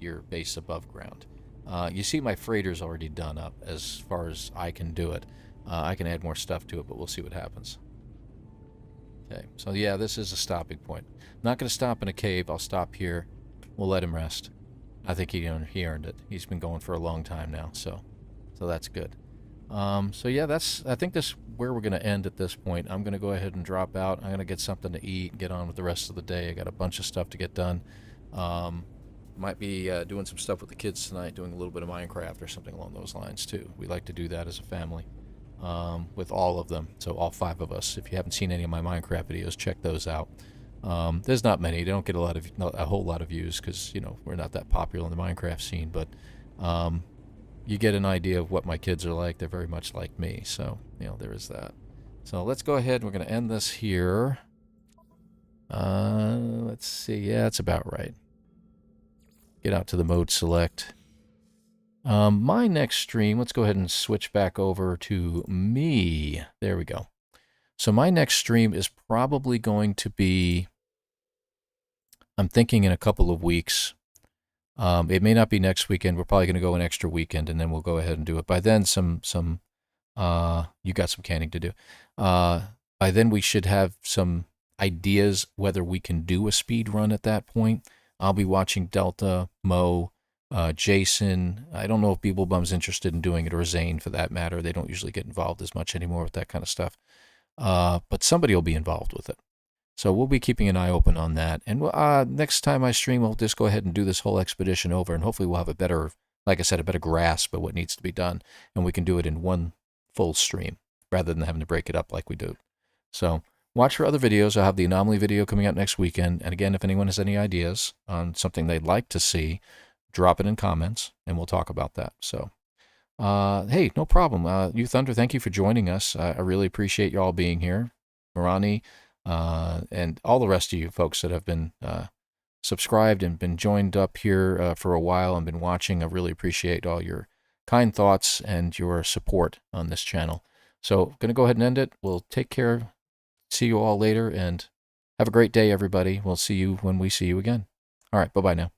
your base above ground. You see my freighter's already done up as far as I can do it. I can add more stuff to it, but we'll see what happens. Okay, so yeah, this is a stopping point. I'm not going to stop in a cave. I'll stop here. We'll let him rest. I think he earned it. He's been going for a long time now, so that's good. So yeah, I think that's where we're going to end at this point. I'm going to go ahead and drop out. I'm going to get something to eat and get on with the rest of the day. I got a bunch of stuff to get done. Might be doing some stuff with the kids tonight, doing a little bit of Minecraft or something along those lines too. We like to do that as a family, with all of them. So all 5 of us. If you haven't seen any of my Minecraft videos, check those out. There's not many. They don't get a whole lot of views because, you know, we're not that popular in the Minecraft scene, but you get an idea of what my kids are like. They're very much like me, so, you know, there is that. So let's go ahead. We're going to end this here. Let's see. Yeah, that's about right. Get out to the mode select. My next stream, let's go ahead and switch back over to me. There we go. So my next stream is probably going to be, I'm thinking in a couple of weeks. It may not be next weekend. We're probably going to go an extra weekend, and then we'll go ahead and do it. By then, you got some canning to do. By then, we should have some ideas whether we can do a speed run at that point. I'll be watching Delta, Mo, Jason. I don't know if Beeblebum's interested in doing it, or Zane for that matter. They don't usually get involved as much anymore with that kind of stuff. But somebody will be involved with it. So we'll be keeping an eye open on that. And next time I stream, we'll just go ahead and do this whole expedition over, and hopefully we'll have a better, like I said, a better grasp of what needs to be done, and we can do it in one full stream rather than having to break it up like we do. So watch for other videos. I'll have the anomaly video coming out next weekend. And again, if anyone has any ideas on something they'd like to see, drop it in comments, and we'll talk about that. So, hey, no problem. You Thunder, thank you for joining us. I really appreciate you all being here. Marani, and all the rest of you folks that have been subscribed and been joined up here for a while and been watching. I really appreciate all your kind thoughts and your support on this channel. So going to go ahead and end it. We'll take care. See you all later, and have a great day, everybody. We'll see you when we see you again. All right, bye-bye now.